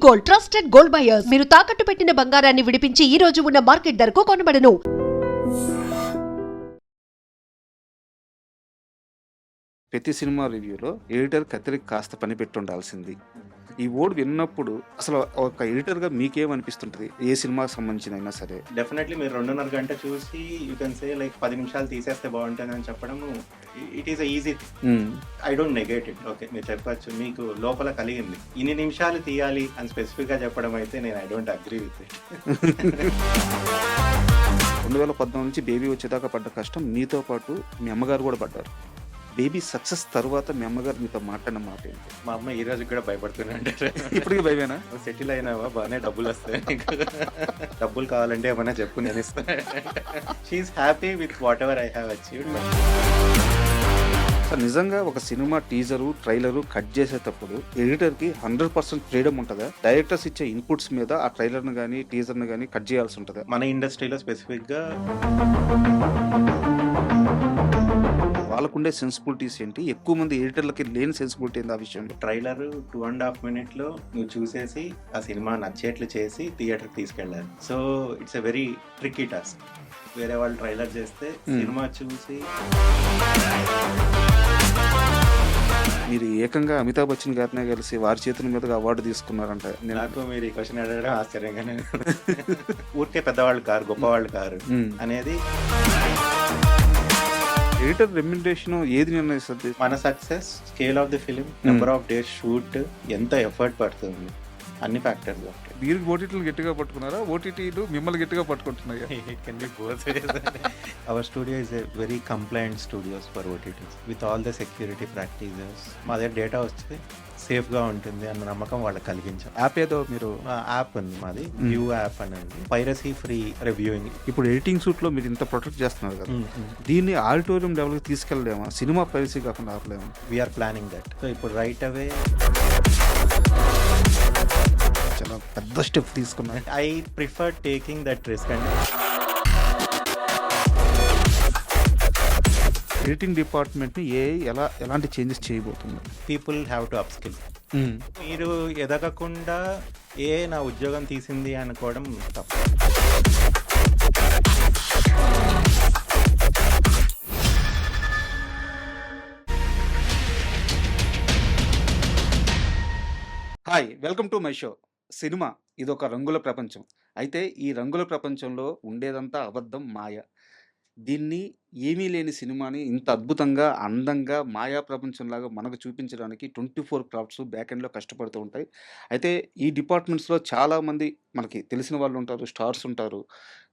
Gold, trusted gold buyers. మీరు తాకట్టు పెట్టిన బంగారాన్ని విడిపించి ఈ రోజు ఉన్న మార్కెట్ ధరకు కొనబడను. ప్రతి సినిమా రివ్యూలో ఎడిటర్ కత్తిరికి కాస్త పని పెట్టి ఉండాల్సింది. ఈ వర్డ్ విన్నప్పుడు అసలు ఒక ఎడిటర్గా మీకేమనిపిస్తుంటుంది? ఏ సినిమాకి సంబంధించిన అయినా సరే. డెఫినెట్లీ మీరు 2.5 గంట చూసి యూ కెన్ సే లైక్ 10 నిమిషాలు తీసేస్తే బాగుంటుంది అని చెప్పడం it is easy. I don't negate it. Okay, మీరు చెప్పచ్చు, మీకు లోపల కలిగింది ఇన్ని నిమిషాలు తీయాలి అని స్పెసిఫిక్గా చెప్పడం అయితే నేను I don't agree with it. 2014 నుంచి బేబీ వచ్చేదాకా పడ్డ కష్టం మీతో పాటు మీ అమ్మగారు కూడా పడ్డారు. బేబీ సక్సెస్ తర్వాత మీ అమ్మగారు మీతో మాట్లాడిన మాట ఏంటి? మా అమ్మ ఈ రోజు కూడా భయపడుతూనే అంటారు. ఇప్పటికీ భయమేనా? సెటిల్ అయినావా, బాగానే డబ్బులు వస్తాయి నీకు, డబ్బులు కావాలంటే ఏమైనా చెప్పు నేను ఇస్తాను. She is happy with whatever I have achieved. నిజంగా ఒక సినిమా టీజరు ట్రైలరు కట్ చేసేటప్పుడు ఎడిటర్కి 100% ఫ్రీడమ్ ఉంటుందా? డైరెక్టర్స్ ఇచ్చే ఇన్పుట్స్ మీద ఆ ట్రైలర్ను కానీ టీజర్ను కానీ కట్ చేయాల్సి ఉంటుందా? మన ఇండస్ట్రీలో స్పెసిఫిక్గా వాళ్ళకుండే సెన్సిబిలిటీస్ ఏంటి? ఎక్కువ మంది ఎడిటర్లకి లేని సెన్సిబిలిటీ ఏంది ఆ విషయంలో? ట్రైలర్ 2.5 minutes నువ్వు చూసేసి ఆ సినిమా నచ్చేట్లు చేసి థియేటర్కి తీసుకెళ్ళాలి. So it's a very tricky task. వేరే వాళ్ళు ట్రైలర్ చేస్తే సినిమా చూసి మీరు ఏకంగా అమితాబ్ బచ్చన్ గారినే కలిసి వారి చేతుల మీదుగా అవార్డు తీసుకున్నారంట. నాకు మీరు ఈ క్వశ్చన్ అడగడం ఆశ్చర్యంగానే. ఊరికే పెద్దవాళ్ళు కారు, గొప్పవాళ్ళు కారు అనేది. ఎడిటర్ రెమ్యునరేషన్ ఏది నిర్ణయిస్తుంది? మన success, scale of the film, number of days shoot, ఎంత ఎఫర్ట్ పడుతుంది, అన్ని ఫ్యాక్టర్స్ ఉంటాయి. మీరు ఓటీటీలు గట్టిగా పట్టుకున్నారా? ఓటీటీలు మిమ్మల్ని గట్టిగా పట్టుకుంటున్నాయా? Our studio is a very compliant studios for OTTs with all the security practices. మా దగ్గర డేటా వస్తే సేఫ్గా ఉంటుంది అన్న నమ్మకం వాళ్ళకి కలిగించాం. యాప్ ఏదో మీరు యాప్ ఉంది మాది, వ్యూ యాప్ అనేది పైరసీ ఫ్రీ రివ్యూయింగ్. ఇప్పుడు ఎడిటింగ్ సూట్లో మీరు ఇంత ప్రొటెక్ట్ చేస్తున్నారు కదా, దీన్ని ఆడిటోరియం లెవెల్కి తీసుకెళ్ళలేమా? సినిమా పైరసీ కాకుండా ఆపలేమా? We're planning that. సో ఇప్పుడు రైట్ అవే చాలా పెద్ద స్టెప్ తీసుకున్నారు. I prefer taking that risk. And editing డిపార్ట్మెంట్ని ఎలాంటి చేంజెస్ చేయబోతుంది? People have to upskill. మీరు ఎదగకుండా నా ఉద్యోగం తీసింది అనుకోవడం తప్పు. Hi, welcome to my show. Cinema ఇదొక రంగుల ప్రపంచం. అయితే ఈ రంగుల ప్రపంచంలో ఉండేదంతా అబద్ధం, మాయ. దీన్ని ఏమీ లేని సినిమాని ఇంత అద్భుతంగా, అందంగా, మాయా ప్రపంచంలాగా మనకు చూపించడానికి 24 క్రాఫ్ట్స్ బ్యాక్ ఎండ్లో కష్టపడుతూ ఉంటాయి. అయితే ఈ డిపార్ట్మెంట్స్లో చాలామంది మనకి తెలిసిన వాళ్ళు ఉంటారు, స్టార్స్ ఉంటారు,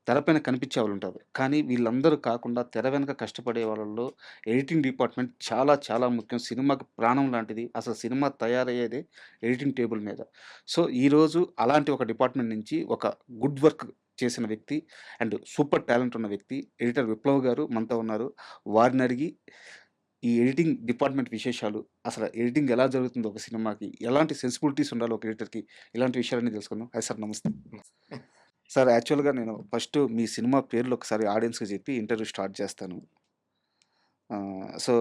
తెరపైన కనిపించే వాళ్ళు ఉంటారు. కానీ వీళ్ళందరూ కాకుండా తెర వెనక కష్టపడే వాళ్ళలో ఎడిటింగ్ డిపార్ట్మెంట్ చాలా చాలా ముఖ్యం. సినిమాకి ప్రాణం లాంటిది. అసలు సినిమా తయారయ్యేదే ఎడిటింగ్ టేబుల్ మీద. సో ఈరోజు అలాంటి ఒక డిపార్ట్మెంట్ నుంచి ఒక గుడ్ వర్క్ చేసిన వ్యక్తి అండ్ సూపర్ టాలెంట్ ఉన్న వ్యక్తి ఎడిటర్ విప్లవ్ గారు మనతో ఉన్నారు. వారిని అడిగి ఈ ఎడిటింగ్ డిపార్ట్మెంట్ విశేషాలు, అసలు ఎడిటింగ్ ఎలా జరుగుతుందో ఒక సినిమాకి, ఎలాంటి సెన్సిబిలిటీస్ ఉండాలి ఒక ఎడిటర్కి, ఇలాంటి విషయాలన్నీ తెలుసుకుందాం. హాయ్ సార్, నమస్తే. సార్, యాక్చువల్గా నేను ఫస్ట్ మీ సినిమా పేర్లు ఒకసారి ఆడియన్స్కి చెప్పి ఇంటర్వ్యూ స్టార్ట్ చేస్తాను. సో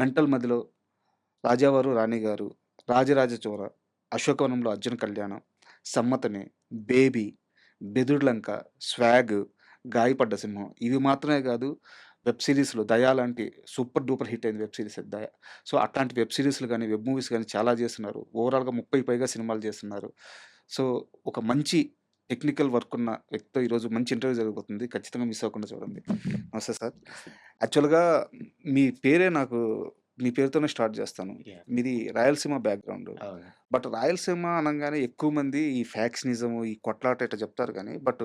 మెంటల్ మదిలో, రాజావారు రాణి గారు, రాజరాజ చోర, అశోకవనంలో అర్జున కళ్యాణం, సమ్మతమే, బేబీ, బెదుర్లంక, స్వాగ్, గాయపడ్డ సింహం, ఇవి మాత్రమే కాదు వెబ్ సిరీస్లు దయా లాంటి సూపర్ డూపర్ హిట్ అయింది వెబ్ సిరీస్ దయా. సో అట్లాంటి వెబ్ సిరీస్లు కానీ వెబ్ మూవీస్ కానీ చాలా చేస్తున్నారు. ఓవరాల్గా 30 పైగా సినిమాలు చేస్తున్నారు. సో ఒక మంచి టెక్నికల్ వర్క్ ఉన్న వ్యక్తితో ఈరోజు మంచి ఇంటర్వ్యూ జరగబోతుంది. ఖచ్చితంగా మిస్ అవ్వకుండా చూడండి. నమస్తే సార్. యాక్చువల్గా మీ పేరే నాకు, మీ పేరుతోనే స్టార్ట్ చేస్తాను. మీది రాయలసీమ బ్యాక్గ్రౌండ్. బట్ రాయలసీమ అనగానే ఎక్కువ మంది ఈ ఫ్యాక్షనిజం, ఈ కొట్లాట ఇట్లా చెప్తారు. కానీ బట్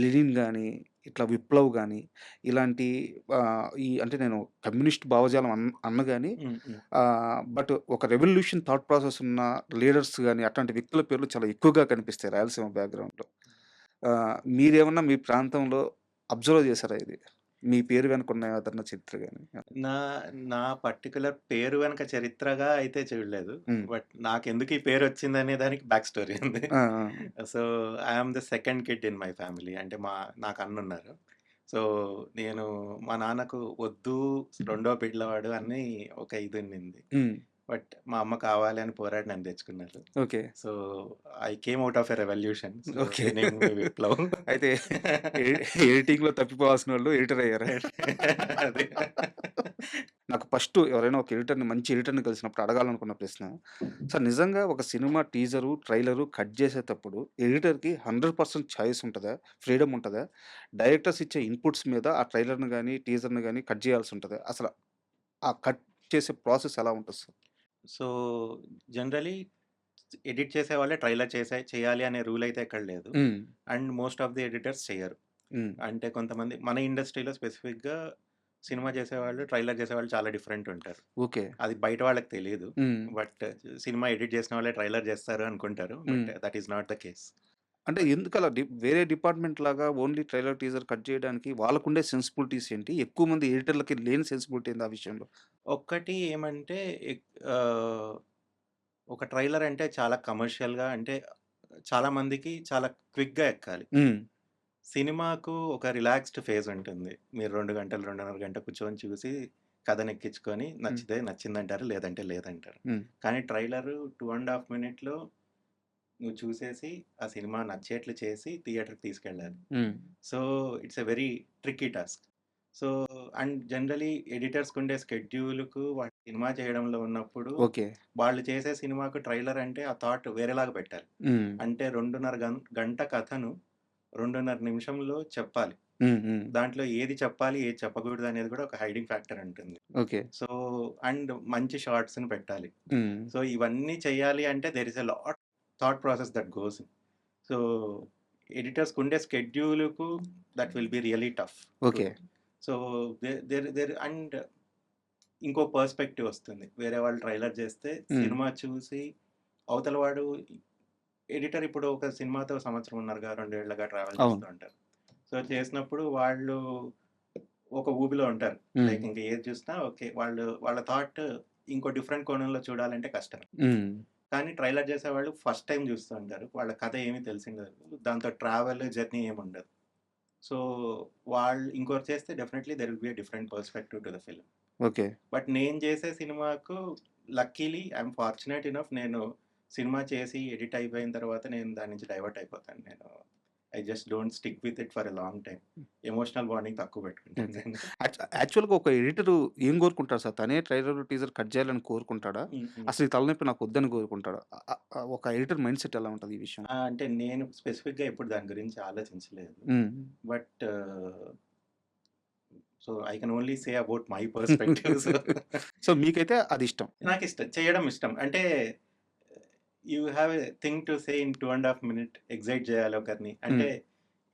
లెనిన్ కానీ, ఇట్లా విప్లవ్ కానీ, ఇలాంటి ఈ అంటే నేను కమ్యూనిస్ట్ భావజాలం అన్న కానీ, బట్ ఒక రెవల్యూషన్ థాట్ ప్రాసెస్ ఉన్న లీడర్స్ కానీ అట్లాంటి వ్యక్తుల పేర్లు చాలా ఎక్కువగా కనిపిస్తాయి రాయలసీమ బ్యాక్గ్రౌండ్లో. మీరేమన్నా మీ ప్రాంతంలో అబ్జర్వ్ చేశారా ఇది? మీ పేరు వెనక ఉన్న ఏదన్నా చరిత్ర గాని? నా నా పర్టికులర్ పేరు వెనక చరిత్రగా అయితే చూడలేదు. బట్ నాకెందుకు ఈ పేరు వచ్చిందనే దానికి బ్యాక్ స్టోరీ ఉంది. ఆ! So I'm the second kid in my family. అంటే నాకు అన్నున్నారు. సో నేను మా నాన్నకు వద్దు, రెండో పిల్లవాడు అని ఒక ఇది ఉన్నింది. బట్ మా అమ్మ కావాలి అని పోరాడి నన్ను తెచ్చుకున్నారు. Okay. So, I came out of a revolution. So, okay. నేనేం విప్లవం. అయితే ఎడిటింగ్‌లో తప్పిపోవాల్సినోళ్ళు ఎడిటర్ అయ్యారా? అదే. నాకు ఫస్ట్ ఎవరైనా ఒక ఎడిటర్‌ని మంచి ఎడిటర్‌ని కలిసినప్పుడు అడగాలనుకున్న ప్రశ్న, సార్ నిజంగా ఒక సినిమా టీజరు, ట్రైలరు కట్ చేసేటప్పుడు ఎడిటర్‌కి 100% చాయిస్ ఉంటదా? ఫ్రీడమ్ ఉంటదా? డైరెక్టర్స్ ఇచ్చే ఇన్‌పుట్స్ మీద ఆ ట్రైలర్‌ని గాని, టీజర్‌ని గాని కట్ చేయాల్సి ఉంటదా? అసల ఆ కట్ చేసే ప్రాసెస్ ఎలా ఉంటది సార్? సో, జనరల్లీ ఎడిట్ చేసేవాళ్ళే ట్రైలర్ చేయాలి అనే రూల్ అయితే ఎక్కడ లేదు. హ్మ్. And most of the editors చెయ్యరు. హ్మ్. అంటే కొంతమంది మన ఇండస్ట్రీలో స్పెసిఫిక్‌గా సినిమా చేసేవాళ్ళు, ట్రైలర్ చేసేవాళ్ళు చాలా డిఫరెంట్ ఉంటారు. ఓకే. అది బయట వాళ్ళకి తెలీదు. హ్మ్. బట్ సినిమా ఎడిట్ చేసిన వాళ్ళే ట్రైలర్ చేస్తారు అనుకుంటారు. బట్ హ్మ్. That is not the case. అంటే ఎందుకలా వేరే డిపార్ట్‌మెంట్ లాగా ఓన్లీ ట్రైలర్, టీజర్ కట్ చేయడానికి వాళ్ళకుండే సెన్సిబిలిటీస్ ఏంటి? ఎక్కువ మంది ఎడిటర్‌లకి లేని సెన్సిబిలిటీ ఏంది ఆ విషయంలో? ఒక్కటి ఏమంటే ఆహ్, ఒక ట్రైలర్ అంటే చాలా కమర్షియల్‌గా అంటే చాలా మందికి చాలా క్విక్‌గా ఎక్కాలి. హ్మ్. సినిమాకు ఒక రిలాక్స్డ్ ఫేజ్ ఉంటుంది. మీరు 2 గంటలు, 2:30 గంట కూర్చొని చూసి కథనెక్కించుకొని హ్మ్. నచ్చితే నచ్చిందంటారు. లేదంటే లేదంటారు. హ్మ్. కానీ ట్రైలరు 2 ½ మినిట్‌లో నువ్వు చూసేసి ఆ సినిమా నచ్చేట్లు చేసి థియేటర్‌కి తీసుకెళ్ళాలి. Hmm. So, it's a very tricky task. So, and generally ఎడిటర్స్‌కుండే స్కెడ్యూల్‌కు వాళ్ళు సినిమా చేయడంలో ఉన్నప్పుడు ఓకే. వాళ్ళు చేసే సినిమాకు ట్రైలర్ అంటే ఆ థాట్ వేరేలాగా పెట్టాలి. హ్మ్. అంటే 2:30 గంట కథను 2:30 నిమిషంలో చెప్పాలి. హ్మ్. హ్మ్. దాంట్లో ఏది చెప్పాలి, ఏది చెప్పకూడదు అనేది కూడా ఒక హైడింగ్ ఫ్యాక్టర్ ఉంటుంది. ఓకే. సో, అండ్ మంచి షార్ట్స్‌ని పెట్టాలి. హ్మ్. సో, ఇవన్నీ చేయాలి అంటే there is a lot thought process that goes in. So, ఎడిటర్స్‌కుండే స్కెడ్యూల్‌కు that will be really tough to okay. Do. So, there and ఇంకో పర్స్‌పెక్టివ్ వస్తుంది. వేరే వాళ్ళు ట్రైలర్ చేస్తే హ్మ్. సినిమా చూసి అవతల వాడు ఎడిటర్ ఇప్పుడు ఒక సినిమాతో సంవత్సరంన్నరగా, 2 ఏళ్లుగా ట్రావెల్ అవును. చేస్తూ ఉంటారు. సో, చేసినప్పుడు వాళ్ళు ఒక ఊబిలో ఉంటారు. హ్మ్. లైక్ ఇంక ఏది చూసినా ఓకే. వాళ్ళ థాట్ ఇంకో డిఫరెంట్ కోణంలో చూడాలంటే కష్టమే. హ్మ్. కానీ ట్రైలర్ చేసేవాళ్ళు ఫస్ట్ టైమ్ చూస్తూ ఉంటారు. వాళ్ళ కథ ఏమి తెలిసుండదు. దాంతో ట్రావెల్, జర్నీ ఏముండదు. సో, వాళ్ళు ఇంకోరు చేస్తే definitely there will be a different perspective to the film. Okay. But నేను చేసే సినిమాకు లక్కీలీ ఐయామ్ ఫార్చునేట్ ఎనఫ్ నేను సినిమా చేసి ఎడిట్ అయిపోయిన తర్వాత నేను దాని నుంచి డైవర్ట్ అయిపోతాను. నేను I just don't stick with it for a long time. Emotional bonding తక్కువ పెట్టుకుంటాను ఓకే. నేను. యాక్చువల్‌గా ఒక ఎడిటరు ఏం కోరుకుంటాడు సార్? తనే ట్రైలర్, టీజర్ కట్ చేయాలని కోరుకుంటాడా? హ్మ్. హ్మ్. అసలు ఈ తలనొప్పి నాకొద్దని కోరుకుంటాడా? ఒక ఎడిటర్ మైండ్ సెట్ ఎలా ఉంటది ఈ విషయం? అంటే నేను స్పెసిఫిక్‌గా ఎప్పుడు దాని గురించి ఆలోచించలేదు. హ్మ్. But so, I can only say about my perspective. So, so, మీకైతే అదిష్టం. నాకిష్టం. చేయడం ఇష్టం. అంటే you have a thing to say in 2 ½ minute excite చేయాలి ఒకరిని. అంటే హ్మ్.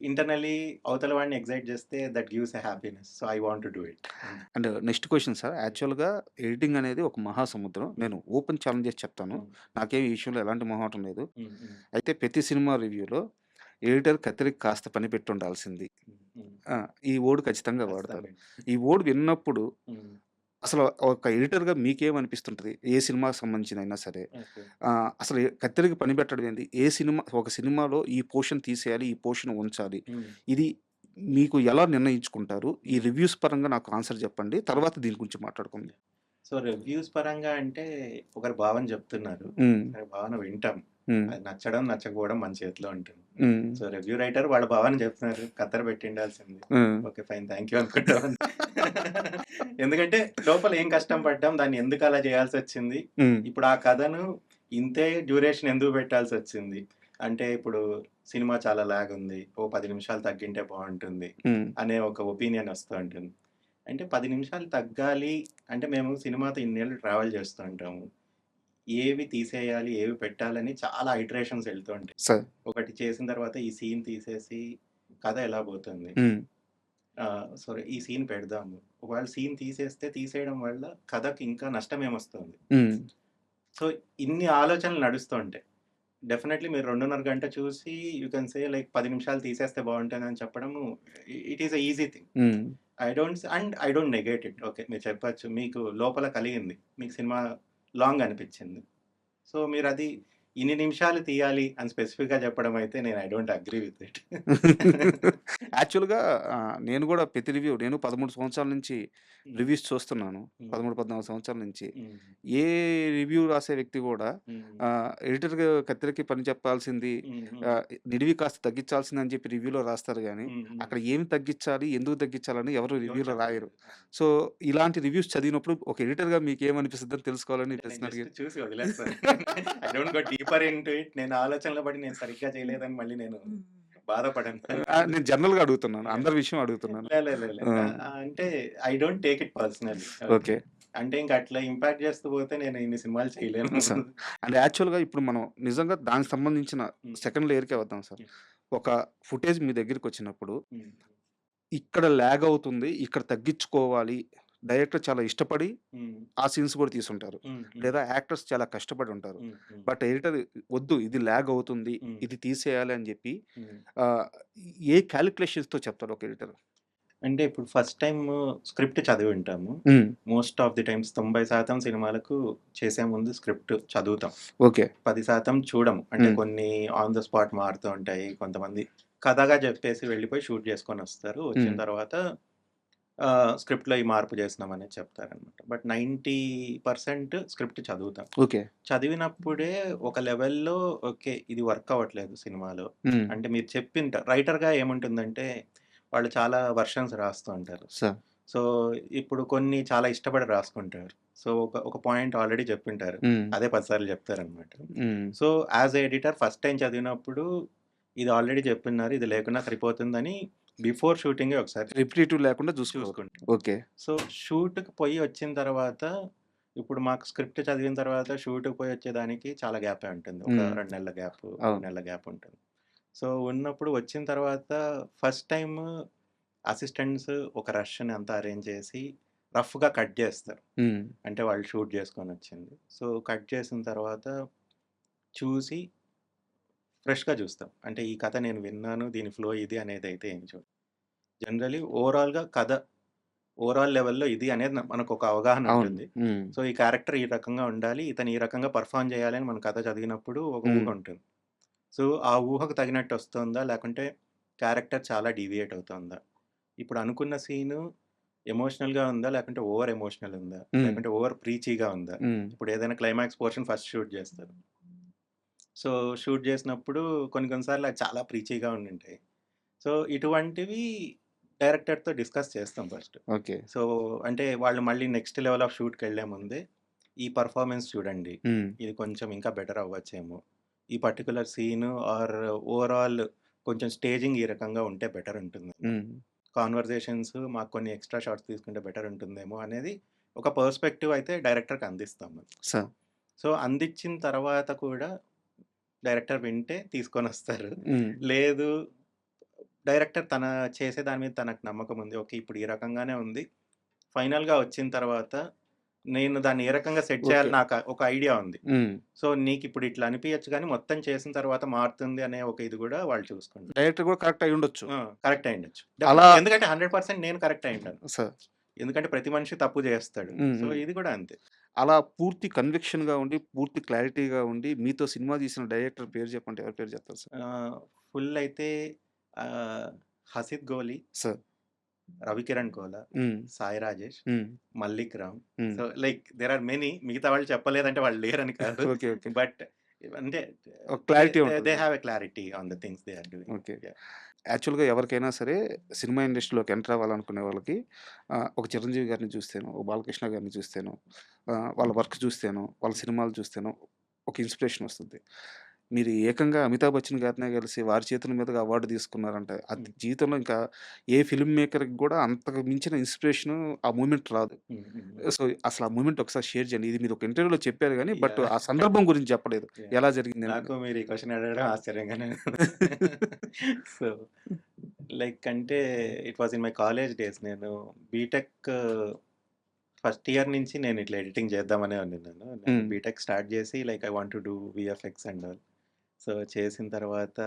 ఇంటర్నల్లీ అవతల వాడిని ఎక్సైట్ చేస్తే that gives a happiness. So, I want to do it. And next question sir. యాక్చువల్‌గా ఎడిటింగ్ అనేది ఒక మహాసముద్రం. హ్మ్. నేను ఓపెన్ ఛాలెంజ్ చేసి చెప్తాను. హ్మ్. నాకేమి ఈ విషయంలో ఎలాంటి మొహాటం లేదు. హ్మ్. హ్మ్. అయితే ప్రతి సినిమా రివ్యూలో ఎడిటర్ కత్తిరికి కాస్త పని పెట్టుండాల్సింది. హ్మ్. హ్మ్. ఆ! ఈ వర్డ్ ఖచ్చితంగా వాడతారు. ఖచ్చితంగా. ఈ వర్డ్ విన్నప్పుడు హ్మ్. అసలు ఒక ఎడిటర్‌గా మీకేమనిపిస్తుంటది? ఏ సినిమాకి సంబంధించిందైనా సరే. ఓకే. అసలు కత్తెరకి పని పెట్టడం ఏంది? ఏ సినిమా ఒక సినిమాలో ఈ పోర్షన్ తీసేయాలి, ఈ పోర్షన్ ఉంచాలి. హ్మ్. ఇది మీకు ఎలా నిర్ణయించుకుంటారు? ఈ హ్మ్. రివ్యూస్ పరంగా నాకు ఆన్సర్ చెప్పండి. తర్వాత దీని గురించి మాట్లాడుకుందాం. సో, రివ్యూస్ పరంగా అంటే ఒకరి భావన చెప్తున్నారు. హ్మ్. ఒకరి భావన వింటాం. హ్మ్. అది నచ్చడం, నచ్చకపోవడం మన చేతిలో ఉంటుంది. హ్మ్. సో, రివ్యూ రైటర్ వాళ్ళ భావన చెప్తున్నారు. కత్తెర పెట్టిండాల్సింది. హ్మ్. ఓకే. ఫైన్. థాంక్ యూ అనుకుంటాం. ఎందుకంటే లోపల ఏం కష్టం పడ్డాం, దాన్ని ఎందుకు అలా చేయాల్సొచ్చింది, హ్మ్. ఇప్పుడు ఆ కథను ఇంతే డ్యూరేషన్ ఎందుకు పెట్టాల్సొచ్చింది. అంటే ఇప్పుడు సినిమా చాలా లాగ్ ఉంది. ఓ 10 నిమిషాలు తగ్గింటే బావుంటుంది హ్మ్. అనే ఒక ఒపీనియన్ వస్తూ ఉంటుంది. అంటే 10 నిమిషాలు తగ్గాలి అంటే మేము సినిమాతో ఇన్నేళ్ళు ట్రావెల్ చేస్తూ ఉంటాము. ఏవి తీసేయాలి, ఏవి పెట్టాలని చాలా ఐటరేషన్స్ ఎళ్తూ ఉంటాయి. సార్. ఒకటి చేసిన తర్వాత ఈ సీన్ తీసేసి కథ ఎలా పోతుంది? హ్మ్. సరే ఈ సీన్ పెడదాము. ఒకవేళ సీన్ తీసేయడం వల్ల కథకి ఇంకా నష్టమేమొస్తుంది? హ్మ్. సో, ఇన్ని ఆలోచనలు నడుస్తూ ఉంటాయి. డెఫినైట్‌లీ మీరు 2:30 గంట చూసి యూ కెన్ సే లైక్ 10 నిమిషాలు తీసేస్తే బావుంటుందని చెప్పడము it is a easy thing. Hmm. I don't negate it. Okay. మీరు చెప్పొచ్చు. మీకు లోపల కలిగింది. మీకు సినిమా లాంగ్ అనిపిచ్చింది. సో, మీరది ఇన్ని నిమిషాలు తీయాలి అని స్పెసిఫిక్‌గా చెప్పడం అయితే నేను I don't agree with it. యాక్చువల్‌గా నేను గూడా ప్రతి రివ్యూ నేను 13 సంవత్సరాల నుంచి హ్మ్. రివ్యూస్ చూస్తున్నాను. హ్మ్. 13, 14 సంవత్సరాల నుంచి. హ్మ్. ఏ రివ్యూ రాసే వ్యక్తి గూడా హ్మ్. ఎడిటర్‌గా కత్తెరకి పని చెప్పాల్సింది, హ్మ్. హ్మ్. నిడివి కాస్త తగ్గించాల్సిందని చెప్పి రివ్యూలో రాస్తారు గానీ, హ్మ్. హ్మ్. అక్కడ ఏమి తగ్గించాలి, ఎందుకు తగ్గించాలని ఎవరు ఎవరు రివ్యూలో రాయరు. చెప్పలేదు. సో, ఇలాంటి రివ్యూస్ చదివినప్పుడు ఒక ఎడిటర్‌గా మీకేమనిపిస్తదని తెలుసుకోవాలని ఈ నేను ప్రశ్న జస్ట్ అడిగాను. చూసి వదిలేస్తాను. I don't go deeper into it. నేను ఆలోచనలో పడి నేను సరిగ్గా చేయలేదని మళ్ళీ నేను బాధపడను. నేను జనరల్‌గా అడుగుతున్నాను. యాహ్! అందరి విషయం అడుగుతున్నాను. లే. ఆ! అంటే I don't take it personally. Okay. Okay. అంటే ఇంక అట్లా ఇంపాక్ట్ చేస్తూ పోతే నేను ఇన్ని సినిమాలు చేయలేను. సార్. అంటే యాక్చువల్‌గా ఇప్పుడు మనం నిజంగా దానికి సంబంధించిన హ్మ్. సెకండ్ లేయర్‌కే వద్దాం సార్. హ్మ్. ఒక ఫుటేజ్ మీ దగ్గరికొచ్చినప్పుడు హ్మ్. ఇక్కడ లాగ్ అవుతుంది, ఇక్కడ తగ్గించుకోవాలి. డైరెక్టర్ చాలా ఇష్టపడి హ్మ్. ఆ సీన్స్ కూడా తీసుంటారు. హ్మ్. హ్మ్. లేదా యాక్టర్స్ చాలా కష్టపడి ఉంటారు. హ్మ్. హ్మ్. బట్ ఎడిటర్ వద్దు ఇది లాగ్ అవుతుంది, హ్మ్. ఇది తీసేయాలి అని చెప్పి హ్మ్. ఆహ్, ఏ కాలిక్యులేషన్స్‌తో చెప్తాడు ఒక ఎడిటర్? అంటే ఇప్పుడు ఫస్ట్ టైమ్ స్క్రిప్ట్ చదివుంటాము. హ్మ్. మోస్ట్ ఆఫ్ ది టైమ్స్ 90% సినిమాలకు చేసే ముందు స్క్రిప్ట్ చదువుతాం. ఓకే. 10% చూడము. అంటే హ్మ్. కొన్ని ఆన్ ద స్పాట్ మారుతూ ఉంటాయి. కొంతమంది కథగా చెప్పేసి వెళ్ళిపోయి షూట్ చేసుకొనొస్తారు. వచ్చిన హ్మ్. తర్వాత స్క్రిప్ట్‌లో ఈ మార్పు చేస్తున్నామనేది చెప్తారనమాట. బట్ 90% స్క్రిప్ట్ చదువుతాం. ఓకే. చదివినప్పుడే ఒక లెవెల్‌లో ఓకే. ఇది వర్క్ అవ్వట్లేదు సినిమాలో. హ్మ్. అంటే మీరు రైటర్‌గా ఏముంటుందంటే వాళ్ళు చాలా వెర్షన్స్ రాస్తూ ఉంటారు. సార్. సో, ఇప్పుడు కొన్ని చాలా ఇష్టపడి రాసుకుంటారు. సో, ఒక పాయింట్ ఆల్రెడీ చెప్పుంటారు. హ్మ్. అదే 10 సార్లు చెప్తారనమాట. Hmm. So, as a editor first time చదివినప్పుడు ఇది ఆల్రెడీ చెప్పున్నారు. ఇది లేకున్నా సరిపోతుందని బిఫోర్ షూటింగే ఒకసారి రిపిటీటివ్ లేకుండా చూసుకోవాలి. చూసుకుంటాం. ఓకే. సో, షూట్‌కి పోయి వచ్చిన తర్వాత ఇప్పుడు మాకు స్క్రిప్ట్ చదివిన తర్వాత షూట్‌కి పోయి వచ్చేదానికి చాలా గ్యాపే ఉంటుంది. ఒక హ్మ్. 2 నెలల గ్యాప్, 3 అవును. నెలల గ్యాప్ ఉంటుంది. సో, ఉన్నప్పుడు వచ్చిన తర్వాత ఫస్ట్ టైమ్ అసిస్టెంట్స్ ఒక రష్‌ని అంతా అరేంజ్ చేసి రఫ్‌గా కట్ చేస్తారు. హ్మ్. అంటే వాళ్ళు షూట్ చేసుకొనొచ్చింది. సో, కట్ చేసిన తర్వాత చూసి ఫ్రెష్‌గా చూస్తాం. అంటే ఈ కథ నేను విన్నాను. దీని ఫ్లో ఇది అనేదైతే ఏమి చూడం. జనరల్లీ ఓవరాల్ లెవెల్‌లో ఇది అనేది మనకొక అవగాహన అవును. ఉంటుంది. హ్మ్. సో, ఈ క్యారెక్టర్ ఈ రకంగా ఉండాలి. ఇతను ఈ రకంగా పెర్ఫార్మ్ చేయాలి అని మనం కథ చదివినప్పుడు ఒక ఊహ హ్మ్. ఉంటుంది. సో, ఆ ఊహకు తగినట్టు వస్తోందా? లేకుంటే క్యారెక్టర్ చాలా డీవియేట్ అవుతోందా? ఇప్పుడు అనుకున్న సీను ఎమోషనల్‌గా ఉందా? లేకుంటే ఓవర్ ఎమోషనల్ ఉందా? హ్మ్. లేకుంటే ఓవర్ ప్రీచీగా ఉందా? హ్మ్. ఇప్పుడు ఏదైనా క్లైమాక్స్ పోర్షన్ ఫస్ట్ షూట్ చేస్తారు. సో, షూట్ చేసినప్పుడు కొన్ని కొన్ని సార్లు అది చాలా ప్రీచీగా ఉండుంటాయి. సో, ఇటువంటివి డైరెక్టర్‌తో డిస్కస్ చేస్తాం ఫస్ట్. ఓకే. సో, అంటే వాళ్ళు మళ్ళీ నెక్స్ట్ లెవెల్ ఆఫ్ షూట్‌కెళ్ళే ముందే ఈ పెర్ఫార్మన్స్ చూడండి. హ్మ్. ఇది కొంచెం ఇంకా బెటర్ అవ్వచ్చేమో. ఈ పర్టిక్యులర్ సీన్ ఆర్ ఓవరాల్ కొంచెం స్టేజింగ్ ఈ రకంగా ఉంటే బెటర్ ఉంటుందేమో. హ్మ్. కాన్వర్జేషన్స్ మాకు కొన్ని ఎక్స్‌ట్రా షాట్స్ తీసుకుంటే బెటర్ ఉంటుందేమో అనేది ఒక పర్స్పెక్టివ్ అయితే డైరెక్టర్‌కి అందిస్తాం మేము. సార్. సో, అందించిన తర్వాత కూడా డైరెక్టర్ వింటే తీసుకొనొస్తారు. హ్మ్. లేదు డైరెక్టర్ తన చేసే దాని మీద తనకు నమ్మకం ఉంది. ఓకే. ఇప్పుడు ఈ రకంగానే ఉంది. ఫైనల్‌గా వచ్చిన తర్వాత నేను దాన్ని ఏ రకంగా సెట్ ఓకే. చేయాలి నాకు ఒక ఐడియా ఉంది. హ్మ్. సో, నీకిప్పుడు ఇట్లా అనిపియచ్చు గానీ మొత్తం చేసిన తర్వాత మారుతుంది అనే ఒక ఇది గూడా వాళ్ళు చూసుకుంటారు. డైరెక్టర్ కూడా కరెక్ట్ అయ్యుండొచ్చు. ఆ! కరెక్ట్ అయ్యుండొచ్చు. అలా ఎందుకంటే 100% నేను కరెక్ట్ అయ్యుంటాను. సార్. ఎందుకంటే ప్రతి మనిషి తప్పు చేస్తాడు. హ్మ్. సో, హ్మ్. ఇది గూడా అంతే. అలా పూర్తి కన్విక్షన్‌గా ఉండి, పూర్తి క్లారిటీగా ఉండి, మీతో సినిమా తీసిన డైరెక్టర్ పేరు చెప్పంటే ఎవరి పేరు చెప్తారు సార్? ఫుల్ అయితే ఆహ్, 'హసీద్ గోలి', సార్. 'రవికిరణ్ కోల', హ్మ్. 'సాయి రాజేష్', హ్మ్. 'Mallik Ram'. Hmm. So, like there are many. మిగతా వాళ్ళు చెప్పలేదంటే వాళ్ళు లేరని కాదు. ఓకే. ఓకే. బట్ అంటే ఒక దే క్లారిటీ దే ఉంటది. They have a clarity on the things they are doing. Okay. Yeah! యాక్చువల్‌గా ఎవరికైనా సరే సినిమా ఇండస్ట్రీలోకి ఎంటర్ అవ్వాలనుకునే వాళ్ళకి ఒక 'చిరంజీవి' గారిని చూస్తేనో, ఒక 'బాలకృష్ణ' గారిని చూస్తేనో, వాళ్ళ వర్క్ చూస్తేనో, వాళ్ళ సినిమాలు చూస్తేనో ఒక ఇన్‌స్పిరేషన్ వస్తుంది. మీరు ఏకంగా 'అమితాబ్ బచ్చన్' గారినే కలిసి వారి చేతుల మీదుగా అవార్డ్ తీసుకున్నారంటే అది హ్మ్. జీవితంలో ఇంకా ఏ ఫిల్మ్ మేకర్‌కి గూడా అంతకు మించిన ఇన్‌స్పిరేషను ఆ మూమెంట్ రాదు. హ్మ్. హ్మ్. సో, అసలు ఆ మూమెంట్ ఒకసారి షేర్ చేయండి. ఇది మీరు ఒక ఇంటర్వ్యూలో చెప్పారు గానీ, బట్ యాహ్! ఆ సందర్భం గురించి చెప్పలేదు. యాహ్! ఎలా జరిగిందనేది? నాకు మీరు ఈ క్వెషన్ అడగడం ఆశ్చర్యంగానే సో, లైక్ అంటే it was in my college days. నేను బీటెక్ ఫస్ట్ ఇయర్ నుంచి నేను ఇట్లా ఎడిటింగ్ చేద్దామనే అనుకున్నాను. నేను హ్మ్. బీటెక్ స్టార్ట్ చేసి like I want to do VFX and all. So, చేసిన తర్వాత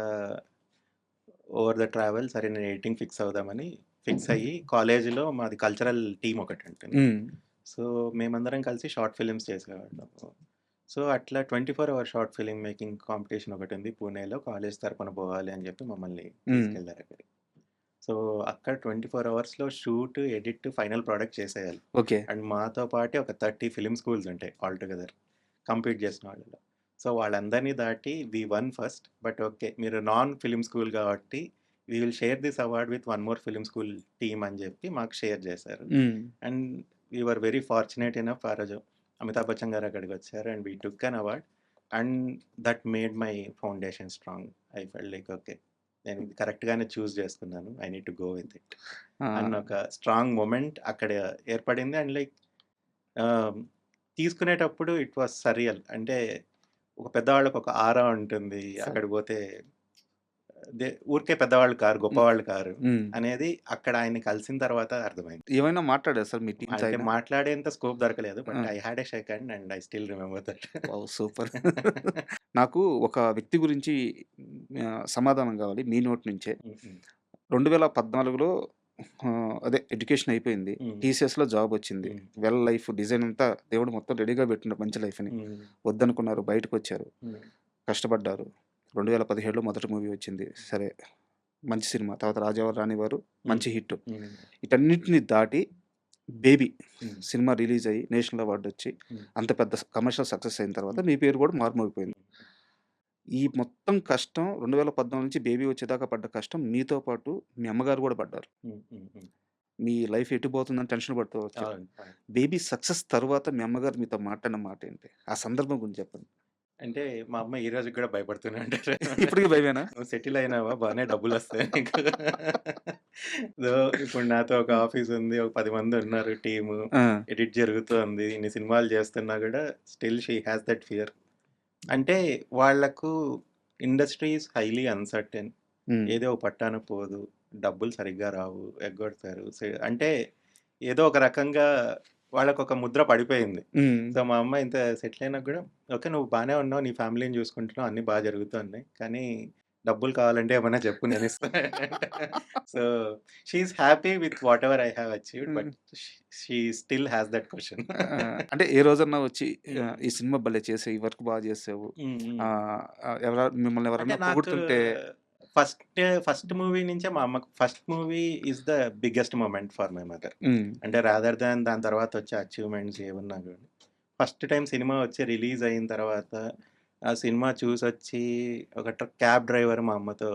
ఓవర్ ద ట్రావెల్ సరే నేను ఎడిటింగ్ ఫిక్స్ అవుదామని ఫిక్స్ అయ్యి కాలేజీలో మాది కల్చరల్ టీమ్ ఒకటి ఉంటుంది. హ్మ్. సో, మేమందరం కలిసి షార్ట్ ఫిల్మ్స్ చేసేవాళ్ళము. సో, అట్లా 24 hour short film making competition ఒకటుంది పూణేలో. కాలేజ్ తరపున పోవాలి అని చెప్పి మమ్మల్ని తీసుకెళ్లారు అక్కడికి. సో, అక్కడ 24 అవర్స్‌లో షూట్, ఎడిట్, ఫైనల్ ప్రొడక్ట్ చేసేయాలి. ఓకే. అండ్ మాతో పాటే ఒక 30 ఫిల్మ్ స్కూల్స్ ఉంటాయి ఆల్‌టుగెదర్ కంపీట్ చేసిన వాళ్ళలో. సో, వాళ్ళందరిని దాటి we won first. But okay. మీరు నాన్ ఫిల్మ్ స్కూల్ కాబట్టి we will share this award with one more film school team అని చెప్పి మాకు షేర్ చేశారు. And we were very fortunate enough ఆ రోజు అమితాబ్ బచ్చన్ గారు అక్కడికి వచ్చారు and we took an award. And that made my foundation strong. I felt like okay. నేను ఇది కరెక్ట్‌గానే చూజ్ చేసుకున్నాను. I need to go with it అన్న ఒక స్ట్రాంగ్ మొమెంట్ అక్కడ ఏర్పడింది. అండ్ లైక్ తీసుకునేటప్పుడు ఇట్ వాస్ సర్రియల్. అంటే ఒక పెద్దవాళ్ళకి ఒక ఆరా ఉంటుంది. అక్కడికి పోతే ఊరికే పెద్దవాళ్ళు కారు, గొప్పవాళ్ళు కారు అనేది అక్కడ ఆయన్ని కలిసిన తర్వాత అర్థమైంది. ఏమైనా మాట్లాడారు సార్ మీ టీమ్స్ అంటే అయినా? మాట్లాడేంత స్కోప్ దొరకలేదు. But I had a shake hand and I still remember that. Wow! Super. నాకు ఒక వ్యక్తి గురించి సమాధానం కావాలి మీ నోటి నుంచే. 2014లో అదే ఎడ్యుకేషన్ అయిపోయింది. టీసీఎస్‌లో జాబ్ వచ్చింది. వెల్ లైఫ్ డిజైన్ అంతా దేవుడు మొత్తం రెడీగా పెట్టిండు మంచి లైఫ్‌ని. వద్దనుకున్నారు, బయటకొచ్చారు, కష్టపడ్డారు. 2017లో మొదటి మూవీ వచ్చింది. సరే మంచి సినిమా. తర్వాత 'రాజావారు రానివారు' మంచి హిట్. వీటన్నిటిని దాటి 'బేబీ' సినిమా రిలీజ్ అయ్యి నేషనల్ అవార్డ్ వచ్చి అంత పెద్ద కమర్షియల్ సక్సెస్ అయిన తర్వాత మీ పేరు కూడా మారుమోగిపోయింది. ఈ మొత్తం కష్టం 2014 నుంచి 'బేబీ' వచ్చేదాకా పడ్డ కష్టం మీతో పాటు మీ అమ్మగారు కూడా పడ్డారు. మీ లైఫ్ ఎటు పోతుందని టెన్షన్ పడుతూ వచ్చారు. అవును. అవును. 'బేబీ' సక్సెస్ తర్వాత మీ అమ్మగారు మీతో మాట్లాడిన మాట ఏంటి? ఆ సందర్భం గురించి చెప్పండి. అంటే మా అమ్మ ఈ రోజుకి కూడా భయపడుతూనే ఉంటారు. ఇప్పటికి భయమేనా? నువ్వు సెటిల్ అయినావా? బానే డబ్బులొస్తాయి నీకు. సో, ఇప్పుడు నాతో ఒక ఆఫీస్ ఉంది. ఒక 10 మంది ఉన్నారు టీము. ఆ! ఎడిట్ జరుగుతోంది. ఇన్ని సినిమాలు చేస్తున్నా కూడా still she has that fear. అంటే వాళ్ళకు ఇండస్ట్రీ ఈస్ హైలీ అన్‌సర్టెన్. హ్మ్. ఏదో ఒక పట్టాన పోదు. డబ్బులు సరిగ్గా రావు. ఎగ్గొడతారు. అంటే ఏదో ఒక రకంగా వాళ్ళకొక ముద్ర పడిపోయింది. హ్మ్. సో, మా అమ్మ ఇంత సెటిల్ అయినాక గూడా ఓకే. నువ్వు బానే ఉన్నావు. నీ ఫ్యామిలీని చూసుకుంటున్నావు. అన్నీ బా జరుగుతున్నాయి. కానీ డబ్బులు కావాలంటే ఏమన్నా చెప్పు నేనిస్తా. So, she is happy with whatever I have achieved. But she still has that question. అంటే ఏ రోజన్నా వచ్చి ఈ సినిమా భలే చేసావు, ఈ వర్క్ బాగా చేసావు, హ్మ్. హ్మ్. మిమ్మల్ని అంటే ఎవరన్నా నాకు పొగుడుతుంటే ఫస్ట్ మూవీ నుంచే మా అమ్మకు first movie is the biggest moment for my mother. హ్మ్. అంటే రాదర్ దాన్ దాని తర్వాత వచ్చే అచీవ్‌మెంట్స్ ఏవున్నా గాని, ఫస్ట్ టైమ్ సినిమా వచ్చి రిలీజ్ అయిన తర్వాత, ఆ సినిమా చూసొచ్చి ఒక క్యాబ్ డ్రైవర్ మా అమ్మతో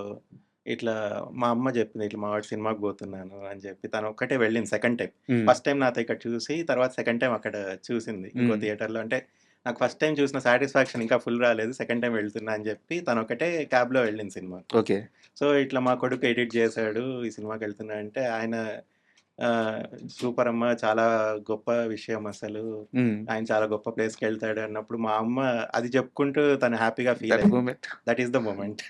ఇట్లా మా అమ్మ చెప్పింది, "ఇట్లా మా వాడు సినిమాకి పోతున్నాను" అని చెప్పి. తను ఒక్కటే వెళ్ళింది సెకండ్ టైమ్. హ్మ్. ఫస్ట్ టైమ్ నాతో ఇక్కడ చూసి, తర్వాత సెకండ్ టైమ్ అక్కడ చూసింది ఇంకో హ్మ్. థియేటర్‌లో. అంటే నాకు ఫస్ట్ టైమ్ చూసిన సాటిస్ఫాక్షన్ ఇంకా ఫుల్ రాలేదు. సెకండ్ టైమ్ వెళ్తున్నా అని చెప్పి తనొక్కటే క్యాబ్‌లో వెళ్ళింది సినిమాకి. ఓకే. సో, ఇట్లా మా కొడుకు ఎడిట్ చేశాడు. ఈ సినిమాకెళ్తున్నా అంటే ఆయన సూపర్ అమ్మ! చాలా గొప్ప విషయం అసలు. హ్మ్. ఆయన చాలా గొప్ప ప్లేస్‌కెళ్తాడు అన్నప్పుడు మా అమ్మ అది చెప్పుకుంటూ తను హ్యాపీగా ఫీల్ దట్ అయింది. Moment. That is the moment.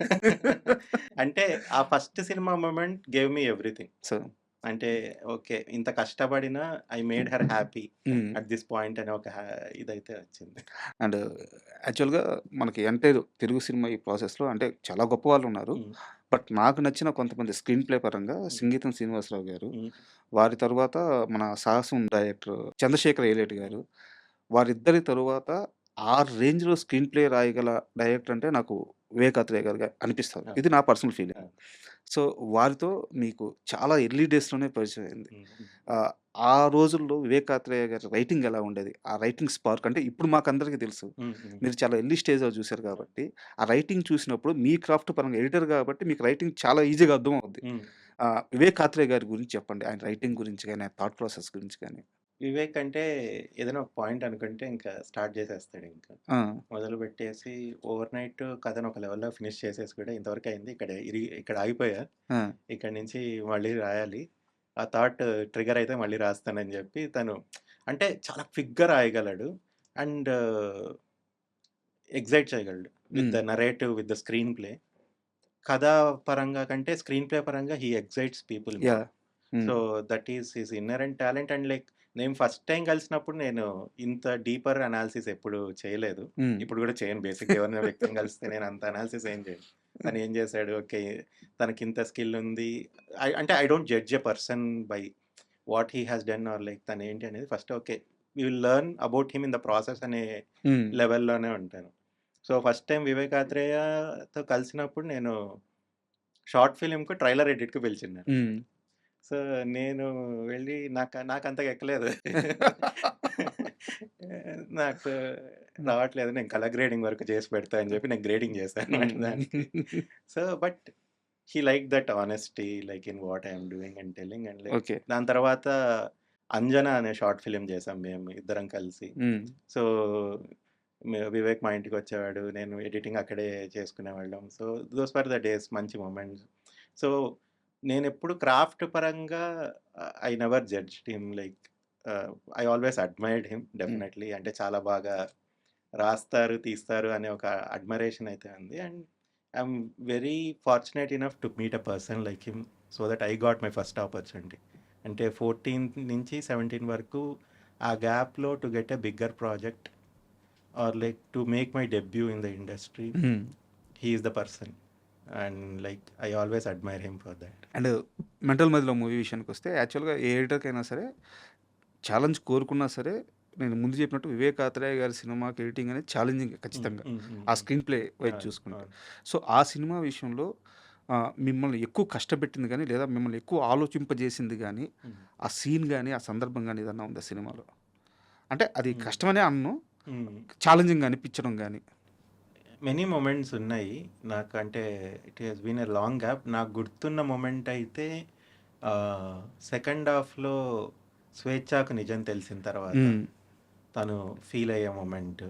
అంటే ఆ first cinema moment gave me everything. So అంటే ఓకే. ఇంత కష్టపడినా I made her happy hmm. At this point అనే ఒక ఇదైతే వచ్చింది. అండ్ యాక్చువల్‌గా మనకి ఎంటైర్ తెలుగు సినిమా ఈ ప్రాసెస్‌లో అంటే చాలా గొప్ప వాళ్ళున్నారు. హ్మ్. బట్ నాకు నచ్చిన కొంతమంది స్క్రీన్ ప్లే పరంగా హ్మ్. సింగీతం శ్రీనివాసరావు గారు, హ్మ్. వారి తరువాత మన 'సాహసం' డైరెక్టర్ చంద్రశేఖర్ ఏలేటి గారు. వారిద్దరి తరువాత ఆ రేంజ్‌లో స్క్రీన్ ప్లే రాయగల డైరెక్టర్ అంటే నాకు వివేక్ ఆత్రేయ గారుగా అనిపిస్తారు. ఆ! ఇది నా పర్సనల్ ఫీలింగ్. ఆ! సో, వారితో మీకు చాలా ఎర్లీ డేస్‌లోనే పరిచయం అయింది. హ్మ్. హ్మ్. ఆహ్, ఆ రోజుల్లో వివేక్ ఆత్రేయ గారి రైటింగ్ ఎలా ఉండేది? ఆ రైటింగ్ స్పార్క్ అంటే ఇప్పుడు మాకందరికీ తెలుసు. హ్మ్. హ్మ్. మీరు చాలా ఎర్లీ స్టేజ్‌లో చూసారు కాబట్టి, ఆ రైటింగ్ చూసినప్పుడు మీ క్రాఫ్ట్ పరంగా ఎడిటర్ కాబట్టి మీకు రైటింగ్ చాలా ఈజీగా అర్థమవుద్ది. హ్మ్. వివేక్ ఆత్రేయ గారి గురించి చెప్పండి. ఆయన రైటింగ్ గురించి గాని, ఆయన థాట్ ప్రాసెస్ గురించి గాని. వివేక్ అంటే ఏదైనా ఒక పాయింట్ అనుకుంటే ఇంకా స్టార్ట్ చేసేస్తాడింకా. ఆ! మొదలుపెట్టేసి ఓవర్‌నైట్ కథను ఒక లెవెల్‌లో ఫినిష్ చేసేసి కూడా ఇంతవరకు అయింది. ఇక్కడ ఆగిపోయా. ఆ! ఇక్కడి నుంచి మళ్ళీ రాయాలి. ఆ థాట్ ట్రిగ్గర్ అయితే మళ్ళీ రాస్తానని చెప్పి తను అంటే చాలా క్విక్‌గా రాయగలడు. అండ్ ఎక్సైట్ చేయగలడు. విత్ హ్మ్. The narrative, with the screen play. కథా పరంగా కంటే స్క్రీన్ ప్లే పరంగా హి ఎక్సైట్స్ పీపుల్ మోర్. యాహ్! హ్మ్. So, that is his ఇన్నరెంట్ talent. And like నేను ఫస్ట్ టైమ్ కలిసినప్పుడు నేను ఇంత డీపర్ అనాలిసిస్ ఎప్పుడు చేయలేదు. హ్మ్. ఇప్పుడు కూడా చేయను బేసిక్‌గా ఎవరైనా వ్యక్తిని కలిస్తే నేను అంత అనాలిసిస్ ఏం చేయను. తను ఏం చేశాడు? ఓకే. తనకింత స్కిల్ ఉంది. అంటే I don't judge a person by what he has done or like తనేంటి అనేది first okay. Will learn about him in the process అనే లెవెల్లోనే ఉంటాను. సో ఫస్ట్ టైం వివేక్ ఆత్రేయతో కలిసినప్పుడు నేను షార్ట్ ఫిలింకు ట్రైలర్ ఎడిట్కి పిలిచిన్నారు. సో నేను వెళ్ళి నాకంతగా ఎక్కలేదు. నాకు రావట్లేదు, నేను కలర్ గ్రేడింగ్ వరకు చేసి పెడతా అని చెప్పి నేను గ్రేడింగ్ చేశాను దానికి. So but he like that honesty like in what I'm doing and telling and like okay. దాని తర్వాత అంజనా అనే షార్ట్ ఫిలిం చేసాం మేము ఇద్దరం కలిసి. సో వివేక్ మా ఇంటికి వచ్చేవాడు, నేను ఎడిటింగ్ అక్కడే చేసుకునేవాళ్ళం. So those for the days, మంచి మూమెంట్స్. సో నేను ఎప్పుడు క్రాఫ్ట్ పరంగా I never judged him, like I always admired him definitely. అంటే చాలా బాగా రాస్తారు, తీస్తారు అనే ఒక అడ్మైరేషన్ అయితే ఉంది. And I'm very fortunate enough to meet a person like him, so that I got my first opportunity. అంటే 14 నుంచి 17 వరకు ఆ గ్యాప్లో to get a bigger project or like to make my debut in the industry, he is the person. And like I always admire him for that. And mental మధ్యలో movie విషయానికి వస్తే యాక్చువల్గా ఏ ఎడిటర్కైనా సరే ఛాలెంజ్ కోరుకున్నా సరే, నేను ముందు చెప్పినట్టు వివేక్ ఆత్రేయ గారి సినిమాకి ఎడిటింగ్ అనేది ఛాలెంజింగ్ ఖచ్చితంగా, ఆ స్క్రీన్ ప్లే వైపు చూసుకుంటే. సో ఆ సినిమా విషయంలో మిమ్మల్ని ఎక్కువ కష్టపెట్టింది కానీ, లేదా మిమ్మల్ని ఎక్కువ ఆలోచింపజేసింది కానీ, ఆ సీన్ కానీ, ఆ సందర్భం కానీ ఏదన్నా ఉందా సినిమాలో? అంటే అది కష్టమనే అన్ను, ఛాలెంజింగ్ అనిపించడం కానీ. మెనీ మూమెంట్స్ ఉన్నాయి నాకు. అంటే it has been a long gap. నాకు గుర్తున్న మూమెంట్ అయితే సెకండ్ హాఫ్లో స్వేచ్ఛకు నిజం తెలిసిన తర్వాత తను ఫీల్ అయ్యే మూమెంట్,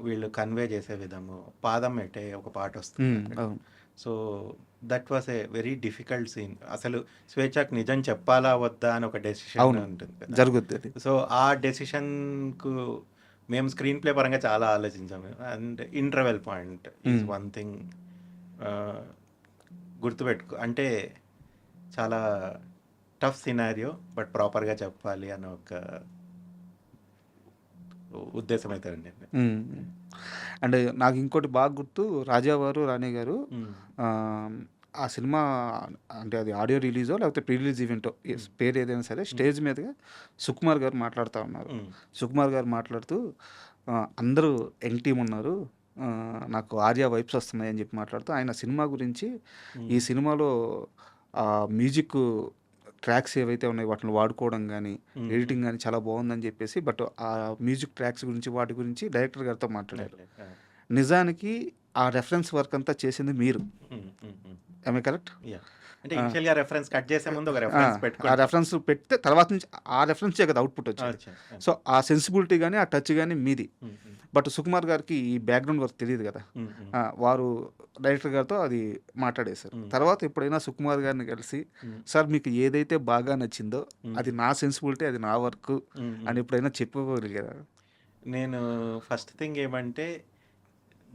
వీళ్ళు కన్వే చేసే విధము, పాదం ఎట్టే ఒక పాట వస్తుంది. So that was a very difficult scene. అసలు స్వేచ్ఛకు నిజం చెప్పాలా వద్దా అని ఒక డెసిషన్ ఉంటుంది జరుగుతుంది. సో ఆ డెసిషన్కు మేము స్క్రీన్ ప్లే పరంగా చాలా ఆలోచించాము. And interval point is one thing గుర్తుపెట్టుకో. అంటే చాలా టఫ్ సినారియో, బట్ ప్రాపర్గా చెప్పాలి అన్న ఒక ఉద్దేశం అయితే అండి. అండ్ నాకు ఇంకోటి బాగా గుర్తు, రాజావారు రాణి గారు ఆ సినిమా, అంటే అది ఆడియో రిలీజో లేకపోతే ప్రీ రిలీజ్ ఈవెంటో, పేరు ఏదైనా సరే, స్టేజ్ మీదగా సుకుమార్ గారు మాట్లాడుతూ ఉన్నారు. సుకుమార్ గారు మాట్లాడుతూ అందరూ యంగ్ టీం ఉన్నారు, నాకు ఆర్యా వైబ్స్ వస్తున్నాయి అని చెప్పి మాట్లాడుతూ ఆయన సినిమా గురించి, ఈ సినిమాలో మ్యూజిక్ ట్రాక్స్ ఏవైతే ఉన్నాయో వాటిని వాడుకోవడం కానీ, ఎడిటింగ్ కానీ చాలా బాగుందని చెప్పేసి, బట్ ఆ మ్యూజిక్ ట్రాక్స్ గురించి వాటి గురించి డైరెక్టర్ గారితో మాట్లాడారు. నిజానికి ఆ రెఫరెన్స్ వర్క్ అంతా చేసింది మీరు, am I correct? అంటే ఇనిషియల్‌గా రెఫరెన్స్ కట్ చేసే ముందు ఒక రెఫరెన్స్ పెట్టుకొని, ఆ రెఫరెన్స్ పెడితే తర్వాత నుంచి ఆ రెఫరెన్సే కదా అవుట్పుట్ వచ్చింది. సో ఆ సెన్సిబిలిటీ కానీ, ఆ టచ్ కానీ మీది. బట్ సుకుమార్ గారికి ఈ బ్యాక్గ్రౌండ్ వర్క్ తెలియదు కదా, వారు డైరెక్టర్ గారితో అది మాట్లాడేశారు. తర్వాత ఎప్పుడైనా సుకుమార్ గారిని కలిసి, సార్ మీకు ఏదైతే బాగా నచ్చిందో అది నా సెన్సిబిలిటీ, అది నా వర్క్ అని ఎప్పుడైనా చెప్పగలిగారా? నేను ఫస్ట్ థింగ్ ఏమంటే,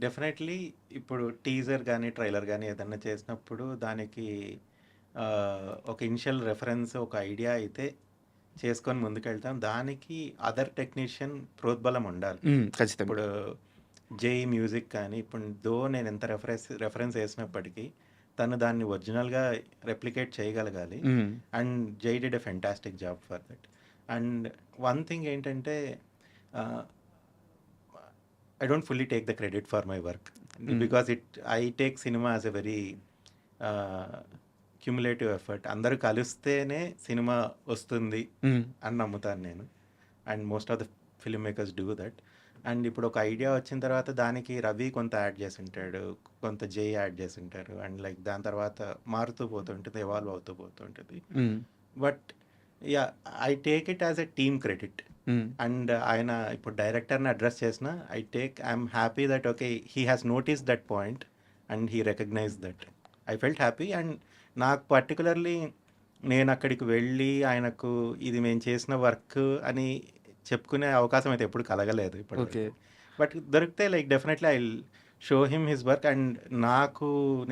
డెఫినెట్లీ ఇప్పుడు టీజర్ కానీ ట్రైలర్ కానీ ఏదన్నా చేసినప్పుడు దానికి ఒక ఇనిషియల్ రెఫరెన్స్, ఒక ఐడియా అయితే చేసుకొని ముందుకెళ్తాం. దానికి అదర్ టెక్నీషియన్ ప్రోద్బలం ఉండాలి. ఖచ్చితంగా. ఇప్పుడు జై మ్యూజిక్ కానీ, ఇప్పుడు నేను ఎంత రెఫరెన్స్ వేసినప్పటికీ తను దాన్ని ఒరిజినల్గా రెప్లికేట్ చేయగలగాలి. అండ్ జై did a fantastic job for that. And one thing ఏంటంటే, I don't fully take the credit for my work because I take cinema as a very cumulative effort. అందరూ కలిస్తేనే సినిమా వస్తుంది అని నమ్ముతాను నేను. And most of the film makers do that. And ఇప్పుడు ఒక idea వచ్చిన తర్వాత దానికి రవి కొంత యాడ్ చేసి ఉంటాడు, కొంత జై యాడ్ చేసి ఉంటారు. అండ్ లైక్ దాని తర్వాత మారుతూ పోతుంటుంది, ఎవాల్వ్ అవుతూ పోతుంటుంది. But yeah, I take it as a team credit. And ఆయన ఇప్పుడు డైరెక్టర్ని అడ్రస్ చేసిన, I'm happy that okay he has notice that point and he recognise that. I felt happy. And నాకు పర్టికులర్లీ నేను అక్కడికి వెళ్ళి ఆయనకు ఇది మేము చేసిన వర్క్ అని చెప్పుకునే అవకాశం అయితే ఎప్పుడు కలగలేదు ఇప్పుడు. బట్ దొరికితే like definitely I show him his work. And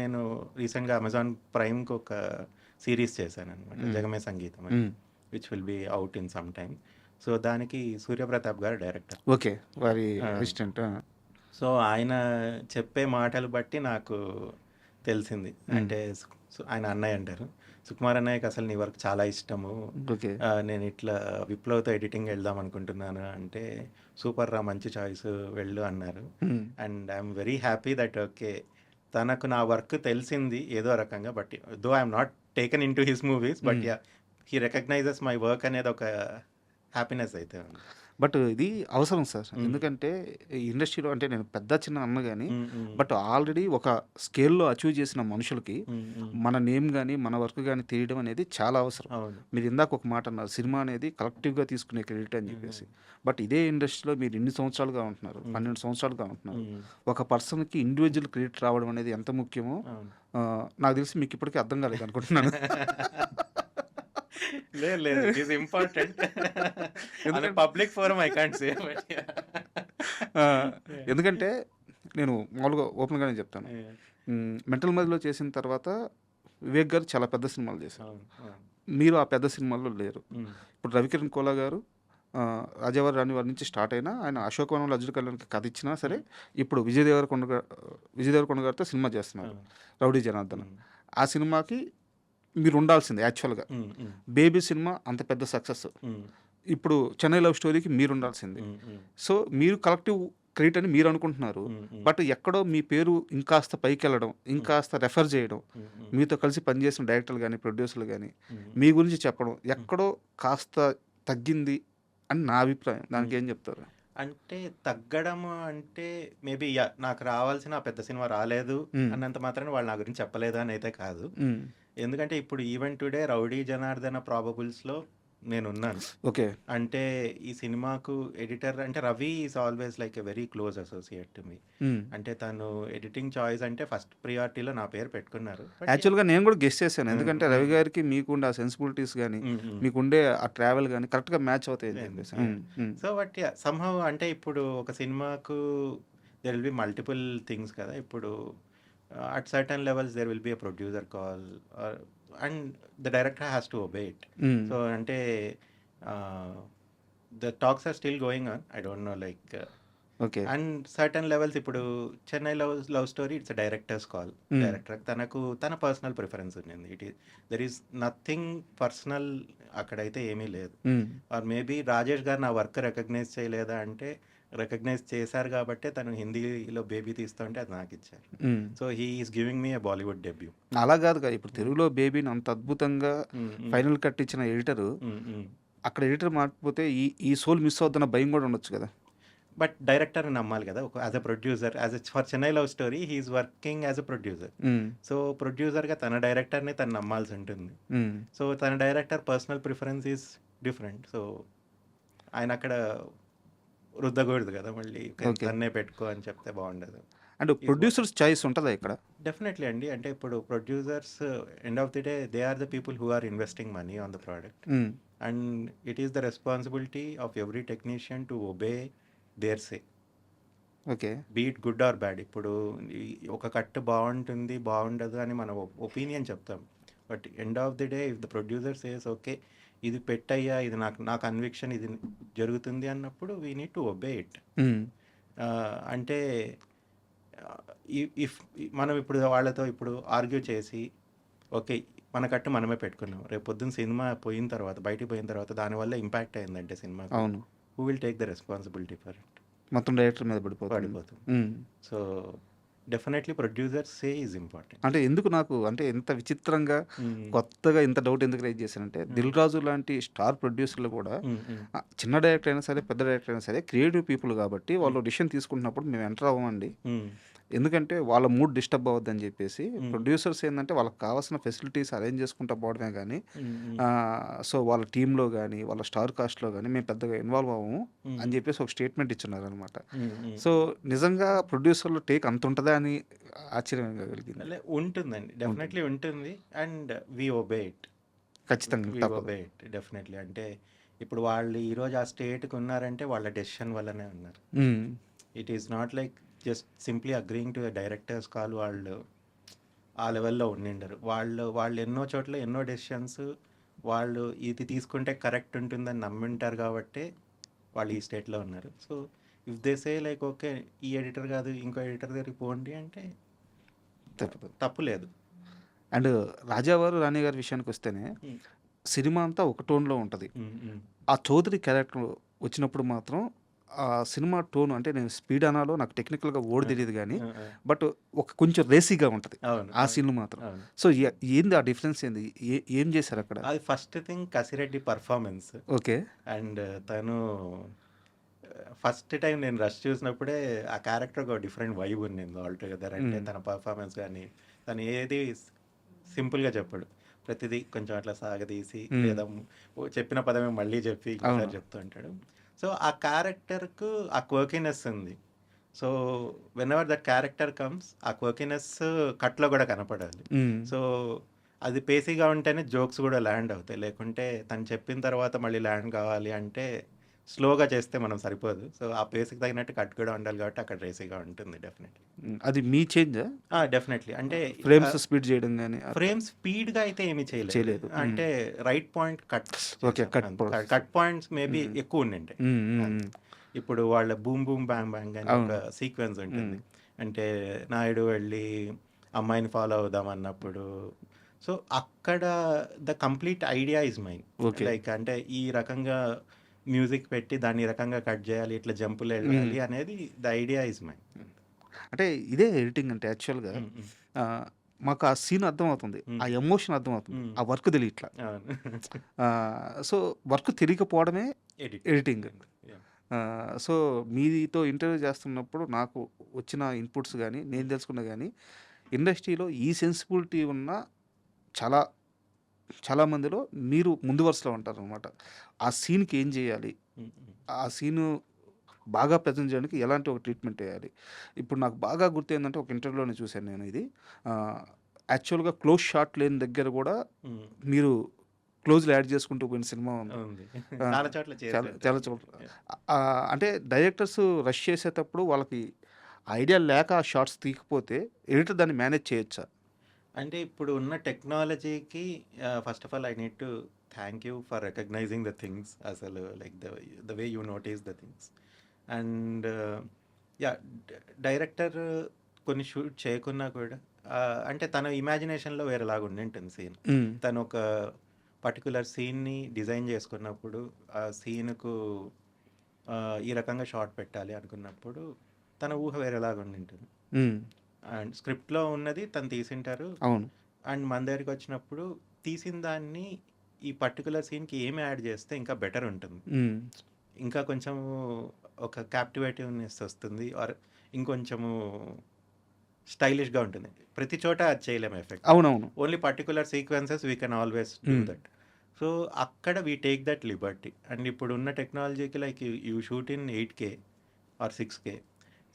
నేను రీసెంట్గా అమెజాన్ ప్రైమ్కి ఒక సిరీస్ చేశాను అనమాట, జగమే సంగీతం అని, which will be out in some time. So దానికి సూర్యప్రతాప్ గారు డైరెక్టర్. ఓకే, వారి అసిస్టెంట్. సో ఆయన చెప్పే మాటలు బట్టి నాకు తెలిసింది, అంటే సో ఆయన అన్నయ్య అంటారు. సుకుమార్ అన్నయ్యకి అసలు నీ వర్క్ చాలా ఇష్టము. ఓకే. నేను ఇట్లా విప్లవ్‌తో ఎడిటింగ్ వెళ్దాం అనుకుంటున్నాను అంటే, సూపర్ రా మంచి చాయిస్ వెళ్ళు అన్నారు. Hmm. And I'm very happy that okay. తనకు నా వర్క్ తెలిసింది ఏదో రకంగా. But though I'm not taken in to his movies. But hmm. Yeah he recognises my work అనేది ఒక హ్యాపీనెస్ అయితే ఉంది. బట్ ఇది అవసరం సార్. హ్మ్. ఎందుకంటే ఈ ఇండస్ట్రీలో అంటే నేను పెద్ద, చిన్న అనను గాని, హ్మ్. హ్మ్. బట్ ఆల్రెడీ ఒక స్కేల్‌లో అచీవ్ చేసిన మనుషులకి హ్మ్. హ్మ్. మన నేమ్ గాని, మన వర్క్ గాని తెలియడం అనేది చాలా అవసరం. అవును. మీరు ఇందాక ఒక మాట అన్నారు. సినిమా అనేది కలెక్టివ్‌గా తీసుకునే క్రెడిట్ అని హ్మ్. చెప్పేసి. బట్ ఇదే ఇండస్ట్రీలో మీరు ఇన్ని సంవత్సరాలుగా ఉంటున్నారు. హ్మ్. 12 సంవత్సరాలుగా ఉంటున్నారు. హ్మ్. ఒక పర్సన్‌కి ఇండివిడ్యువల్ క్రెడిట్ రావడం అనేది ఎంత ముఖ్యమో అవును. నాకు తెలిసి మీకు ఇప్పటికి అర్థం కాలేదనుకుంటున్నాను. లేదు లేదు. It is important. On a ఎందుకంటే public forum I can't say but yeah! Yeah! ఎందుకంటే నేను మామూలుగా ఓపెన్‌గానే చెప్తాను. యాహ్! మెంటల్ మదిలో చేసిన తర్వాత వివేక్ గారు చాలా పెద్ద సినిమాలు చేశారు. అవును. అవును. మీరు ఆ పెద్ద సినిమాల్లో లేరు. హ్మ్. ఇప్పుడు రవికిరణ్ కోలా గారు రాజావారి రాణి వారి నుంచి స్టార్ట్ అయినా ఆయన అశోకవనంలో అర్జున్ కళ్యాణ్‌కి కథ ఇచ్చినా సరే, ఇప్పుడు విజయ్ దేవరకొండ గారితో సినిమా చేస్తున్నారు. అవును. రౌడీ జనార్దన్. హ్మ్. ఆ సినిమాకి మీరు ఉండాల్సిందే యాక్చువల్‌గా. హ్మ్. హ్మ్. బేబీ సినిమా అంత పెద్ద సక్సెస్. హ్మ్. ఇప్పుడు చెన్నై లవ్ స్టోరీకి మీరు ఉండాల్సిందే. హ్మ్. హ్మ్. సో, మీరు కలెక్టివ్ క్రెడిట్ అని మీరు అనుకుంటున్నారు. హ్మ్. హ్మ్. బట్ ఎక్కడో మీ పేరు ఇంకాస్త పైకెళ్ళడం, హ్మ్. ఇంకాస్త రెఫర్ చేయడం, హ్మ్. హ్మ్. మీతో కలిసి పనిచేసిన డైరెక్టర్లు గాని, ప్రొడ్యూసర్లు గాని, హ్మ్. మీ గురించి చెప్పడం హ్మ్. ఎక్కడో కాస్త తగ్గింది అని నా అభిప్రాయం. హ్మ్. దానికేం చెప్తారు? అంటే తగ్గడము అంటే మేబీ యాహ్! నాకు రావాల్సిన ఆ పెద్ద సినిమా రాలేదు హ్మ్. అన్నంత మాత్రాన వాళ్ళు నా గురించి చెప్పలేదు అని అయితే కాదు. హ్మ్. ఎందుకంటే ఇప్పుడు ఈవెన్ టుడే 'రౌడీ జనార్దన ప్రాబబుల్స్‌లో' నేనున్నాను. ఓకే. అంటే ఈ సినిమాకు ఎడిటర్ అంటే Ravi is always like a very close associate to me. Hmm. అంటే తను ఎడిటింగ్ చాయిస్ అంటే ఫస్ట్ ప్రియారిటీలో నా పేరు పెట్టుకున్నారు. But yeah! యాక్చువల్‌గా నేను కూడా గెస్ చేశాను. హ్మ్. ఎందుకంటే రవి హ్మ్. గారికి మీకుండే ఆ సెన్సిబిలిటీస్ గాని, హ్మ్. హ్మ్. మీకుండే ఆ ట్రావెల్ గాని కరెక్ట్‌గా మ్యాచ్ అవుతాయని యాహ్! చెప్పేసి. యాహ్! హ్మ్. So but yeah! సమ్‌హౌ అంటే ఇప్పుడు ఒక సినిమాకు there will be multiple things కదా! ఇప్పుడు at certain levels there will be a producer call and the director has to obey it. Hmm. So అంటే ah, the talks are still going on. I don't know like okay. And certain levels ఇప్పుడు 'Chennai love story' it's a director's call. Hmm. Director తనకు తన personal preference ఉండింది. There is nothing personal అక్కడైతే ఏమీ లేదు. హ్మ్. Or maybe Rajesh గారు నా వర్క్ రికగ్నైజ్ చేయలేదా అంటే, రికగ్నైజ్ చేశారు కాబట్టే తను హిందీలో 'బేబీ' తీస్తుంటే అది నాకిచ్చారు. హ్మ్. So he is giving me a Bollywood debut. అలా గాదుగా. ఇప్పుడు తెలుగులో 'బేబీని' అంత అద్భుతంగా హ్మ్. హ్మ్. ఫైనల్ కట్ ఇచ్చిన ఎడిటరు, హ్మ్. హ్మ్. అక్కడ ఎడిటర్ మారకపోతే ఈ సోల్ మిస్ అవుద్దన్న భయం గూడా ఉండొచ్చు గదా! బట్ డైరెక్టర్‌ని నమ్మాలి కదా! As a producer for 'Chennai love story' he is working as a producer. Hmm. So ప్రొడ్యూసర్‌గా తన డైరెక్టర్‌ని తను నమ్మాల్సి ఉంటుంది. హ్మ్. సో తన director personal preference is different. So ఆయన అక్కడ రుద్దకూడదు కదా! మళ్ళీ ఓకే. తన్నే పెట్టుకో అని చెప్తే బాగుండదు. And is what producers choice ఉంటదా ఇక్కడ? డెఫినెట్లీ అండి. అంటే ఇప్పుడు producers end of the day they are the people who are investing money on the product. Hmm. And it is the responsibility of every technician to obey their say. Okay. Be it good or bad. ఇప్పుడు ఒక cut బాగుంటుంది, బాగుండదు అని మన opinion చెప్తాం. But end of the day if the producer says okay ఇది పెట్టయ్యా, ఇది నా కన్విక్షన్ ఇది జరుగుతుంది అన్నప్పుడు we need to obey it. హ్మ్. అంటే ఇఫ్ మనం ఇప్పుడు వాళ్ళతో ఇప్పుడు ఆర్గ్యూ చేసి ఓకే మన కట్టు మనమే పెట్టుకున్నాం, రేపు పొద్దున్న సినిమా పోయిన తర్వాత బయటికి పోయిన తర్వాత దానివల్ల ఇంపాక్ట్ అయిందంటే సినిమాకు, అవును. Who will take the responsibility for it? మొత్తం డైరెక్టర్ మీద పడిపోతుంది. పడిపోతుంది. హ్మ్. So definitely producer say is important. అంటే ఎందుకు నాకు అంటే ఇంత విచిత్రంగా, కొత్తగా ఇంత డౌట్ ఎందుకు రైజ్ చేశానంటే, 'దిల్ రాజు' లాంటి స్టార్ ప్రొడ్యూసర్లు కూడా చిన్న డైరెక్టర్ అయినా సరే, పెద్ద డైరెక్టర్ అయినా సరే క్రియేటివ్ పీపుల్ కాబట్టి వాళ్ళు డిసిషన్ తీసుకుంటున్నప్పుడు మేము ఎంటర్ అవ్వమండి. ఎందుకంటే వాళ్ళ మూడ్ డిస్టర్బ్ అవ్వద్దని చెప్పేసి ప్రొడ్యూసర్స్ ఏందంటే వాళ్ళకి కావాల్సిన ఫెసిలిటీస్ అరేంజ్ చేసుకుంటా పోవడమే కానీ సో వాళ్ళ టీంలో కానీ వాళ్ళ స్టార్ కాస్ట్లో కానీ మేము పెద్దగా ఇన్వాల్వ్ అవ్వము అని చెప్పేసి ఒక స్టేట్మెంట్ ఇచ్చున్నారు అనమాట. సో నిజంగా ప్రొడ్యూసర్లు టేక్ అంత ఉంటుందా అని ఆశ్చర్యంగా కలిగింది. ఉంటుందండి, డెఫినెట్లీ ఉంటుంది. And we obey it. ఖచ్చితంగా వి తప్పదు. Obey it definitely. అంటే ఇప్పుడు వాళ్ళు ఈరోజు ఆ స్టేట్కి ఉన్నారంటే వాళ్ళ డెసిషన్ వల్లనే ఉన్నారు. మ్మ్. It is not like just simply agreeing to directors call. వాళ్ళు ఆ లెవెల్లో ఉండిండరు. వాళ్ళు ఎన్నో చోట్ల ఎన్నో డెసిషన్స్ వాళ్ళు ఇది తీసుకుంటే కరెక్ట్ ఉంటుందని నమ్మింటారు కాబట్టి వాళ్ళు ఈ స్టేట్లో ఉన్నారు. So if they say like okay ఈ ఎడిటర్ కాదు ఇంకో ఎడిటర్ దగ్గరికి పోండి అంటే తప్పదు. తప్పు లేదు. అండ్ రాజావారు రాణి గారి విషయానికి వస్తేనే Hmm. సినిమా అంతా ఒక టోన్లో ఉంటుంది. ఆ చౌదరి క్యారెక్టర్ వచ్చినప్పుడు మాత్రం ఆ సినిమా టోన్ అంటే నేను స్పీడ్ అనాలో నాకు టెక్నికల్గా ఓడి తెలియదు కానీ బట్ ఒక కొంచెం రేసీగా ఉంటుంది అవును ఆ అవును సీన్లు మాత్రం. అవును. సో ఏంది ఆ డిఫరెన్స్ ఏంది? ఏం చేశారు అక్కడ? అది first thing Kasireddy performance. Okay. And తను ఫస్ట్ టైం నేను రష్ చూసినప్పుడే ఆ క్యారెక్టర్ ఒక డిఫరెంట్ వైబ్ ఉన్నింది ఆల్టుగెదర్. అంటే తన పర్ఫార్మెన్స్ కానీ తను ఏది సింపుల్గా చెప్పాడు, ప్రతిదీ కొంచెం అట్లా సాగదీసి లేదా చెప్పిన పదమే మళ్ళీ చెప్పి ఇంకోసారి చెప్తూ ఉంటాడు. సో ఆ క్యారెక్టర్కు ఆ క్వర్కినెస్ ఉంది. So when ever that character comes ఆ క్వర్కినెస్ కట్లో కూడా కనపడాలి. సో అది పేసీగా ఉంటేనే జోక్స్ కూడా ల్యాండ్ అవుతాయి, లేకుంటే తను చెప్పిన తర్వాత మళ్ళీ ల్యాండ్ కావాలి అంటే స్లోగా చేస్తే మనం సరిపోదు. సో ఆ పేస్కి తగినట్టు కట్ కూడా ఉండాలి కాబట్టి అక్కడ రేసీగా ఉంటుంది డెఫినెట్లీ. అది మీ చేంజ్ డెఫినెట్లీ అంటే ఫ్రేమ్స్ స్పీడ్ చేయడం కానీ ఫ్రేమ్ స్పీడ్గా అయితే ఏమీ చేయలేదు. అంటే right point cut okay. Cut points maybe ఎక్కువ ఉండింటాయి. ఇప్పుడు వాళ్ళ బూమ్ బూమ్ బ్యాంగ్ బ్యాంగ్ అని ఒక సీక్వెన్స్ ఉంటుంది. అంటే నాయుడు వెళ్ళి అమ్మాయిని ఫాలో అవుదాం అన్నప్పుడు సో అక్కడ the complete idea is mine. Like అంటే ఈ రకంగా మ్యూజిక్ పెట్టి దాన్ని ఈ రకంగా కట్ చేయాలి, ఇట్లా జంపులు వెళ్ళాలి అనేది ద ఐడియా ఇస్ మైన్. అంటే ఇదే ఎడిటింగ్ అంటే యాక్చువల్గా మాకు ఆ సీన్ అర్థమవుతుంది, ఆ ఎమోషన్ అర్థమవుతుంది, ఆ వర్క్ తెలియట్లా. సో వర్క్ తెలియకపోవడమే ఎడిటింగ్. సో మీతో ఇంటర్వ్యూ చేస్తున్నప్పుడు నాకు వచ్చిన ఇన్పుట్స్ కానీ నేను తెలుసుకున్నా కానీ ఇండస్ట్రీలో ఈ సెన్సిబిలిటీ ఉన్న చాలామందిలో మీరు ముందు వరుసలో ఉంటారు అనమాట. ఆ సీన్కి ఏం చేయాలి, ఆ సీను బాగా ప్రజెంట్ చేయడానికి ఎలాంటి ఒక ట్రీట్మెంట్ వేయాలి. ఇప్పుడు నాకు బాగా గుర్తు ఏంటంటే ఒక ఇంటర్వ్యూలోనే చూశాను నేను ఇది. యాక్చువల్గా క్లోజ్ షాట్ లేని దగ్గర కూడా మీరు క్లోజ్లు యాడ్ చేసుకుంటూ పోయిన సినిమా ఉంది చాలా చోట్ల. అంటే డైరెక్టర్స్ రష్ చేసేటప్పుడు వాళ్ళకి ఐడియా లేక ఆ షార్ట్స్ తీయకపోతే ఎడిటర్ దాన్ని మేనేజ్ చేయొచ్చా? అంటే ఇప్పుడు ఉన్న టెక్నాలజీకి first of all I need to thank you for recognising the things. అసలు like the way you notice the things. And yeah director కొన్ని షూట్ చేయకున్నా కూడా అంటే తన ఇమాజినేషన్లో వేరేలాగా ఉండింటుంది సీన్. తను ఒక పర్టికులర్ సీన్ని డిజైన్ చేసుకున్నప్పుడు ఆ సీన్కు ఈ రకంగా షాట్ పెట్టాలి అనుకున్నప్పుడు తన ఊహ వేరేలాగా ఉండింటుంది. అండ్ స్క్రిప్ట్లో ఉన్నది తను తీసింటారు. అవును. అండ్ మన దగ్గరికి వచ్చినప్పుడు తీసిన దాన్ని ఈ పర్టికులర్ సీన్కి ఏమి యాడ్ చేస్తే ఇంకా బెటర్ ఉంటుంది, ఇంకా కొంచెము ఒక క్యాప్టివేటివ్నెస్ వస్తుంది, ఆర్ ఇంకొంచెము స్టైలిష్గా ఉంటుంది. ప్రతి చోట అది చేయలేము ఎఫెక్ట్. అవునవును. Only particular sequences we can always do that. So అక్కడ we take that liberty. And ఇప్పుడు ఉన్న టెక్నాలజీకి like you shoot in 8K or 6K.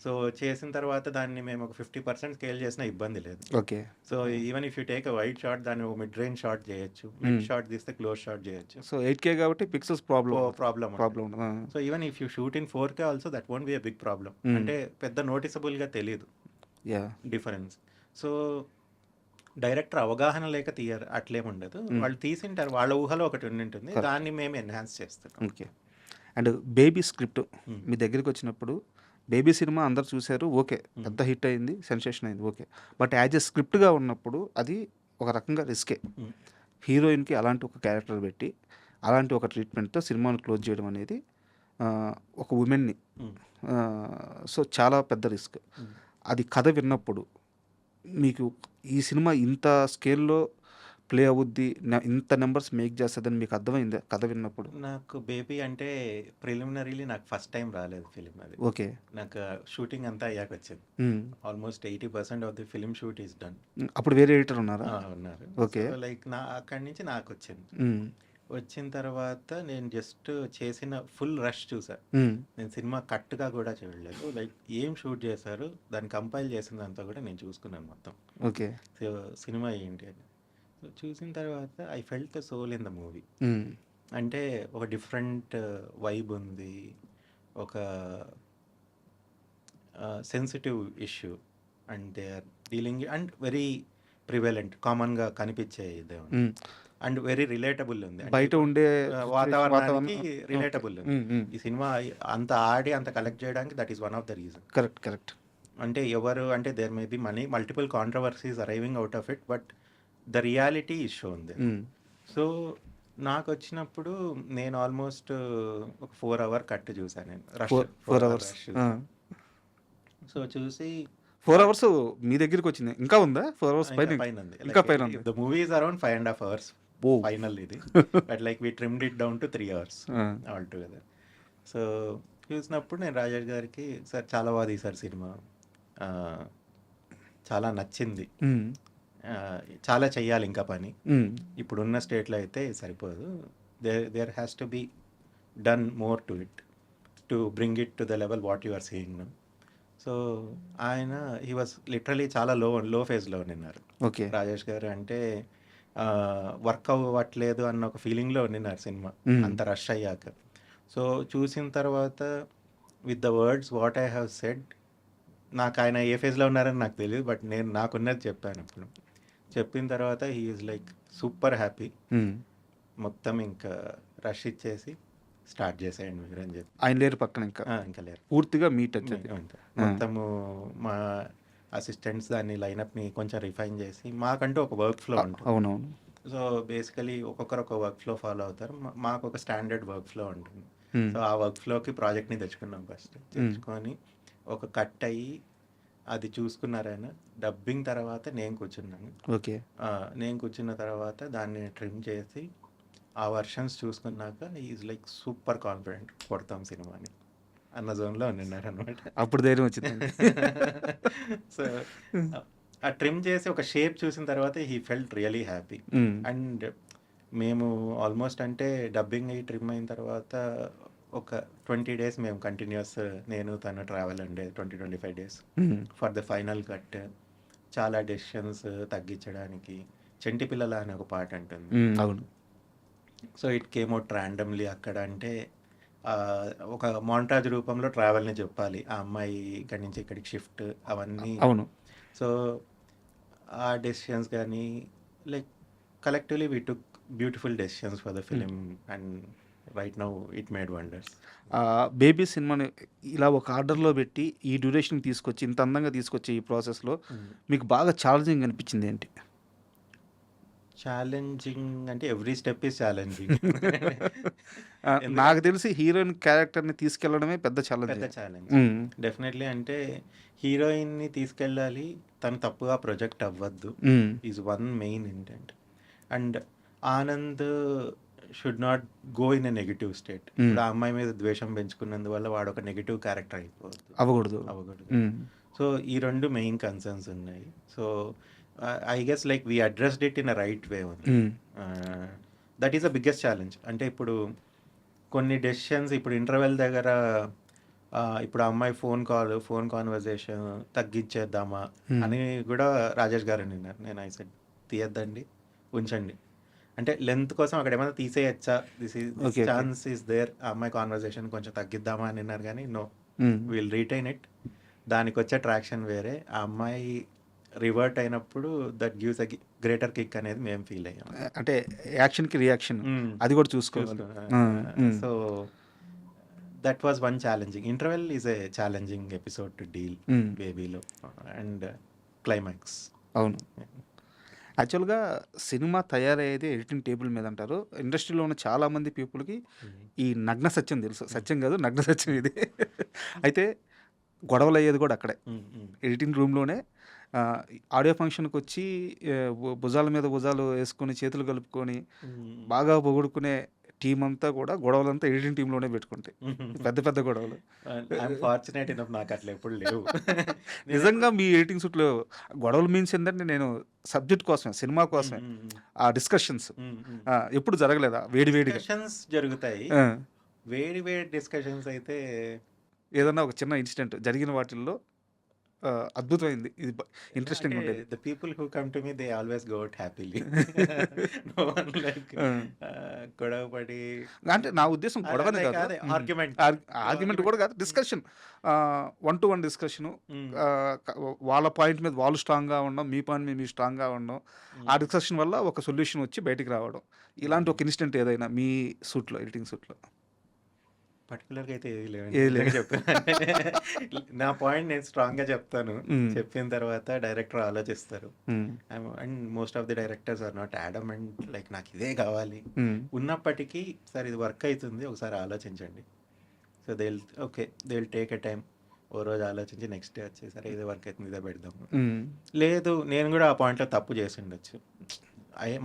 So చేసిన తర్వాత దాన్ని మేము ఒక 50% స్కేల్ చేసినా ఇబ్బంది లేదు. Okay. So even if you take a wide shot దాన్ని ఒక మిడ్ రేంజ్ షాట్ చేయొచ్చు, మిడ్ షాట్ తీస్తే క్లోజ్ షాట్ చేయొచ్చు. సో 8K కాబట్టి pixels problem. So even if you shoot in 4K also that won't be a big problem. అంటే పెద్ద నోటిసబుల్గా తెలియదు difference. So director అవగాహన లేక తీయరు అట్లేముండదు, వాళ్ళు తీసింటారు, వాళ్ళ ఊహలో ఒకటి ఉండింటుంది, దాన్ని మేము ఎన్హాన్స్ చేస్తాం. ఓకే. అండ్ బేబీ స్క్రిప్ట్ మీ దగ్గరికి వచ్చినప్పుడు బేబీ సినిమా అందరు చూశారు, ఓకే, పెద్ద హిట్ అయింది, సెన్సేషన్ అయింది, ఓకే. బట్ యాజ్ ఎ స్క్రిప్ట్గా ఉన్నప్పుడు అది ఒక రకంగా రిస్కే. హీరోయిన్కి అలాంటి ఒక క్యారెక్టర్ పెట్టి అలాంటి ఒక ట్రీట్మెంట్తో సినిమాను క్లోజ్ చేయడం అనేది ఒక ఉమెన్ని సో చాలా పెద్ద రిస్క్. అది కథ విన్నప్పుడు మీకు ఈ సినిమా ఇంత స్కేల్లో ప్లే అవుద్ది, ఇంత నెంబర్స్ మేక్ చేస్తుందని మీకు అర్థమైంది కథ విన్నప్పుడు? నాకు బేబీ అంటే ప్రిలిమినరీలీ నాకు ఫస్ట్ టైం రాలేదు ఫిలిం. అది ఓకే. నాకు షూటింగ్ అంతా అయ్యాక వచ్చింది. Almost 80% of the film shoot is done. అప్పుడు వేరే ఎడిటర్ ఉన్నారా? ఉన్నారు. ఓకే. లైక్ అక్కడి నుంచి నాకు వచ్చింది. వచ్చిన తర్వాత నేను జస్ట్ చేసిన ఫుల్ రష్ చూసా. నేను సినిమా కట్గా కూడా చూడలేదు, లైక్ ఏం షూట్ చేశారు దాన్ని కంపైల్ చేసిందంతా కూడా నేను చూసుకున్నాను మొత్తం. ఓకే. సో సినిమా ఏంటి అని చూసిన తర్వాత I felt the soul in the movie. అంటే ఒక డిఫరెంట్ వైబ్ ఉంది, ఒక sensitive issue and they are dealing and very prevalent, కామన్గా కనిపించే ఇదే ఉంది అండ్ వెరీ రిలేటబుల్ ఉంది. బయట ఉండే వాతావరణానికి రిలేటబుల్ ఉంది. ఈ సినిమా అంత ఆడి అంత కలెక్ట్ చేయడానికి that is one of the reason. Correct. అంటే ఎవరు అంటే there may be multiple controversies arriving out of it, but the reality is shown they. Hmm. So నాకొచ్చినప్పుడు నేను ఆల్మోస్ట్ ఒక 4 అవర్ కట్ చూసాను నేను. Rush 4 hours. రష్ చూసా. సో చూసి 4 అవర్స్ మీ దగ్గరికొచ్చింది. ఇంకా ఉందా? 4 అవర్స్ ఇంకా పైన పైన ఉంది. ఇంకా పైన ఉంది. The movie is around 5.5 hours oh! Final ఇది. But like we trimmed it down to 3 hours ah! All together. So చూసినప్పుడు నేను రాజేష్ గారికి, సార్ చాలా బాగా తీశారు సినిమా, చాలా నచ్చింది, హ్మ్. చాలా చెయ్యాలి ఇంకా పని, హ్మ్. ఇప్పుడున్న స్టేట్లో అయితే సరిపోదు, there has to be done more to it to bring it to the level what you are seeing now. So ఆయన హీ వాజ్ లిటరలీ చాలా లో ఫేజ్లో ఉన్నారు ఓకే. రాజేష్ గారు. అంటే వర్క్ అవ్వట్లేదు అన్న ఒక ఫీలింగ్లో ఉన్నారు సినిమా హ్మ్. అంత రష్ అయ్యాక. సో చూసిన తర్వాత with the words what I have said, నాకు ఆయన ఏ ఫేజ్లో ఉన్నారని నాకు తెలియదు, బట్ నేను నాకున్నది చెప్పాను. అప్పుడు చెప్పిన తర్వాత he is like super happy. హ్మ్. మొత్తం ఇంకా రష్ ఇచ్చేసి స్టార్ట్ చేసేయండి మీరు అని చెప్పి. ఆయన లేరు పక్కన ఇంకా. ఇంకా లేరు పూర్తిగా మీ టచ్ అది. అంతే. మొత్తము మా అసిస్టెంట్స్ దాన్ని లైనప్ని కొంచెం రిఫైన్ చేసి, మాకంటూ ఒక వర్క్ ఫ్లో ఉంటుంది. అవునవును. సో బేసికలీ ఒక్కొక్కరు ఒక వర్క్ ఫ్లో ఫాలో అవుతారు. మాకు ఒక స్టాండర్డ్ వర్క్ ఫ్లో ఉంటుంది. హ్మ్. సో ఆ వర్క్ ఫ్లోకి ప్రాజెక్ట్ని తెచ్చుకున్నాం. ఫస్ట్ తెచ్చుకొని ఒక కట్ అయ్యి అది చూసుకున్నారైనా. డబ్బింగ్ తర్వాత నేను కూర్చున్నాను. ఓకే. నేను కూర్చున్న తర్వాత దాన్ని ట్రిమ్ చేసి ఆ వర్షన్స్ చూసుకున్నాక ఈజ్ లైక్ సూపర్ కాన్ఫిడెంట్, కొడతాం సినిమాని అన్న జోన్లో ఉన్నారు అనమాట. అప్పుడు ధైర్యం వచ్చింది. సో ఆ ట్రిమ్ చేసి ఒక షేప్ చూసిన తర్వాత హీ ఫెల్ట్ రియలీ హ్యాపీ. హ్మ్. అండ్ మేము ఆల్మోస్ట్ అంటే డబ్బింగ్ అయ్యి ట్రిమ్ అయిన తర్వాత ఒక 20 days మేము కంటిన్యూస్, నేను తను ట్రావెల్ అండి, 20-25 days హ్మ్. For the final cut. చాలా డెసిషన్స్ తగ్గించడానికి. చెంటి పిల్లల అనే ఒక పాట ఉంటుంది. హ్మ్. అవును. So it came out randomly అక్కడ. అంటే ఒక మాంటాజ్ రూపంలో ట్రావెల్ని చెప్పాలి, ఆ అమ్మాయి ఇక్కడి నుంచి ఇక్కడికి షిఫ్ట్ అవన్నీ. అవును. సో ఆ డెసిషన్స్ కానీ like collectively we took beautiful decisions for the film and right now it made wonders. Baby సినిమాని ఇలా ఒక ఆర్డర్లో పెట్టి ఈ డ్యూరేషన్ తీసుకొచ్చి ఇంత అందంగా తీసుకొచ్చి ఈ ప్రాసెస్లో మీకు బాగా ఛాలెంజింగ్ అనిపించింది ఏంటి? ఛాలెంజింగ్ అంటే ఎవ్రీ స్టెప్ ఈస్ ఛాలెంజింగ్. నాకు తెలిసి హీరోయిన్ క్యారెక్టర్ని తీసుకెళ్లడమే పెద్ద పెద్ద ఛాలెంజ్. Challenge definitely. అంటే హీరోయిన్ని తీసుకెళ్ళాలి, తను తప్పుగా ప్రొజెక్ట్ అవ్వద్దు is one main intent. And Anand should not go in a negative state. ఇప్పుడు ఆ అమ్మాయి మీద ద్వేషం పెంచుకున్నందువల్ల వాడు ఒక నెగిటివ్ క్యారెక్టర్ అవ్వకూడదు. సో ఈ రెండు మెయిన్ కన్సర్న్స్ ఉన్నాయి. So I guess like we addressed it in a right way ఉంది. That is the biggest challenge. అంటే ఇప్పుడు కొన్ని డెసిషన్స్, ఇప్పుడు ఇంటర్వెల్ దగ్గర ఇప్పుడు ఆ అమ్మాయి ఫోన్ కాన్వర్జేషన్ తగ్గించేద్దామా అని కూడా రాజేష్ గారు అన్నారు. నేను ఐ సెడ్ తీయద్దండి, ఉంచండి. అంటే లెంత్ కోసం అక్కడ ఏమైనా తీసేయచ్చా, దిస్ ఛాన్స్ ఈస్ దేర్, ఆ అమ్మాయి కాన్వర్జేషన్ కొంచెం తగ్గిద్దామా అని అన్నారు. కానీ నో, విల్ రిటైన్ ఇట్. దానికి వచ్చే ట్రాక్షన్ వేరే. ఆ అమ్మాయి రివర్ట్ అయినప్పుడు that gives a greater kick అనేది మేము ఫీల్ అయ్యాం. అంటే యాక్షన్కి రియాక్షన్ అది కూడా చూసుకోవాలి. So that was one challenging. Interval is a challenging episode to deal బేబీలో. And climax. అవును. యాక్చువల్గా సినిమా తయారయ్యేది ఎడిటింగ్ టేబుల్ మీద అంటారు. ఇండస్ట్రీలో ఉన్న చాలామంది పీపుల్కి ఈ నగ్న సత్యం తెలుసు. సత్యం కాదు, నగ్న సత్యం ఇది. అయితే గొడవలు అయ్యేది కూడా అక్కడే, ఎడిటింగ్ రూమ్లోనే. ఆడియో ఫంక్షన్కి వచ్చి భుజాల మీద భుజాలు వేసుకొని చేతులు కలుపుకొని బాగా పొగుడుకునే టీం అంతా కూడా గొడవలంతా ఎడిటింగ్ టీంలోనే పెట్టుకుంటాయి, పెద్ద పెద్ద గొడవలు. ఫార్చునేట్ ఇనఫ్ నాకు అట్లా ఎప్పుడు లేవు. నిజంగా మీ ఎడిటింగ్ సూట్లో గొడవలు మీన్స్ ఏంటంటే నేను సబ్జెక్ట్ కోసమే, సినిమా కోసమే ఆ డిస్కషన్స్ ఎప్పుడు జరగలేదా? వేడి వేడిగా డిస్కషన్స్ జరుగుతాయి. వేడి వేడి డిస్కషన్స్ అయితే ఏదన్నా ఒక చిన్న ఇన్సిడెంట్ జరిగిన వాటిల్లో అద్భుతమైంది, ఇది ఇంట్రెస్టింగ్ ఉంటుంది. The people who come to me they always go out happily. No one like గొడవ పడి, అంటే నా ఉద్దేశం గొడవనే కాదు, ఆర్గ్యుమెంట్ కూడా కాదు, డిస్కషన్, 1-to-1 డిస్కషను. వాళ్ళ పాయింట్ మీద వాళ్ళు స్ట్రాంగ్గా ఉండడం, మీ పాయింట్ మీద మీరు స్ట్రాంగ్గా ఉండడం, ఆ డిస్కషన్ వల్ల ఒక సొల్యూషన్ వచ్చి బయటికి రావడం. ఇలాంటి ఒక ఇన్సిడెంట్ ఏదైనా మీ సూట్లో, ఎడిటింగ్ సూట్లో? పర్టికులర్‌గా అయితే ఏది లేవండి. ఏది నిజంగా లేదు. చెప్తున్నా. నా పాయింట్ నేను స్ట్రాంగ్‌గా చెప్తాను. హ్మ్. చెప్పిన తర్వాత డైరెక్టర్ ఆలోచిస్తారు. Hmm. And most of the directors are not adamant like నాకు ఇదే కావాలి. హ్మ్. ఉన్నప్పటికీ సార్ ఇది వర్క్ అవుతుంది ఒకసారి ఆలోచించండి. So okay they will take a time. ఓ రోజు ఆలోచించి నెక్స్ట్ డే వచ్చి సరే ఇదే వర్క్ అవుతుంది ఇదే పెడదాము. హ్మ్. లేదు నేను కూడా ఆ పాయింట్లో తప్పు చేసి ఉండొచ్చు.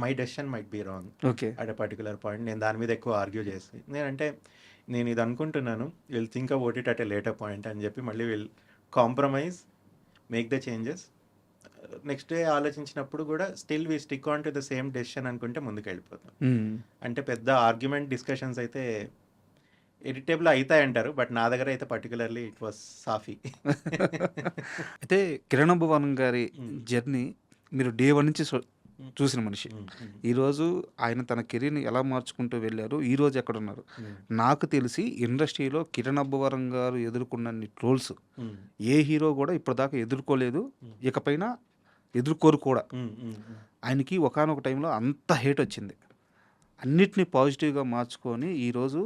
My decision might be wrong okay. At a particular point. నేను దాని మీద ఎక్కువ ఆర్గ్యూ చేసి నేను ఇది అనుకుంటున్నాను, will think about it at a later point అని చెప్పి మళ్ళీ will compromise, make the changes. Next day ఆలోచించినప్పుడు కూడా still we stick on to the same decision అనుకుంటే ముందుకు వెళ్ళిపోతాం. హ్మ్. అంటే పెద్ద ఆర్గ్యుమెంట్ డిస్కషన్స్ అయితే ఎడిటబుల్ అవుతాయి అంటారు, బట్ నా దగ్గర అయితే పర్టికులర్లీ ఇట్ వాస్ సాఫీ. అయితే కిరణ్ అబ్బవరం గారి మ్మ్. జర్నీ మీరు డే 1 నుంచి చూసిన మనిషి. ఈరోజు ఆయన తన కెరీర్‌ని ఎలా మార్చుకుంటూ వెళ్లారు, ఈరోజు ఎక్కడున్నారు? నాకు తెలిసి ఇండస్ట్రీలో కిరణ్ అబ్బవరం గారు ఎదుర్కొన్నన్ని ట్రోల్స్ ఏ హీరో కూడా ఇప్పటిదాకా ఎదుర్కోలేదు. ఇకపైన ఎదుర్కోరు కూడా. ఆయనకి ఒకానొక టైంలో అంత హేట్ వచ్చింది. అన్నిటిని పాజిటివ్‌గా మార్చుకొని ఈరోజు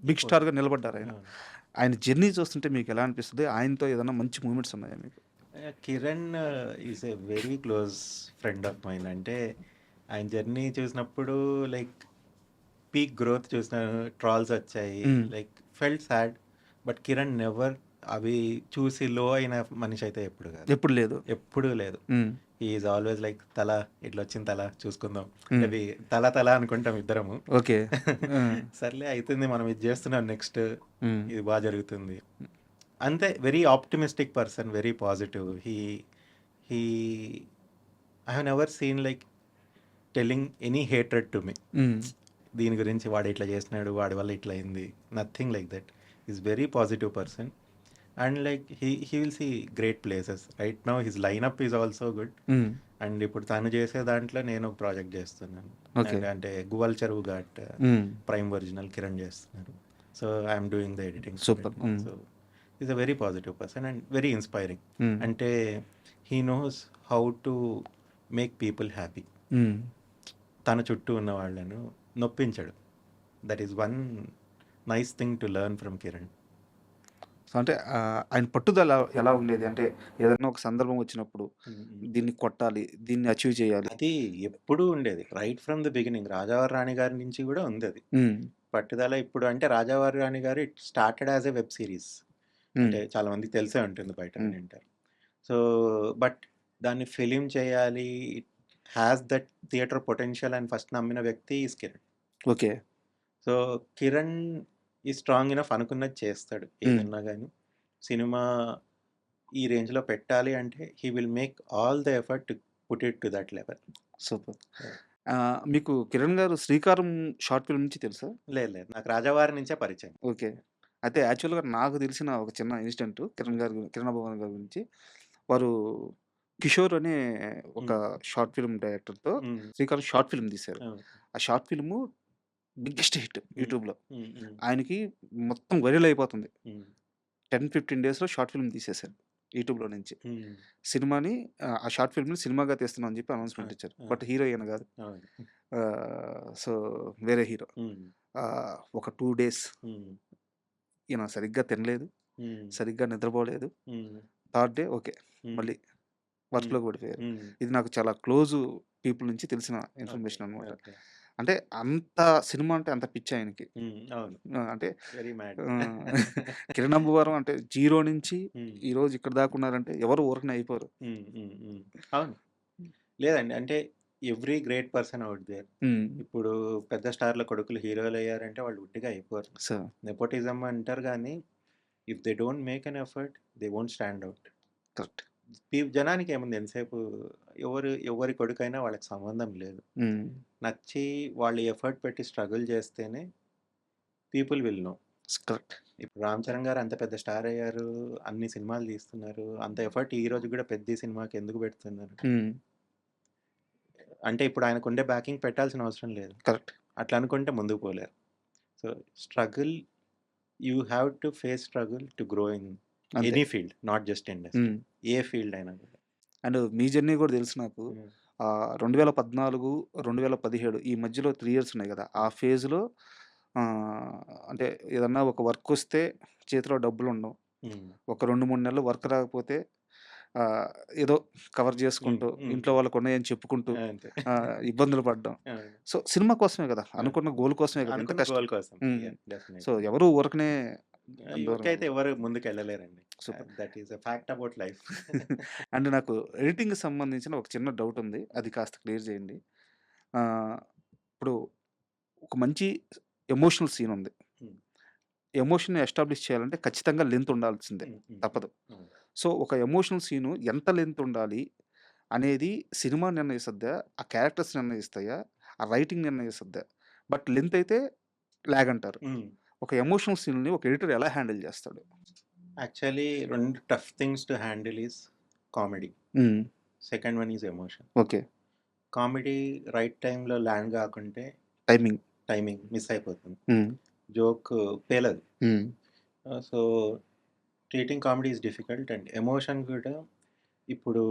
బిగ్ స్టార్‌గా నిలబడ్డారు ఆయన. ఆయన జర్నీ చూస్తుంటే మీకు ఎలా అనిపిస్తది? ఆయనతో ఏదైనా మంచి మూమెంట్స్ ఉన్నాయా మీకు? Kiran is a very close friend of mine. అంటే ఆయన జర్నీ చూసినప్పుడు లైక్ పీక్ గ్రోత్ చూసినాను, ట్రాల్స్ వచ్చాయి, hmm. Like felt sad. But Kiran never అవి చూసి లో అయిన మనిషి అయితే ఎప్పుడు కాదు, ఎప్పుడు లేదు. ఎప్పుడూ లేదు. హ్మ్. ఈజ్ ఆల్వేస్ లైక్ తల ఇట్లా వచ్చిన తల చూసుకుందాం, హ్మ్. అవి తల అనుకుంటాం ఇద్దరము. ఓకే. ఆ! సర్లే అవుతుంది మనం ఇది చేస్తున్నాం నెక్స్ట్ హ్మ్. ఇది బాగా జరుగుతుంది అంతే. Very optimistic person, very positive. He I have never seen like telling any hatred to me. Hmm. దీని గురించి వాడు ఇట్లా చేసినాడు, వాడి వల్ల ఇట్లా అయింది, nothing like that. Is very positive person and like he will see great places. Right now his lineup is also good. Hmm. And ఇప్పుడు తను చేసే దాంట్లో నేను ఒక ప్రాజెక్ట్ చేస్తున్నాను. ఓకే. అంటే గువల్ చెరువు ఘాట్ హ్మ్. ప్రైమ్ ఒరిజినల్ కిరణ్ చేస్తున్నారు. So I'm doing the editing. Super. Hmm. So is a very positive person and very inspiring. Hmm. అంటే he knows how to make people happy. Hmm. తన చుట్టూ ఉన్న వాళ్ళను నొప్పించడు. That is one nice thing to learn from Kiran. So అంటే ఆయన పట్టుదల ఎలా ఉండేది? అంటే ఏదైనా ఒక సందర్భం వచ్చినప్పుడు దీన్ని కొట్టాలి, దీన్ని అచీవ్ చేయాలి. అది ఎప్పుడూ ఉండేది రైట్ ఫ్రమ్ ద బిగినింగ్. రాజావారి రాణి గారి నుంచి కూడా ఉంది అది హ్మ్. పట్టుదల. ఇప్పుడు అంటే రాజావారి రాణి గారు it started as a web series. హ్మ్. అంటే చాలా మందికి తెలిసే ఉంటుంది బయట హ్మ్. వింటారు. సో బట్ దాన్ని ఫిలిం చేయాలి, it has that theatre potential అని ఫస్ట్ నమ్మిన వ్యక్తి is Kiran. Okay. So Kiran ఈ స్ట్రాంగ్ ఇనఫ్ అనుకున్నది చేస్తాడు హ్మ్. ఏదన్నా కానీ. సినిమా ఈ రేంజ్లో పెట్టాలి అంటే he will make all the effort to put it to that level. Super. మీకు కిరణ్ గారు 'శ్రీకారం' షార్ట్ ఫిల్మ్ నుంచి తెలుసా? లేదు లేదు, నాకు రాజావారి నుంచే పరిచయం. ఓకే. అయితే యాక్చువల్‌గా నాకు తెలిసిన ఒక చిన్న ఇన్సిడెంట్ కిరణ్ అబ్బవరం గారి గురించి. వారు 'కిషోర్' అనే ఒక షార్ట్ ఫిల్మ్ డైరెక్టర్‌తో 'శ్రీకారం' షార్ట్ ఫిల్మ్ తీశారు. ఆ షార్ట్ ఫిల్ము బిగ్గెస్ట్ హిట్ యూట్యూబ్‌లో. ఆయనకి మొత్తం వైరల్ అయిపోతుంది. 10, 15 డేస్‌లో షార్ట్ ఫిల్మ్ తీసేశారు యూట్యూబ్‌లో నుంచి. సినిమాని ఆ షార్ట్ ఫిల్మ్‌ని సినిమాగా తీస్తున్నాం అని చెప్పి అనౌన్స్‌మెంట్ ఇచ్చారు. బట్ హీరో ఈయన కాదు. సో వేరే హీరో. ఒక 2 డేస్ ఈయన సరిగ్గా తినలేదు, సరిగ్గా నిద్రపోలేదు. Third day okay. మళ్ళీ వర్క్‌లోకి పడిపోయారు. ఇది నాకు చాలా క్లోజ్ పీపుల్ నుంచి తెలిసిన ఇన్ఫర్మేషన్ అనమాట. అంటే అంత సినిమా అంటే అంత పిచ్చి ఆయనకి. అవును, అంటే వెరీ మ్యాడ్. కిరణ్ అబ్బవరం అంటే జీరో నుంచి ఈరోజు ఇక్కడ దాకా ఉన్నారంటే ఎవరు ఊరకనే అయిపోరు. అవును, లేదండి. అంటే every great person out there. ఇప్పుడు పెద్ద స్టార్ల కొడుకులు హీరోలు అయ్యారంటే వాళ్ళు ఉట్టిగా అయిపోరు. సో నెపోటిజం అంటారు కానీ if they don't make an effort they won't stand out. Correct. జనానికి ఏముంది ఎంతసేపు ఎవరి కొడుకైనా వాళ్ళకి సంబంధం లేదు. నచ్చి వాళ్ళు ఎఫర్ట్ పెట్టి స్ట్రగుల్ చేస్తేనే పీపుల్ విల్ నో. కరెక్ట్. ఇప్పుడు రామ్ చరణ్ గారు అంత పెద్ద స్టార్ అయ్యారు, అన్ని సినిమాలు తీస్తున్నారు, అంత ఎఫర్ట్ ఈ రోజు కూడా పెద్ద సినిమాకి ఎందుకు పెడుతున్నారు అంటే ఇప్పుడు ఆయనకు ఉండే బ్యాకింగ్ పెట్టాల్సిన అవసరం లేదు. కరెక్ట్. అట్లా అనుకుంటే ముందుకు పోలేరు. So struggle, you have to face struggle to grow in any field, not just industry. ఏ ఫీల్డ్ అయినా కూడా. అండ్ మీ జర్నీ కూడా తెలుసు నాకు. 2014, 2017 ఈ మధ్యలో 3 ఇయర్స్ ఉన్నాయి కదా! ఆ ఫేజ్‌లో అంటే ఏదన్నా ఒక వర్కొస్తే చేతిలో డబ్బులుండవు. హ్మ్. ఒక 2, 3 నెలలు వర్క్ రాకపోతే ఏదో కవర్ హ్మ్. చేసుకుంటూ, హ్మ్. ఇంట్లో వాళ్ళకున్నాయని చెప్పుకుంటూ అంతే. ఇబ్బందులు పడ్డం. అవును. సో, సినిమా కోసమే గదా! ఆ! అనుకున్న గోల్ కోసమే గదా! ఇంత అనుకున్న కష్టం. గోల్ కోసం. హ్మ్. So, definitely. ఎవరు ఊరకనే దూరం ఊరికైతే ఎవరు ముందుకెళ్ళలేరండి. Super. That is a fact about life. And నాకు ఎడిటింగ్‌కి సంబంధించిన ఒక చిన్న డౌటుంది. అది కాస్త క్లియర్ చేయండి. ఆహ్, ఇప్పుడు ఒక మంచి ఎమోషనల్ సీనుంది. హ్మ్. ఎమోషన్‌ని ఎస్టాబ్లిష్ చేయాలంటే ఖచ్చితంగా లెంత్ ఉండాల్సిందే. హ్మ్. హ్మ్. తప్పదు. అవును. సో, ఒక ఎమోషనల్ సీను ఎంత లెంత్ ఉండాలి అనేది సినిమా నిర్ణయిస్తద్దా? ఆ క్యారెక్టర్స్ నిర్ణయిస్తాయా? ఆ రైటింగ్ నిర్ణయిస్తద్దా? బట్ లెంత్ అయితే లాగ్ అంటారు. హ్మ్. ఒక ఎమోషనల్ సీన్‌ని ఒక ఎడిటర్ ఎలా హ్యాండిల్ చేస్తాడు? Actually 2 tough things to handle is comedy. Hmm. Second one is emotion. Okay. Comedy right టైమ్‌లో ల్యాండ్ గాకుంటే టైమింగ్. టైమింగ్ మిస్ అయిపోతుంది. హ్మ్. జోక్ పేలదు. Hmm. So, treating comedy is difficult and emotion కూడా ఇప్పుడు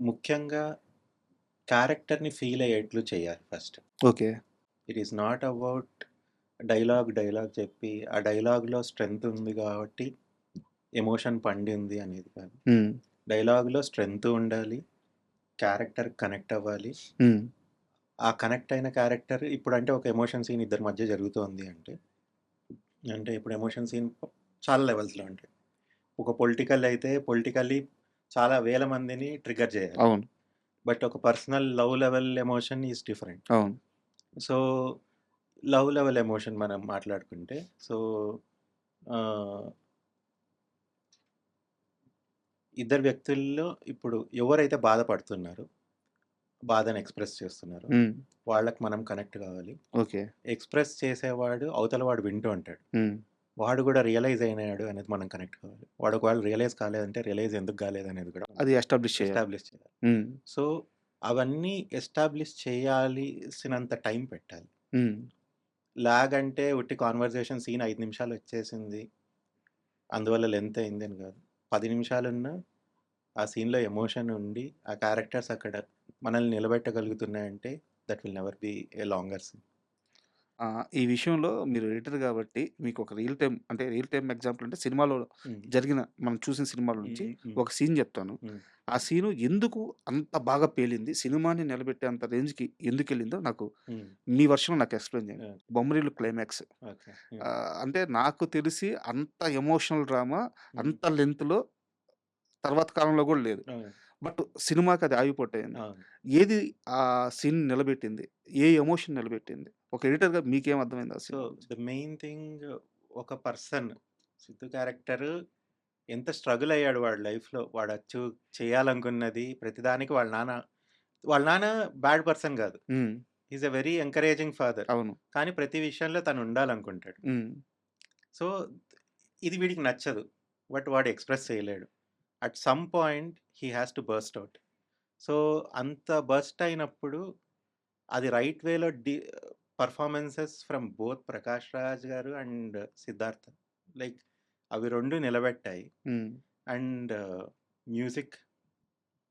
ముఖ్యంగా క్యారెక్టర్‌ని ఫీల్ అయ్యేట్లు చేయాలి first. Okay. It is not about dialogue చెప్పి, ఆ డైలాగ్‌లో స్ట్రెంత్ ఉంది గాబట్టి ఎమోషన్ పండింది అనేది కాదు. హ్మ్. డైలాగ్‌లో స్ట్రెంత్ ఉండాలి. క్యారెక్టర్ కనెక్ట్ అవ్వాలి. హ్మ్. ఆ కనెక్ట్ అయిన క్యారెక్టర్ ఇప్పుడంటే ఒక ఎమోషన్ సీన్ ఇద్దరి మధ్య జరుగుతోంది అంటే ఇప్పుడు ఎమోషన్ సీన్ చాలా లెవెల్స్‌లో ఉంటాయి. ఒక పొలిటికల్ అయితే పొలిటికల్లీ చాలా వేల మందిని ట్రిగ్గర్ చేయాలి. అవును. బట్ ఒక personal love level emotion is different. అవును. సో, లవ్ లెవెల్ ఎమోషన్ మనం మాట్లాడుకుంటే సో, ఆహ్, ఇద్దరు వ్యక్తుల్లో ఇప్పుడు ఎవరైతే బాధపడుతున్నారో, బాధను ఎక్స్‌ప్రెస్ చేస్తున్నారో, హ్మ్. వాళ్ళకి మనం కనెక్ట్ కావాలి. ఓకే. ఎక్స్‌ప్రెస్ చేసేవాడు అవతల వాడు వింటూ ఉంటాడు. హ్మ్. వాడు కూడా రియలైజ్ అయినాడు అనేది మనం కనెక్ట్ కావాలి. వాడు ఒకవేళ రియలైజ్ కాలేదంటే రియలైజ్ ఎందుకు కాలేదనేది కూడా మనం అది ఎస్టాబ్లిష్ చేయాలి. ఎస్టాబ్లిష్ చేయాలి. హ్మ్. సో, అవన్నీ ఎస్టాబ్లిష్ చేయాల్సినంత టైం పెట్టాలి. హ్మ్. లాగ్ అంటే ఉట్టి కన్వర్జేషన్ సీన్ 5 నిమిషాలు వచ్చేసింది. అందువల్ల లెంత్ అయింది అని కాదు. 10 నిమిషాలున్నా ఆ సీన్‌లో ఎమోషన్ ఉండి, ఆ క్యారెక్టర్స్ అక్కడ మనల్ని నిలబెట్టగలుగుతున్నాయంటే that will never be a longer scene. ఈ విషయంలో మీరు ఎడిటర్ గాబట్టి మీకొక రియల్ టైమ్ ఎగ్జాంపుల్ అంటే సినిమాలో హ్మ్. జరిగిన మనం చూసిన సినిమాల హ్మ్. నుంచి హ్మ్. హ్మ్. ఒక సీన్ జెప్తాను. హ్మ్. ఆ సీను ఎందుకు అంత బాగా పేలింది? సినిమాని నిలబెట్టేంత రేంజ్‌కి ఎందుకెళ్ళిందో నాకు హ్మ్. మీ వర్షన్‌లో నాకు ఎక్స్‌ప్లెయిన్ చేయండి. ఓకే. 'బొమ్మరిల్లు' క్లైమాక్స్. ఓకే. హ్మ్. అంటే నాకు తెలిసి అంత ఎమోషనల్ డ్రామా హ్మ్. అంత లెంగ్త్‌లో తర్వాత కాలంలో గూడా లేదు. అవును. బట్ సినిమాకి అది ఆగిపోటయింది. అవును. ఏది ఆ సీన్ నిలబెట్టింది? ఏ ఎమోషన్ నిలబెట్టింది? ఒక ఎడిటర్‌గా మీకేం అర్థమైంది ఆ సో, సీన్ నుంచి? ద మెయిన్ థింగ్ ఒక పర్సన్ సిద్దు క్యారెక్టర్ ఎంత స్ట్రగుల్ అయ్యాడు వాడి లైఫ్‌లో. వాడు చేయాలనుకున్నది ప్రతిదానికి వాళ్ళ నాన్న బ్యాడ్ పర్సన్ గాదు. హ్మ్. He is a very encouraging father. అవును. కానీ ప్రతి విషయంలో తను ఉండాలనుకుంటాడు. హ్మ్. సో, ఇది వీడికి నచ్చదు. బట్ వాడు ఎక్స్‌ప్రెస్ చేయలేడు. At some point he has to burst out. So, అంత బర్స్ట్ అయినప్పుడు అది రైట్ వేలో performances from both 'Prakash Raj' గారు అండ్ 'సిద్ధార్థ్' లైక్ అవి 2 నిలబెట్టాయి. హ్మ్. And music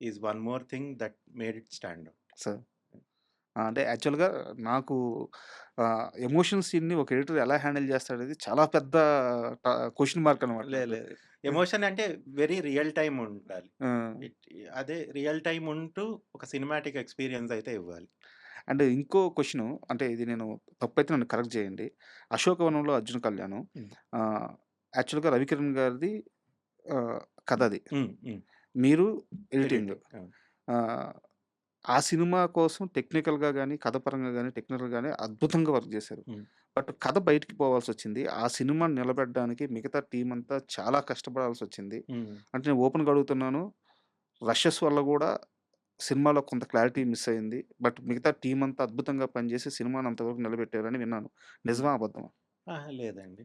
is one more thing that made it stand out. So, అంటే యాక్చువల్‌గా నాకు ఎమోషన్ సీన్‌ని ఒక ఎడిటర్ ఎలా హ్యాండిల్ చేస్తాడనేది చాలా పెద్ద ట క్వెషన్ మార్క్ అనమాట నాకు. లేదు. ఎమోషన్ అంటే వెరీ రియల్ టైమ్ ఉండాలి. ఆ! ఇట్ అదే రియల్ టైమ్ ఉంటూ ఒక సినిమాటిక్ ఎక్స్‌పీరియన్స్ అయితే ఇవ్వాలి. అండ్ ఇంకో క్వెషను అంటే ఇది నేను తప్పైతే నన్ను కరెక్ట్ చేయండి. 'అశోకవనంలో అర్జున్ కళ్యాణం' హ్మ్. ఆహ్, యాక్చువల్‌గా రవికిరణ్ గారిది కథ అది. హ్మ్. హ్మ్. మీరు ఎడిటింగ్. ఎడిటింగ్. అవును. ఆహ్, ఆ సినిమా కోసం టెక్నికల్‌గా గాని, కథ పరంగా గాని, టెక్నికల్‌గా గాని అద్భుతంగా వర్క్ చేశారు. హ్మ్. బట్ కథ బయటికి పోవాల్సొచ్చింది. ఆ సినిమాని నిలబెట్టడానికి మిగతా టీమ్ అంతా చాలా కష్టపడాల్సొచ్చింది. హ్మ్. అంటే నేను ఓపెన్‌గా అడుగుతున్నాను. రషెస్ వల్ల గూడా సినిమాలో కొంత క్లారిటీ మిస్ అయింది. బట్ మిగతా టీమ్ అంతా అద్భుతంగా పనిచేసి సినిమాని అంతవరకు నిలబెట్టారని విన్నాను. నిజమా? అబద్ధమా? అహా! లేదండి.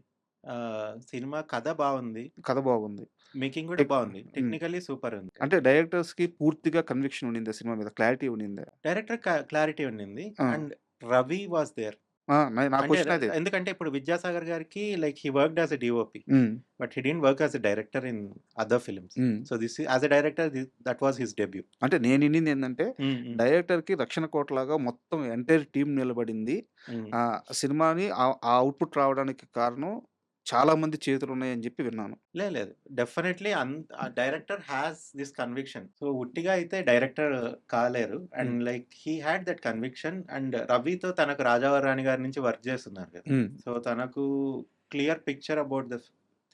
సినిమా కథ బావుంది. కథ బాగుంది. మేకింగ్ గూడా టెక్ బావుంది. హ్మ్. టెక్నికల్లీ సూపర్ ఉంది. అంటే డైరెక్టర్స్‌కి పూర్తిగా కన్విక్షన్ ఉండిందా సినిమా మీద? క్లారిటీ ఉండిందా? డైరెక్టర్ క్లారిటీ ఉండింది. Ah! And Ravi was there. నా అంటే క్వశ్చన్ అదే. ఎందుకంటే ఇప్పుడు 'విద్యాసాగర్' గారికి like he worked as a DOP. Hmm. But he didn't work as a director in other films. Hmm. So as a director that was his debut. అంటే నేను ఇనిందేందంటే, హ్మ్. హ్మ్. డైరెక్టర్‌కి రక్షణ కోటలాగా మొత్తం ఎంటైర్ టీమ్ నిలబడింది. హ్మ్. సినిమాని ఆ అవుట్‌పుట్ రావడానికి కారణం చాలా మంది చేతులున్నాయని జెప్పి విన్నాను. లేదు. డెఫినైట్‌లీ ఆ director has this conviction. So ఉట్టిగా అయితే డైరెక్టర్ కాలేరు. And hmm. Like he had that conviction. And రవితో తనకు 'రాజావారి రాణి' గారి నుంచి వర్క్ చేస్తున్నారు కదా! హ్మ్. సో తనకు clear picture about the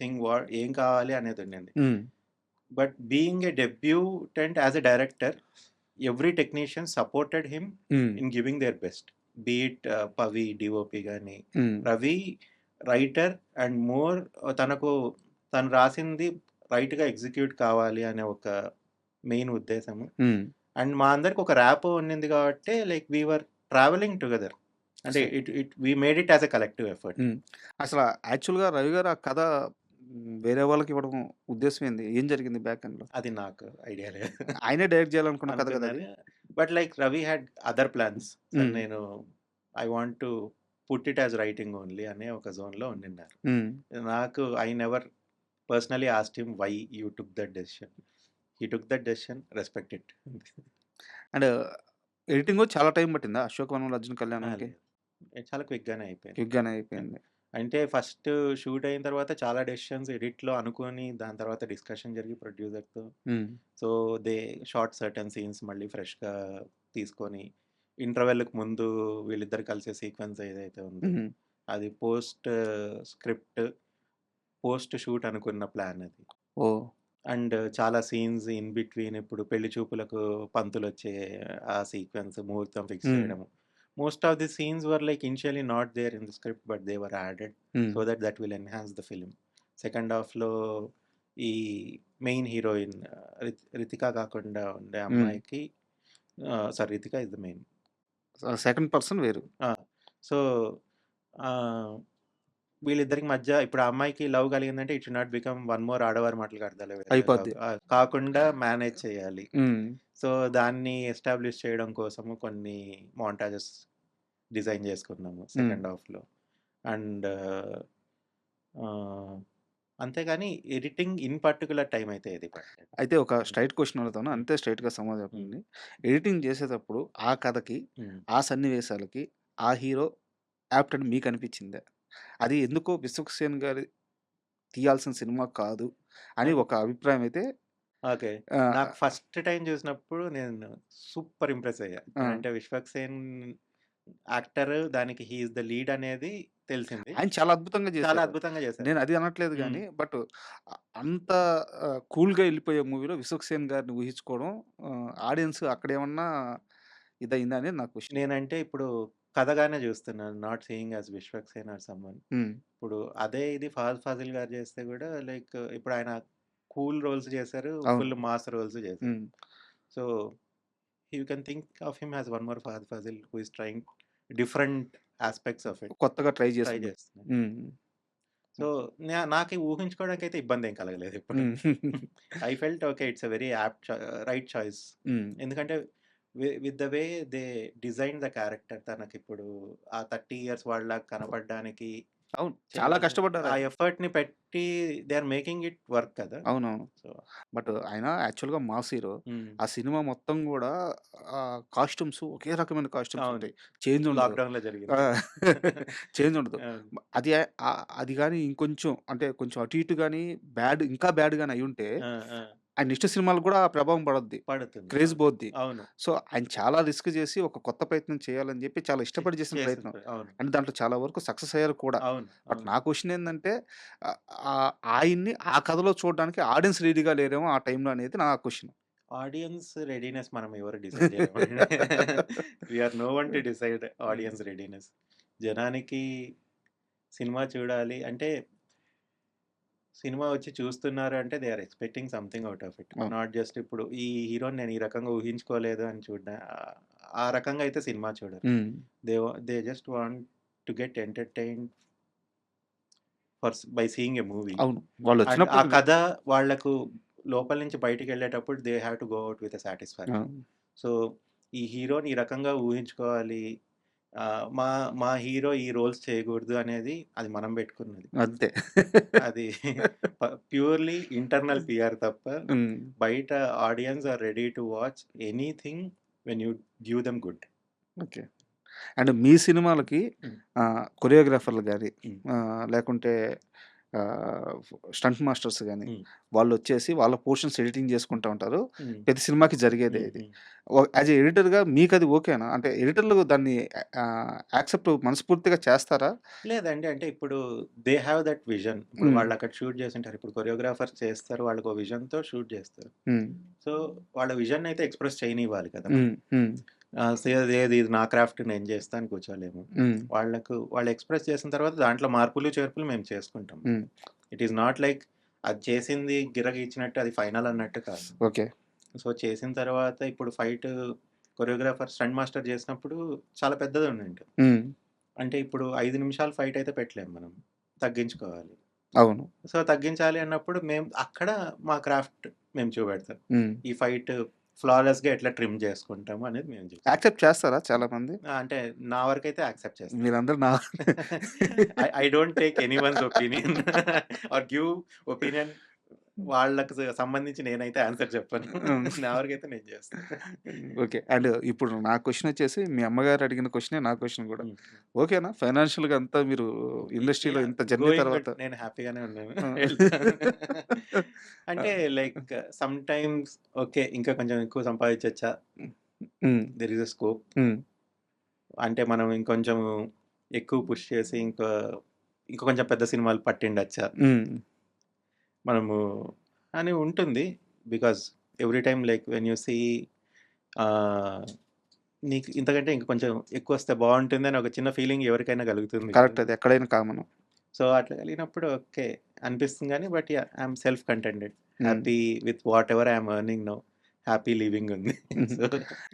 thing ఏం కావాలి అనేది ఉండింది. Hmm. But being a debutant as a director, every technician supported him hmm. In giving their best. Be it Pavi DOP గాని, హ్మ్. రవి రైటర్ అండ్ తను రాసింది రైట్‌గా ఎగ్జిక్యూట్ కావాలి అనే ఒక మెయిన్ ఉద్దేశము. హ్మ్. అండ్ మా అందరికి ఒక ర్యాపో ఉండింది కాబట్టి like we were travelling together. అంటే so we made it as a collective effort. Hmm. అసల యాక్చువల్‌గా రవి గారు ఆ కథ వేరే వాళ్ళకివ్వడం ఉద్దేశ్యం ఏంది? ఏం జరిగింది బ్యాక్ ఎండ్‌లో? అది నాకు ఐడియా లేదు. ఆయనే డైరెక్ట్ జేయాలనుకున్న కథ గదా అది? అనుకున్నాను. But like Ravi had other plans. Sir hmm. నేను I want to put it as writing only అనే ఒక జోన్‌లో ఉండిన్నారు. హ్మ్. నాకు I never personally asked him why you took that decision. He took that decision, respect it. And editing గూడా చాలా time పట్టిందా 'అశోకవనంలో అర్జున్ ఆ! కళ్యాణంకి'? లేదు. చాలా క్విక్‌గానే అయిపోయింది. క్విక్‌గానే అయిపోయింది. అంటే ఫస్ట్ షూట్ అయిన తర్వాత చాలా డెసిషన్స్ ఎడిట్‌లో అనుకోని, దాని తర్వాత డిస్కషన్ జరిగి ప్రొడ్యూసర్‌తో. హ్మ్. So, they shot certain scenes మళ్ళీ ఫ్రెష్‌గా తీసుకొని, ఇంటర్వెల్‌కి ముందు వీళ్ళిద్దరు కలిసే సీక్వెన్స్ ఏదైతే ఉందో, హ్మ్. అది స్క్రిప్ట్, పోస్ట్ షూట్ అనుకున్న ప్లాన్ అది. ఓహ్! అండ్ చాలా సీన్స్ ఇన్ బిట్వీన్ ఇప్పుడు పెళ్లి చూపులకు పంతులొచ్చే ఆ సీక్వెన్స్, ముహూర్తం ఫిక్స్ హ్మ్. చేయడము. Most of the scenes were like initially not there in the script but they were added hmm. So that will enhance the film. Second హాఫ్‌లో ఈ main heroine Ritika కాకుండా ఉండే హ్మ్. అమ్మాయికి Ritika is the main. Second person వేరు. Ah! So, ah, వీళ్ళిద్దరికి మధ్య ఇప్పుడు ఆ అమ్మాయికి లవ్ కలిగిందంటే it should not become one more ఆడవారి మాటలు కడతాలే వేరే లవ్ అయిపోద్ది. కాకుండా మేనేజ్ చేయాలి. హ్మ్. సో, దాన్ని ఎస్టాబ్లిష్ చేయడం కోసము కొన్ని మోంటాజెస్ డిజైన్ చేసుకున్నాము హ్మ్. సెకండ్ హాఫ్‌లో. అండ్ ఆహ్, అంతేగాని ఎడిటింగ్ ఇన్ పర్టిక్యులర్ టైమ్ అయితే ఏది పట్టలేదు. అయితే ఒక హ్మ్. స్ట్రెయిట్ క్వెషన్ అడుగుతాను. హ్మ్. అంతే స్ట్రెయిట్‌గా సమాధానం హ్మ్. చెప్పండి. ఎడిటింగ్ చేసేటప్పుడు ఆ కథకి, హ్మ్. ఆ సన్నివేశాలకి, ఆ హీరో యాప్ట్ అని మీకనిపించిందా? అది ఎందుకో 'విశ్వక్సేన్' గారి తీయాల్సిన సినిమా కాదు అని అని ఒక అభిప్రాయం అయితే ఓకే. ఆహ్, నాకు ఫస్ట్ టైమ్ చూసినప్పుడు నేను సూపర్ ఇంప్రెస్ అయ్యా. ఆ! ఇప్పుడంటే 'విశ్వక్ సేన్' యాక్టర్, దానికి హి ఈస్ ద లీడ్ అనేది తెలిసింది. ఆయన చాలా అద్భుతంగా చాలా చేశారు. అద్భుతంగా చేశారు. నేను అది అనట్లేదు హ్మ్. గానీ, బట్ అంత కూల్‌గా ఎళ్ళిపోయే మూవీలో 'విశ్వక్సేన్' గారిని ఊహించుకోవడం ఆడియన్స్ అక్కడేమన్నా ఇదయిందా అనేది నా క్వెషన్. నేనంటే ఇప్పుడు కథగానే చూస్తున్నాను. Not seeing as 'Vishwak Sen' or someone. Hmm. ఇప్పుడు అదే ఇది 'ఫహద్ ఫాజిల్' గారు చేస్తే కూడా లైక్ ఇప్పుడు ఆయన కూల్ రోల్స్ చేశారు. అవును. ఫుల్ మాస్ రోల్స్ చేశారు. Hmm. So, you can think of him as one more 'Fahadh Faasil' who is trying different aspects of it. కొత్తగా ట్రై ట్రై చేస్తున్నాడు. చేస్తున్నాడు. హ్మ్. సో, నాకి ఊహించుకోవడానికైతే ఇబ్బందేం కలగలేదు ఎప్పుడు. Hmm. I felt okay. It's a very right choice. Hmm. ఎందుకంటే with the way they design the character, తనకిప్పుడు ఆ 30 ఇయర్స్ వాళ్ళలాగా కనపడడానికి అవును. చాలా ఆ కష్టపడ్డారాయన. ఎఫర్ట్‌ని పెట్టి they are making it work కదా! అవునవును. సో బట్ ఆయన యాక్చువల్‌గా మాస్ హీరో. హ్మ్. ఆ సినిమా మొత్తం గూడా కాస్ట్యూమ్స్ ఒకే రకమైన కాస్ట్యూమ్స్ అవును. ఉంటాయి. చేంజ్ ఉండదు. లాక్‌డౌన్‌లో ఆ! జరిగింది. చేంజ్ ఉండదు. అవును. అది అది గాని ఇంకొంచెం అంటే కొంచెం అటు ఇటు గాని ఇంకా బ్యాడ్ గాని అయ్యుంటే ఆ! ఆ! ఆయన నెక్స్ట్ సినిమాలకు గూడా ఆ ప్రభావం పడద్ది. పడుతుంది. క్రేజ్ అవును. పోద్ది. అవును. సో, ఆయన చాలా రిస్క్ చేసి ఒక కొత్త ప్రయత్నం చేయాలని చెప్పి చాలా ఇష్టపడి చేసిన ప్రయత్నం. చేసింది. అవును. అండ్ దాంట్లో చాలా వరకు సక్సెస్ అయ్యారు కూడా. అవును. బట్ అవును. నా క్వెషన్ ఏందంటే ఆయన్ని ఆ కథలో చూడడానికి ఆడియన్స్ రెడీగా లేరేమో ఆ టైంలో అనేది నా క్వెషన్. ఆడియన్స్ రెడీనెస్ మనం ఎవరు డిసైడ్ చేయలేమండి. We are no one to decide audience readiness. జనానికి సినిమా చూడాలి అంటే, సినిమా వచ్చి చూస్తున్నారు అంటే they are expecting something out of it. అవును. నాట్ జస్ట్ ఇప్పుడు ఈ హీరోని నేను ఈ రకంగా ఊహించుకోలేదు అని ఆ రకంగా అయితే సినిమా చూడరు. Hmm. They just want to get entertained by seeing a movie. అవును. అండ్ ఆ వాళ్ళొచ్చినప్పుడు కథ వాళ్ళకు లోపల నుంచి బయటికెళ్ళేటప్పుడు they have to go out with a ah! Satisfaction. So, ఈ హీరోని ఈ రకంగా ఊహించుకోవాలి. మా మా హీరో ఈ రోల్స్ చేయకూడదు అనేది అది మనం పెట్టుకున్నది. అంతే. అది ప్యూర్‌లీ ఇంటర్నల్ పీఆర్ తప్ప హ్మ్. బయట audience are ready to watch anything when you give them good. Okay. And మీ సినిమాలకి హ్మ్. కొరియోగ్రాఫర్లు గాని, హ్మ్. లేకుంటే ఆహ్, స్టంట్ మాస్టర్స్ గాని, హ్మ్. వాళ్ళొచ్చేసి వాళ్ళ పోర్షన్స్ ఎడిటింగ్ చేసుకుంటా ఉంటారు. హ్మ్. ప్రతి సినిమాకి జరిగేదే హ్మ్. ఇది. హ్మ్. యాజ్ ఎ ఎడిటర్‌గా మీకది ఓకేనా? అంటే ఎడిటర్లు దాన్ని యాక్సెప్ట్ మనస్ఫూర్తిగా చేస్తారా? లేదండి. అంటే ఇప్పుడు దే హావ్ దట్ విజన్. ఇప్పుడు హ్మ్. వాళ్ళక్కడ షూట్ చేసుంటారు. ఇప్పుడు కొరియోగ్రాఫర్స్ చేస్తారు. వాళ్ళకో విజన్‌తో షూట్ చేస్తారు. హ్మ్. సో, వాళ్ళ విజన్ అయితే ఎక్స్‌ప్రెస్ చేయనివ్వాలి కదా మనం. హ్మ్. హ్మ్. ఏది ఇది నా క్రాఫ్ట్ నేను చేస్తా అని కూర్చోలేము. హ్మ్. వాళ్ళు ఎక్స్‌ప్రెస్ చేసిన తర్వాత దాంట్లో మార్పులు, చేర్పులు మేము చేసుకుంటాం. హ్మ్. ఇట్ ఈస్ నాట్ లైక్ అది చేసింది గిరగిచ్చినట్టు అది ఫైనల్ అన్నట్టు కాదు. ఓకే. సో, చేసిన తర్వాత ఇప్పుడు ఫైట్ కొరియోగ్రాఫర్, స్టంట్ మాస్టర్ చేసినప్పుడు చాలా పెద్దది ఉండింటది. హ్మ్. అంటే ఇప్పుడు 5 నిమిషాలు ఫైట్ అయితే పెట్టలేము మనం. తగ్గించుకోవాలి. అవును. సో, తగ్గించాలి అన్నప్పుడు మేము అక్కడ మా క్రాఫ్ట్ మేము చూపెడతాం. హ్మ్. ఈ ఫైట్ ఫ్లాలెస్‌గా ఎట్లా ట్రిమ్ చేసుకుంటాము అనేది మేము చూస్తాం. యాక్సెప్ట్ చేస్తారా చాలామంది? అంటే నా వరకైతే యాక్సెప్ట్ చేస్తారు. మీరందరూ నా I don't take anyone's opinion or give opinion. వాళ్ళకి సంబంధించి నేనైతే ఆన్సర్ చెప్పను. హ్మ్. నా వరకైతే నేను చేస్తాను. ఓకే. అండ్ ఇప్పుడు నా క్వెషన్ వచ్చేసి మీ అమ్మగారు అడిగిన క్వెషనే నా క్వెషన్ గూడా. హ్మ్. ఓకేనా? ఫైనాన్షియల్‌గా అంతా మీరు ఇండస్ట్రీలో యాహ్! ఇంత జర్నీ గోయింగ్ తర్వాత గుడ్. నేను హ్యాపీగానే ఉన్నాను. ఆ! వెళ్తా. ఆ! అంటే లైక్ సమ్‌టైమ్స్ ఓకే. ఇంకా కొంచెం ఎక్కువ సంపాదించొచ్చా? Hmm. There is a scope. Hmm. అంటే మనం ఇంకొంచెం ఎక్కువ పుష్ చేసి ఇంకా కొంచెం పెద్ద సినిమాలు పట్టిండొచ్చా? హ్మ్. మనము అని ఉంటుంది. Because every time like when you see ah, నీకు ఇంతకంటే ఇంక కొంచెం ఎక్కువొస్తే బావుంటుందని ఒక చిన్న ఫీలింగ్ ఎవరికైనా కలుగుతుంది కదా! కరెక్ట్ అది ఎక్కడైనా కామను. సో, అట్లా కలిగినప్పుడు ఓకే. అనిపిస్తుంది గానీ but yeah! I'm self contented. Hmm. Happy with whatever I'm earning now. Happy living ఉంది. హుహు. సో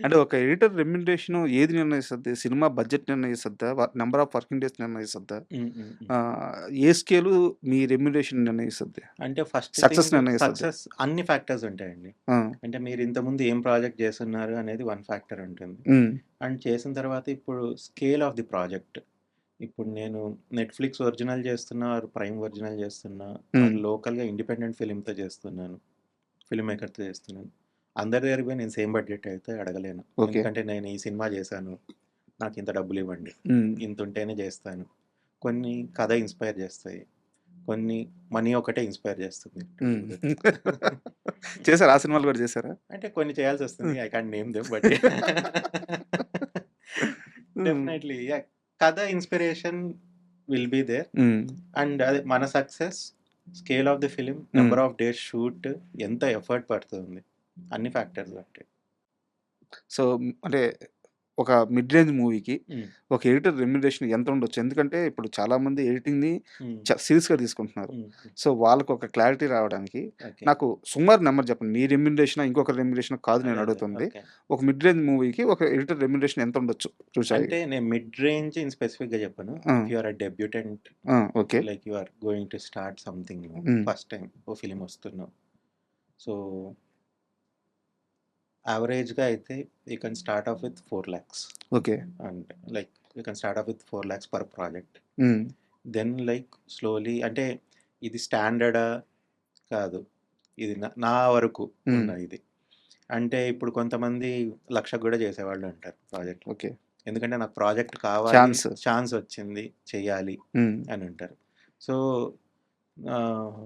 అంటే ఒక ఎడిటర్ రెమ్యునరేషన్ ఏది నిర్ణయిస్తది? సినిమా బడ్జెట్ నిర్ణయిస్తదా? నంబర్ ఆఫ్ వర్కింగ్ డేస్ నిర్ణయిస్తదా? హ్మ్. హ్మ్. హ్మ్. ఏ స్కేలు మీ రెమ్యునరేషన్ నిర్ణయిస్తది? అంటే ఫస్ట్ సక్సెస్ థింగ్ నిర్ణయిస్తది. సక్సెస్ అన్ని ఫ్యాక్టర్స్ ఉంటాయండి. ఆ! అంటే మీరు ఇంతకుముందు ఏం ప్రాజెక్ట్ చేసున్నారు అనేది వన్ ఫ్యాక్టర్ ఉంటుంది. హ్మ్. అండ్ చేసిన తర్వాత ఇప్పుడు స్కేల్ ఆఫ్ ది ప్రాజెక్ట్. ఇప్పుడు నేను నెట్‌ఫ్లిక్స్ ఒరిజినల్ చేస్తున్నా, ఆర్ ప్రైమ్ ఒరిజినల్ చేస్తున్నా, హ్మ్. ఆర్ లోకల్‌గా ఇండిపెండెంట్ ఫిల్మ్‌తో చేస్తున్నాను. ఫిల్మ్ మేకర్‌తో చేస్తున్నాను. అందరి దగ్గరికి పోయి నేను సేమ్ బడ్జెట్ అయితే అడగలేను. ఓకే. ఎందుకంటే నేను ఈ సినిమా చేశాను. నాకింత డబ్బులివ్వండి. హ్మ్. ఇంతుంటేనే చేస్తాను. కొన్ని కథ ఇన్‌స్పైర్ చేస్తాయి. కొన్ని మనీ ఒకటే ఇన్‌స్పైర్ చేస్తుంది టు డూ హ్మ్. దట్. చేసారా? ఆ సినిమాలు కూడా చేసారా? అంటే కొన్ని చేయాల్సొస్తుంది. I can't name them but hmm. Definitely yeah! కథ inspiration will be there. Hmm. And అది మన success, scale of the film, hmm. Number of days shoot, ఎంత ఎఫర్ట్ పడుతుంది. అన్ని ఫ్యాక్టర్స్ ఉంటాయి. సో, అంటే ఒక మిడ్ రేంజ్ మూవీకి హ్మ్. ఒక ఎడిటర్ రెమ్యునరేషన్ ఎంత ఉండొచ్చు? ఎందుకంటే ఇప్పుడు చాలామంది ఎడిటింగ్‌ని హ్మ్. సీరియస్‌గా తీసుకుంటున్నారు. హ్మ్. సో, వాళ్ళకొక క్లారిటీ రావడానికి ఓకే. నాకు సుమారు నంబర్ చెప్పండి. మీ రెమ్యునరేషనా? ఇంకొకరి రెమ్యునరేషనా కాదు అదే. నేను అదే. అడుగుతుంది. ఓకే. ఒక మిడ్ రేంజ్ మూవీకి ఒక ఎడిటర్ రెమ్యునరేషన్ ఎంత ఉండొచ్చు చూసాయి? అంటే నేను మిడ్ రేంజ్ ఇన్ స్పెసిఫిక్‌గా చెప్పను. ఆ! If you are a debutant okay. Like you are going to start something new. Hmm. First time ఓ ఫిల్మ్ వస్తున్నావు. సో, యావరేజ్‌గా అయితే you can start off with 4,00,000 okay. And like you can start off with 4,00,000 per project. Hmm. Then like slowly అంటే ఇది స్టాండర్డా? కాదు. ఇది నా వరకు హ్మ్. ఉన్న ఇది. అంటే ఇప్పుడు కొంతమంది 1,00,000 గూడా చేసేవాళ్ళుంటారు ప్రాజెక్ట్‌లు. ఓకే. ఎందుకంటే నాకు ప్రాజెక్ట్ కావాలి, ఛాన్స్. ఛాన్స్ వచ్చింది, చెయ్యాలి హ్మ్. అని ఉంటారు. So, ah,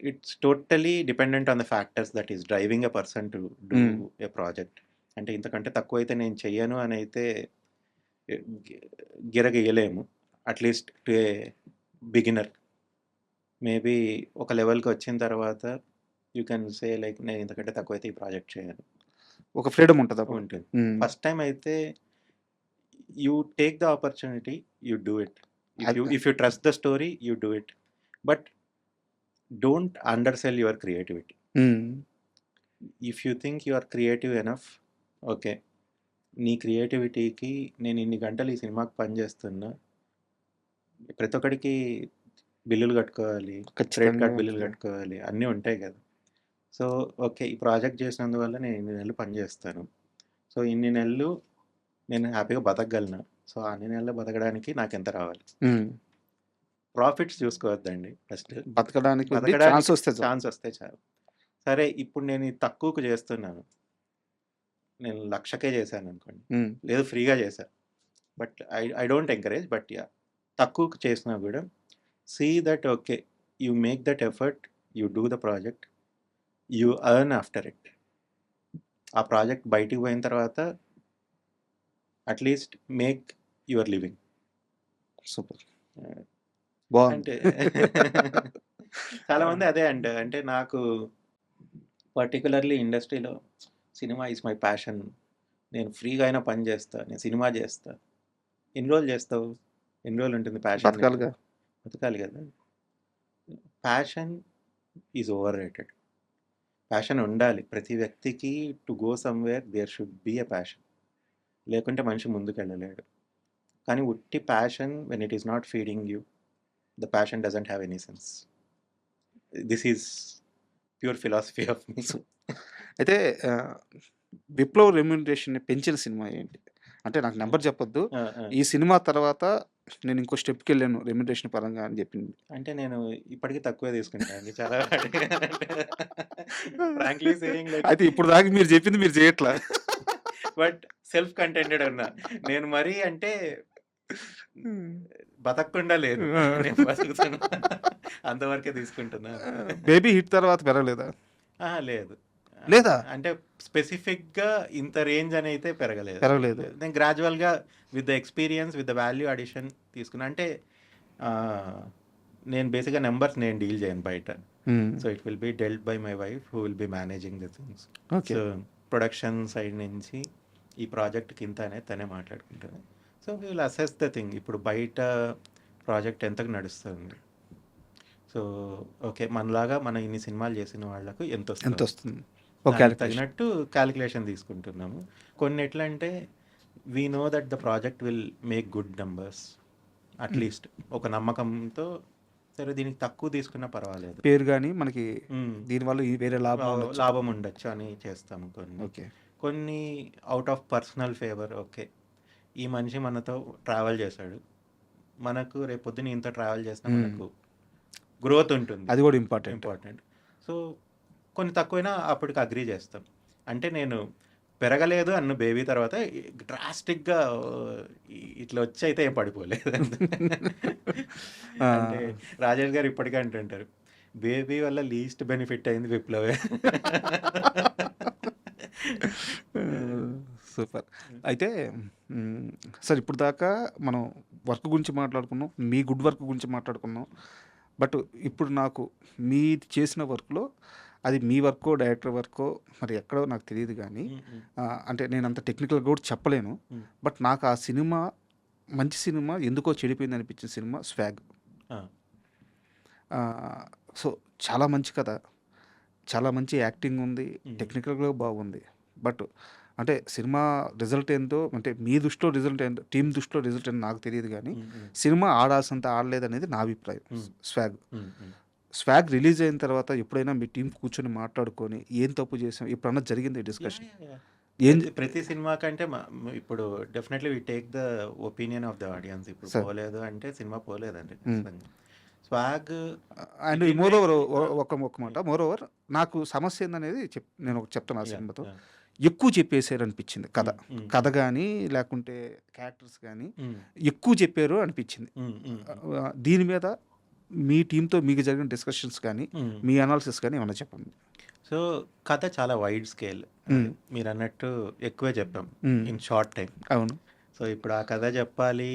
it's totally dependent on the factors that is driving a person to do hmm. A project. అంటే ఇంతకంటే తక్కువైతే నేను చెయ్యను అనైతే ఎ గి గిరగీయలేము. At least to a beginner. Maybe ఒక లెవెల్‌కొచ్చిన తర్వాత యూ కెన్ సే లైక్ నేను ఇంతకంటే తక్కువైతే ఈ ప్రాజెక్ట్ చేయను. ఒక ఫ్రీడమ్ ఉంటదప్పుడు. ఉంటుంది. హ్మ్. ఫస్ట్ టైమ్ అయితే you take the opportunity, you do it. And if you trust the story, you do it. But don't undersell your creativity. Hmm. If you think you are creative enough okay. నీ క్రియేటివిటీకి నేను ఇన్ని గంటలు ఈ సినిమాకి పని చేస్తున్నా. ప్రతి ఒక్కడికి బిల్లులు కట్టుకోవాలి. క్రెడిట్ ఖచ్చితంగా కార్డ్ బిల్లులు ఉంటది. కట్టుకోవాలి. అన్నీ ఉంటాయి కదా! So, okay. ఈ ప్రాజెక్ట్ చేసినందువల్ల నేను ఇన్ని నెలలు పని చేస్తాను. సో, ఇన్ని నెలలు నేను హ్యాపీగా బతకగలను. సో అన్ని నెలలు బతకడానికి నాకెంత రావాలి? హ్మ్. ప్రాఫిట్స్ చూసుకోవద్దండి ఫస్ట్. బతకడానికి ఛాన్స్ బతకడానికి వస్తే చాలు. ఛాన్స్ వస్తే చాలు. సరే ఇప్పుడు నేను ఇది తక్కువకు చేస్తున్నాను. నేను 1,00,000కే చేశాననుకోండి. హ్మ్. లేదు ఫ్రీగా చేశా. But I don't encourage. But yeah! తక్కువకు చేసినా గూడా see that okay. You make that effort. You do the project. You earn after it. ఆ ప్రాజెక్ట్ బయటికి పోయిన తర్వాత at least make your living. Super. Ah, బావుంది. అంటే చాలామంది అదే అంటే నాకు పర్టిక్యులర్‌లీ ఇండస్ట్రీలో సినిమా ఈజ్ మై ప్యాషన్. నేను ఫ్రీగా అయినా పని చేస్తా. నేను సినిమా చేస్తా. ఎన్ని రోజులు చేస్తావు? ఎన్ని రోజులు ఉంటుంది ప్యాషన్ నీకు? బతకాలిగా. బతకాలి కదా! Passion is overrated. Passion ఉండాలి. ప్రతి వ్యక్తికి to go somewhere there should be a passion. లేకుంటే మనిషి ముందుకెళ్ళలేడు. కానీ ఉట్టి passion when it is not feeding you, the passion doesn't have any sense. This is pure philosophy of me. అయితే విప్లవ్ రెమ్యూనరేషన్‌ని పెంచిన సినిమా ఏంటి? అంటే నాకు నంబర్ చెప్పొద్దు. ఆ! ఆ! ఈ సినిమా తర్వాత నేను ఇంకో స్టెప్‌కెళ్ళాను రెమ్యూనరేషన్ పరంగా అని చెప్పింది. అంటే నేను ఇప్పటికి తక్కువే తీసుకుంటా అండి. చాలా ఫ్రాంక్లీ సేయింగ్ లైక్ అయితే ఇప్పుడు దాకా మీరు చెప్పింది మీరు చేయట్లా. బట్ సెల్ఫ్ కంటెంటెడ్ ఉన్నా. నేను మరీ అంటే బతకకుండా లేదు. ఆ. నేను బతుకుతున్నా. అంతవరకే తీసుకుంటున్నా. బేబీ హిట్ తర్వాత పెరగలేదా? అహా! లేదు. లేదా? అంటే స్పెసిఫిక్‌గా ఇంత రేంజ్ అని అయితే పెరగలేదు. పెరగలేదు. నేను గ్రాడ్యువల్‌గా with the experience, with the value addition తీసుకున్నా. అంటే నేను బేసిక్‌గా నంబర్స్ నేను డీల్ చేయను బయట. Hmm. So it will be dealt by my wife who will be managing the things. Okay. So production side నుంచి ఈ ప్రాజెక్ట్‌కి ఇంత అనేది తనే మాట్లాడుకుంటది. So we will assess the thing. ఇప్పుడు బయట ప్రాజెక్ట్ ఎంతకు నడుస్తుంది. So okay. మనలాగా మనం ఇన్ని సినిమాలు చేసిన వాళ్ళకు ఎంతొస్తుంది? ఎంతొస్తుంది? ఒక దానికి క్యాలిక్యులేషన్. తగినట్టు క్యాలిక్యులేషన్ తీసుకుంటున్నాము. కొన్ని ఎట్లంటే we know that the project will make good numbers. At least ఒక నమ్మకంతో సరే దీనికి తక్కువ తీసుకున్నా పర్వాలేదు. పేరు గాని మనకి హ్మ్. దీనివల్ల ఈ వేరే లాభం ఉండొచ్చు. లాభం ఉండొచ్చు అని చేస్తాము కొన్ని. ఓకే. కొన్ని out of personal favour okay. ఈ మనిషి మనతో ట్రావెల్ చేశాడు. మనకు రేపొద్దున ఇంత ట్రావెల్ చేసినా హ్మ్. మనకు గ్రోత్ ఉంటుంది. అది కూడా ఇంపార్టెంట్. ఇంపార్టెంట్. సో కొన్ని తక్కువైనా అప్పటికి అగ్రీ చేస్తాం. అంటే నేను పెరగలేదు అన్న బేబీ తర్వాత డ్రాస్టిక్‌గా ఇట్లా వచ్చి అయితే ఏం పడిపోలేదు. ఆ. అంటే రాజేష్ గారు ఇప్పటికే అంటుంటారు. బేబీ వల్ల లీస్ట్ బెనిఫిట్ అయింది విప్లవే. సూపర్. అయితే సార్ ఇప్పుడు దాకా మనం వర్క్ గురించి మాట్లాడుకున్నాం. మీ గుడ్ వర్క్ గురించి మాట్లాడుకున్నాం. బట్ ఇప్పుడు నాకు మీరు చేసిన వర్క్‌లో అది మీ వర్కో, డైరెక్టర్ వర్కో మరి ఎక్కడో నాకు తెలీదు గానీ అంటే నేను అంత టెక్నికల్‌గా కూడా చెప్పలేను. బట్ నాకు ఆ సినిమా మంచి సినిమా ఎందుకో చెడిపోయింది అనిపించిన సినిమా 'స్వాగ్'. ఆ! సో చాలా మంచి కథ. చాలా మంచి యాక్టింగ్ ఉంది. హ్మ్. టెక్నికల్‌గా బాగుంది. బట్ అంటే సినిమా రిజల్ట్ ఏందో అంటే మీ దృష్టిలో రిజల్ట్ ఏందో, టీమ్ దృష్టిలో రిజల్ట్ ఏందో నాకు తెలీదు గానీ సినిమా ఆడాల్సినంత ఆడలేదనేది నా అభిప్రాయం. 'స్వాగ్'. 'స్వాగ్' రిలీజ్ అయిన తర్వాత ఎప్పుడైనా మీ టీమ్ కూర్చొని మాట్లాడుకొని ఏం తప్పు చేసాం ఎప్పుడన్నా జరిగిందా ఈ డిస్కషన్? ఏం ప్రతి సినిమా కంటే ఇప్పుడు definitely we take the opinion of the audience. ఇప్పుడు Sir. పోలేదు అంటే సినిమా పోలేదండి. స్వాగ్ అండ్ మోరోవర్ ఒక మాట మోరోవర్ నాకు సమస్య ఏందనేది నేను ఒకటి చెప్తాను ఆ సినిమాతో. ఎక్కువ చెప్పేశారు అనిపించింది కథ. కథ కానీ లేకుంటే క్యారెక్టర్స్ కానీ ఎక్కువ చెప్పారు అనిపించింది. దీని మీద మీ టీంతో మీకు జరిగిన డిస్కషన్స్ కానీ మీ అనాలిసిస్ కానీ ఏమన్నా చెప్పండి. సో కథ చాలా వైడ్ స్కేల్. మీరు అన్నట్టు ఎక్కువే చెప్పాం ఇన్ షార్ట్ టైం. అవును. సో ఇప్పుడు ఆ కథ చెప్పాలి,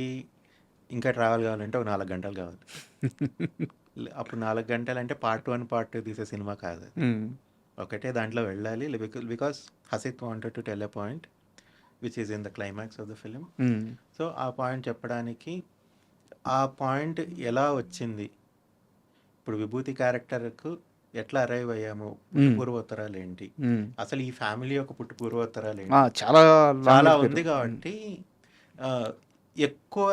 ఇంకా ట్రావెల్ కావాలంటే ఒక 4 గంటలు కావాలి. అప్పుడు 4 గంటలు అంటే పార్ట్ 1 పార్ట్ 2 తీసే సినిమా కాదు. ఒకటే దాంట్లో వెళ్ళాలి. Because Hasith wanted to tell a point which is in the climax of the film. So ఆ పాయింట్ చెప్పడానికి ఆ పాయింట్ ఎలా వచ్చింది, ఇప్పుడు విభూతి క్యారెక్టర్కు ఎట్లా అరైవ్ అయ్యాము, పూర్వోత్తరాలు ఏంటి, అసలు ఈ ఫ్యామిలీ యొక్క పూర్వోత్తరాలు ఏంటి, చాలా ఉంది కాబట్టి ఎక్కువ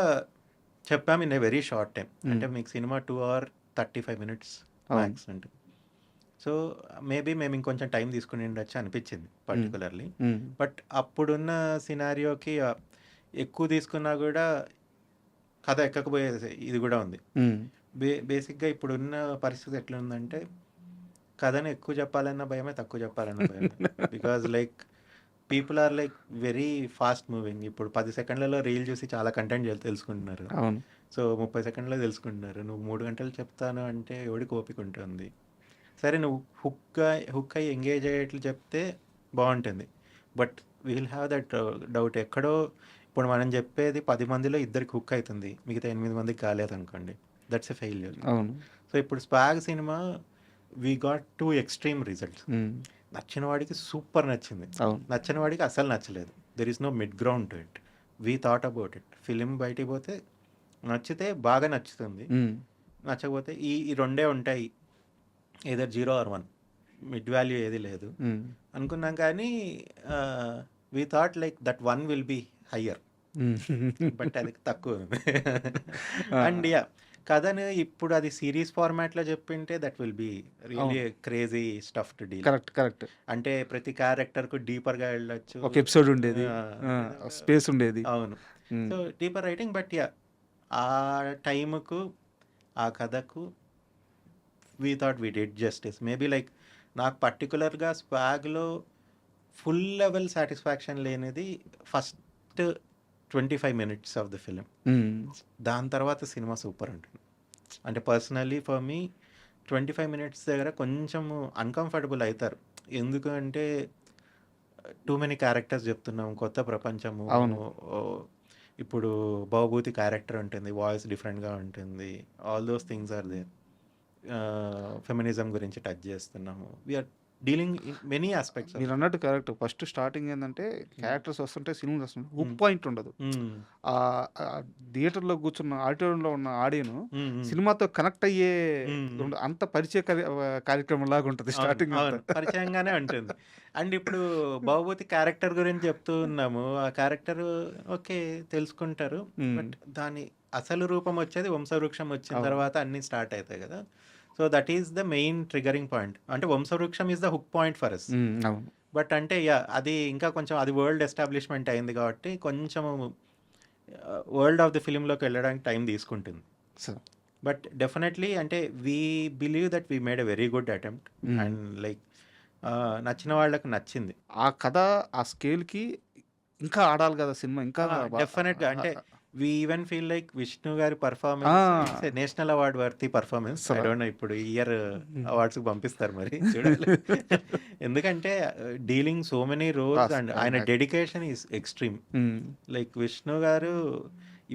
చెప్పాము in a very short time. అంటే మీకు సినిమా 2 hours 35 minutes మ్యాక్స్ ఉంటుంది. సో మేబీ మేము ఇంకొంచెం టైం తీసుకుని ఉండొచ్చు అనిపించింది పర్టికులర్లీ. బట్ అప్పుడున్న సినారియోకి ఎక్కువ తీసుకున్నా కూడా కథ ఎక్కకపోయేది ఇది కూడా ఉంది. బేసిక్గా ఇప్పుడున్న పరిస్థితి ఎట్లుందంటే కథను ఎక్కువ చెప్పాలన్న భయమే, తక్కువ చెప్పాలన్న భయమే. Because like people are like very fast moving. ఇప్పుడు 10 సెకండ్లలో రీల్ చూసి చాలా కంటెంట్ తెలుసుకుంటున్నారు. అవును. సో 30 సెకండ్లో తెలుసుకుంటున్నారు. నువ్వు 3 గంటలు చెప్తాను అంటే ఎవడికి ఓపిక ఉంటుంది? సరే నువ్వు హుక్ అయ్యి ఎంగేజ్ అయ్యేట్లు చెప్తే బాగుంటుంది. But will have that doubt ఎక్కడో. ఇప్పుడు మనం చెప్పేది 10 మందిలో ఇద్దరికి హుక్ అవుతుంది, మిగతా 8 మందికి కాలేదనుకోండి, దట్స్ ఎ ఫెయిల్యూర్. అవును. సో ఇప్పుడు స్పాగ్ సినిమా వీ గాట్ 2 ఎక్స్ట్రీమ్ రిజల్ట్స్. నచ్చిన వాడికి సూపర్ నచ్చింది, నచ్చిన వాడికి అసలు నచ్చలేదు. There is no mid ground to it. We thought about it. Film బయటికి పోతే నచ్చితే బాగా నచ్చుతుంది, నచ్చకపోతే ఈ రెండే ఉంటాయి, ఏదర్ 0 or 1, మిడ్ వాల్యూ ఏది లేదు అనుకున్నాం. కానీ we thought like that 1 will be higher, but అది తక్కువ. అండ్ యా కథను ఇప్పుడు అది సిరీస్ ఫార్మాట్లో చెప్పింటే that will be really crazy stuff to deal. Correct. అంటే ప్రతి క్యారెక్టర్కు డీపర్గా వెళ్ళొచ్చు, ఒక ఎపిసోడ్ ఉండేది, స్పేస్ ఉండేది. అవును. So deeper writing. But yeah ఆ టైముకు ఆ కథకు we thought we did justice. Maybe like నాకు పర్టికులర్గా స్వాగ్లో ఫుల్ లెవెల్ సాటిస్ఫాక్షన్ లేనిది first 25 minutes of the film. దాని తర్వాత సినిమా సూపర్ ఉంటుంది. అంటే పర్సనలీ ఫర్ మీ 25 minutes దగ్గర కొంచెం అన్కంఫర్టబుల్ అవుతారు. ఎందుకంటే టూ మెనీ క్యారెక్టర్స్ చెప్తున్నాం, కొత్త ప్రపంచము. ఇప్పుడు భవభూతి క్యారెక్టర్ ఉంటుంది, వాయిస్ డిఫరెంట్గా ఉంటుంది, all those things are there. Feminism గురించి టచ్ చేస్తున్నాము. We're dealing in many aspects. మీరు అన్నట్టు కరెక్ట్. ఫస్ట్ స్టార్టింగ్ ఏంటంటే క్యారెక్టర్స్ వస్తుంటే సినిమాలు వస్తుంటే హుక్ పాయింట్ ఉండదు. ఆ థియేటర్లో కూర్చున్న ఆడిటోరియంలో ఉన్న ఆడియన్ సినిమాతో కనెక్ట్ అయ్యే అంత పరిచయ కార్యక్రమం లాగా ఉంటుంది స్టార్టింగ్. పరిచయంగానే ఉంటుంది. అండ్ ఇప్పుడు భవభూతి క్యారెక్టర్ గురించి చెప్తూ ఉన్నాము. ఆ క్యారెక్టర్ ఓకే తెలుసుకుంటారు, బట్ దాని అసలు రూపం వచ్చేది వంశవృక్షం వచ్చిన తర్వాత అన్ని స్టార్ట్ అవుతాయి కదా. So that is the main triggering point. అంటే వంశవృక్షం is the hook point for us. But అంటే అది ఇంకా కొంచెం అది వరల్డ్ ఎస్టాబ్లిష్మెంట్ అయింది కాబట్టి కొంచెం వరల్డ్ ఆఫ్ ద ఫిలింలోకి వెళ్ళడానికి టైం తీసుకుంటుంది. బట్ డెఫినెట్లీ అంటే we believe that we made a very good attempt. And like నచ్చిన వాళ్ళకి నచ్చింది. ఆ కథ ఆ స్కేల్కి ఇంకా ఆడాలి కదా సినిమా. ఇంకా డెఫినెట్గా అంటే we even feel like Vishnu గారి performance national award worthy performance. I don't know ఇప్పుడు ఇయర్ అవార్డ్స్ పంపిస్తారు మరి చూడాలి. ఎందుకంటే dealing so many roles and ఆయన dedication is extreme. Like Vishnu గారు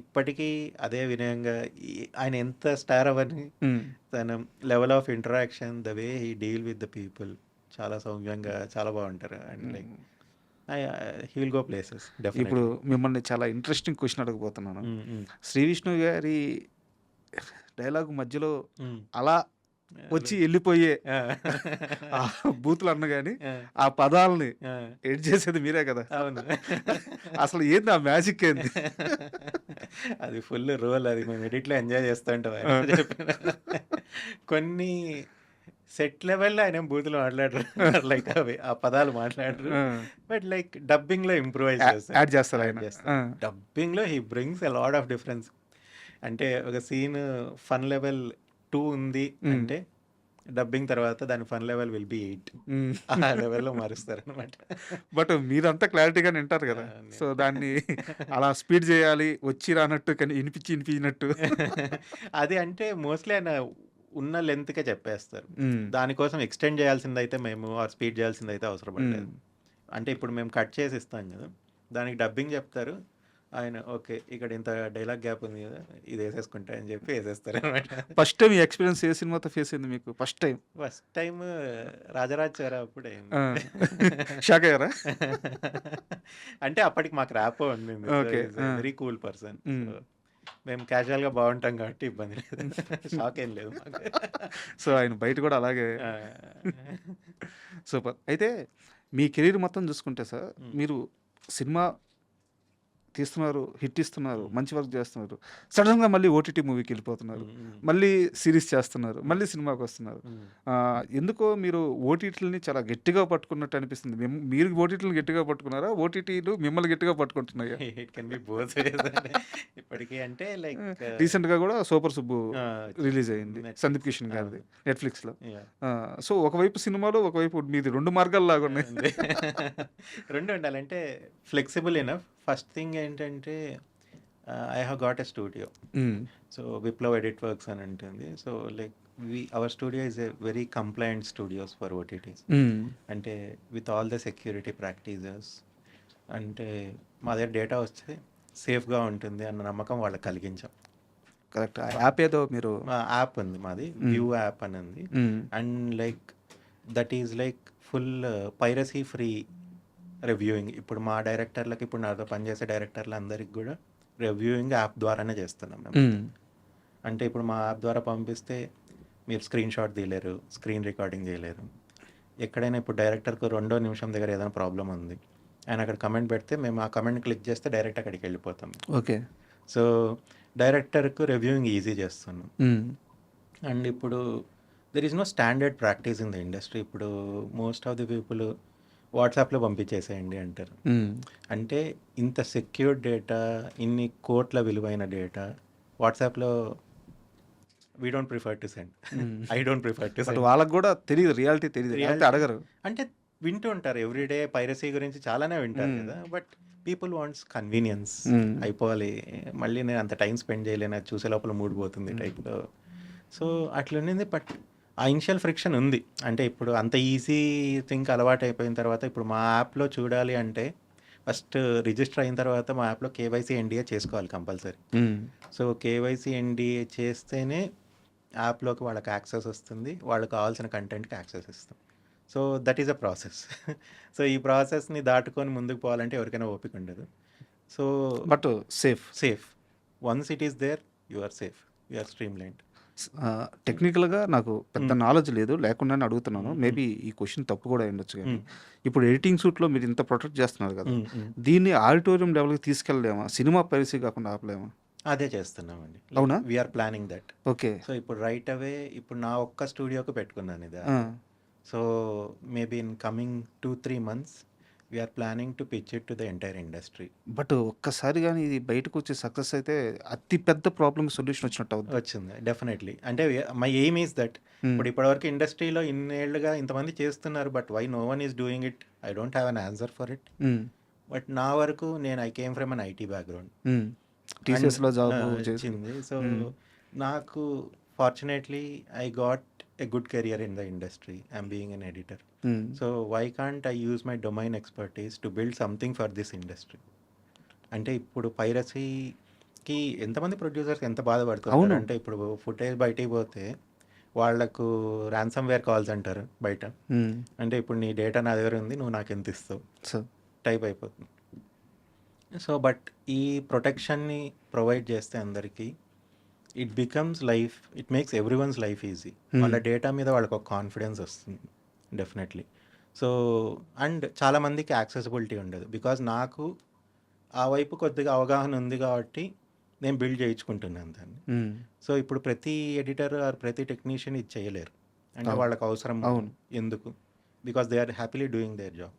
ఇప్పటికీ అదే వినయంగా ఆయన ఎంత స్టార్ అవని తన level of interaction, the way he deal with the people చాలా సౌమ్యంగా చాలా బాగుంటారు. And like he will go places definitely. ఇప్పుడు మిమ్మల్ని చాలా ఇంట్రెస్టింగ్ క్వశ్చన్ అడగబోతున్నాను. శ్రీ విష్ణు గారి డైలాగ్ మధ్యలో అలా వచ్చి వెళ్ళిపోయే బూతులు అన్న కానీ ఆ పదాలని ఎడ్ చేసేది మీరే కదా. అవును. అసలు ఏంది ఆ మ్యాజిక్ ఏంది? అది ఫుల్ రోల్. అది మేము ఎడిట్లో ఎంజాయ్ చేస్తూ ఉంటాం. కొన్ని సెట్ లెవెల్లో ఆయన బూతులు మాట్లాడరు, లైక్ అవి ఆ పదాలు మాట్లాడరు. బట్ లైక్ డబ్బింగ్ లో ఇంప్రూవైజ్ యాడ్ చేస్తారు ఆయన. డబ్బింగ్ లో he brings a lot of difference. అంటే ఒక సీన్ ఫన్ లెవెల్ 2 ఉంది అంటే డబ్బింగ్ తర్వాత దాని ఫన్ లెవెల్ విల్ బి 8. ఆ లెవెల్లో మారుస్తారు అనమాట. బట్ మీరంతా క్లారిటీగా వింటారు కదా, సో దాన్ని అలా స్పీడ్ చేయాలి, వచ్చి రానట్టు కానీ వినిపించినట్టు. అది అంటే మోస్ట్లీ ఆయన ఉన్న లెంత్కే చెప్పేస్తారు. దానికోసం ఎక్స్టెండ్ చేయాల్సింది అయితే మేము స్పీడ్ చేయాల్సింది అయితే అవసరం పడలేదు. అంటే ఇప్పుడు మేము కట్ చేసి ఇస్తాం కదా, దానికి డబ్బింగ్ చెప్తారు ఆయన. ఓకే ఇక్కడ ఇంత డైలాగ్ గ్యాప్ ఉంది కదా, ఇది వేసేసుకుంటా అని చెప్పి వేసేస్తారు అనమాట. ఫస్ట్ టైం ఎక్స్పీరియన్స్ ఏ సినిమాతో ఫేస్ అయింది మీకు? ఫస్ట్ టైం రాజరాజ్ చోరా అప్పుడే. షాక్ అయ్యారా? అంటే అప్పటికి మాకు ర్యాపో ఉండింది, వెరీ కూల్ పర్సన్. మేము క్యాజువల్గా బాగుంటాం కాబట్టి ఇబ్బంది లేదు, షాక్ ఏం లేదు. సో ఆయన బయట కూడా అలాగే. సూపర్. అయితే మీ కెరీర్ మొత్తం చూసుకుంటే సార్, మీరు సినిమా తీస్తున్నారు, హిట్ ఇస్తున్నారు, మంచి వర్క్ చేస్తున్నారు. సడన్‌గా మళ్ళీ ఓటీటీ మూవీకి వెళ్ళిపోతున్నారు. మళ్ళీ సీరీస్ చేస్తున్నారు. మళ్ళీ సినిమాకొస్తున్నారు. ఎందుకో మీరు ఓటీటీలని చాలా గట్టిగా పట్టుకున్నట్టు అనిపిస్తుంది. మీరు ఓటీటీలని గట్టిగా పట్టుకున్నారా? ఓటీటీలు మిమ్మల్ని గట్టిగా పట్టుకుంటున్నాయా? It can be both ways అండి. ఇప్పటికి అంటే లైక్ రీసెంట్‌గా కూడా 'సూపర్ సుబ్బు' రిలీజ్ అయింది. Netflix. సందీప్ కిషన్ గారిది నెట్‌ఫ్లిక్స్‌లో. yeah. సో, ఒకవైపు సినిమాలు, ఒకవైపు మీది 2 మార్గాల్లాగా ఉన్నాయి. ఉంది. 2 ఉండాలంటే ఫ్లెక్సిబుల్ ఎనఫ్. ఫస్ట్ థింగ్ ఏంటంటే I have got a studio. హ్మ్. సో విప్లవ్ ఎడిట్ వర్క్స్ అని ఉంటుంది. So like our studio is a very complaint studios for OTTs. హ్మ్. అంటే with all the security practices, అంటే మా దగ్గర డేటా వస్తే సేఫ్గా ఉంటుంది అన్న నమ్మకం వాళ్ళకి కలిగించాం. కరెక్ట్. ఆ యాప్ ఏదో మీరు మా యాప్ ఉంది, మాది వ్యూ యాప్ అని ఉంది. హ్మ్. And like that is like full piracy free reviewing. ఇప్పుడు మా డైరెక్టర్లకి, ఇప్పుడు నాతో పనిచేసే డైరెక్టర్లు అందరికి కూడా రివ్యూయింగ్ యాప్ ద్వారానే చేస్తున్నాం మేము. హ్మ్. అంటే ఇప్పుడు మా యాప్ ద్వారా పంపిస్తే మీరు స్క్రీన్ షాట్ తీయలేరు, స్క్రీన్ రికార్డింగ్ చేయలేరు. ఎక్కడైనా ఇప్పుడు డైరెక్టర్కు 2వ నిమిషం దగ్గర ఏదైనా ప్రాబ్లం ఉంది, ఆయన అక్కడ కమెంట్ పెడితే మేము ఆ కమెంట్ క్లిక్ చేస్తే డైరెక్ట్ అక్కడికి వెళ్ళిపోతాం. ఓకే. సో డైరెక్టర్కు రివ్యూయింగ్ ఈజీ చేస్తున్నాం. హ్మ్. అండ్ ఇప్పుడు there is no standard practice in the industry. ఇప్పుడు మోస్ట్ ఆఫ్ ది పీపుల్ వాట్సాప్లో పంపించేసేయండి అంటారు. హ్మ్. అంటే ఇంత సెక్యూర్డ్ డేటా, ఇన్ని కోట్ల విలువైన డేటా వాట్సాప్లో we don't prefer to send. I don't prefer to but send. వాళ్ళకి కూడా తెలియదు, రియాలిటీ తెలియదు. లేకపోతే అడగరు. అంటే వింటూ ఉంటారు ఎవ్రీడే, పైరసీ గురించి చాలానే వింటారు కదా. But people wants convenience. అయిపోవాలి, మళ్ళీ నేను అంత టైం స్పెండ్ చేయలేను, అది చూసే లోపల మూడ్ పోతుంది టైప్లో. సో అట్లా ఉండింది. బట్ ఆ ఇనిషియల్ ఫ్రిక్షన్ ఉంది. అంటే ఇప్పుడు అంత ఈజీ థింక్ అలవాటు అయిపోయిన తర్వాత ఇప్పుడు మా యాప్లో చూడాలి అంటే ఫస్ట్ రిజిస్టర్ అయిన తర్వాత మా యాప్లో కేవైసీ ఎన్డీఏ చేసుకోవాలి compulsory. Hmm. So KYC NDA చేస్తేనే యాప్లోకి వాళ్ళకి యాక్సెస్ వస్తుంది, వాళ్ళకి కావాల్సిన కంటెంట్కి యాక్సెస్ ఇస్తాం. So that is a process. So ఈ ప్రాసెస్ని దాటుకొని ముందుకు పోవాలంటే ఎవరికైనా ఓపిక ఉండదు. So but safe. Once it is there, you are safe, you are streamlined. టెక్నికల్గా నాకు పెద్ద నాలెడ్జ్ లేదు, లేకుండానే అడుగుతున్నాను. మేబీ ఈ క్వశ్చన్ తప్పు కూడా ఉండొచ్చు. కానీ ఇప్పుడు ఎడిటింగ్ సూట్లో మీరు ఇంత ప్రొటెక్ట్ చేస్తున్నారు కదా, దీన్ని ఆడిటోరియం లెవెల్కి తీసుకెళ్ళలేమా? సినిమా పైరసీ కాకుండా ఆపలేమా? అదే చేస్తున్నామండి. అవునా? We're planning that. Okay. So ఇప్పుడు రైట్ అవే ఇప్పుడు నా ఒక్క స్టూడియోకి పెట్టుకున్నాను ఇది. So maybe in coming 2-3 months we're planning to pitch it to the entire industry. But ఒక్కసారి కానీ ఇది బయటకు వచ్చి సక్సెస్ అయితే అతి పెద్ద ప్రాబ్లమ్ సొల్యూషన్ వచ్చినట్టు అవుతుంది. వచ్చింది డెఫినెట్లీ. అంటే మై ఎయిమ్ ఈస్ దట్ ఇప్పుడు ఇప్పటివరకు ఇండస్ట్రీలో ఇన్నేళ్లుగా ఇంతమంది చేస్తున్నారు, but why no one is doing it? I don't have an answer for it. But నా వరకు I came from an IT background. టీసీఎస్లో జాబ్ వచ్చింది. సో నాకు fortunately I got a good career in the industry. I'm being an editor. So why can't I use my domain expertise to build something for this industry? అంటే ఇప్పుడు పైరసీకి ఎంతమంది producers ఎంత బాధపడుతున్నారు అంటే ఇప్పుడు ఫుటేజ్ బయటికి పోతే వాళ్లకు ర్యాన్సమ్ వేర్ కాల్స్ అంటారు బయట. అంటే ఇప్పుడు నీ డేటా నా దగ్గర ఉంది, నువ్వు నాకు ఎంత ఇస్తావు టైప్ అయిపోతుంది. సో బట్ ఈ ప్రొటెక్షన్ని ప్రొవైడ్ చేస్తే అందరికీ it becomes life, it makes every one's life easy. వాళ్ళ డేటా మీద వాళ్ళకి ఒక కాన్ఫిడెన్స్ వస్తుంది డెఫినెట్లీ. సో అండ్ చాలామందికి యాక్సెసిబిలిటీ ఉండదు, బికాజ్ నాకు ఆ వైపు కొద్దిగా అవగాహన ఉంది కాబట్టి నేను బిల్డ్ చేయించుకుంటున్నాను దాన్ని. సో ఇప్పుడు ప్రతి ఎడిటర్ ఆర్ ప్రతి టెక్నీషియన్ ఇది చేయలేరు. అంటే వాళ్ళకి అవసరం ఎందుకు? Because they are happily doing their job.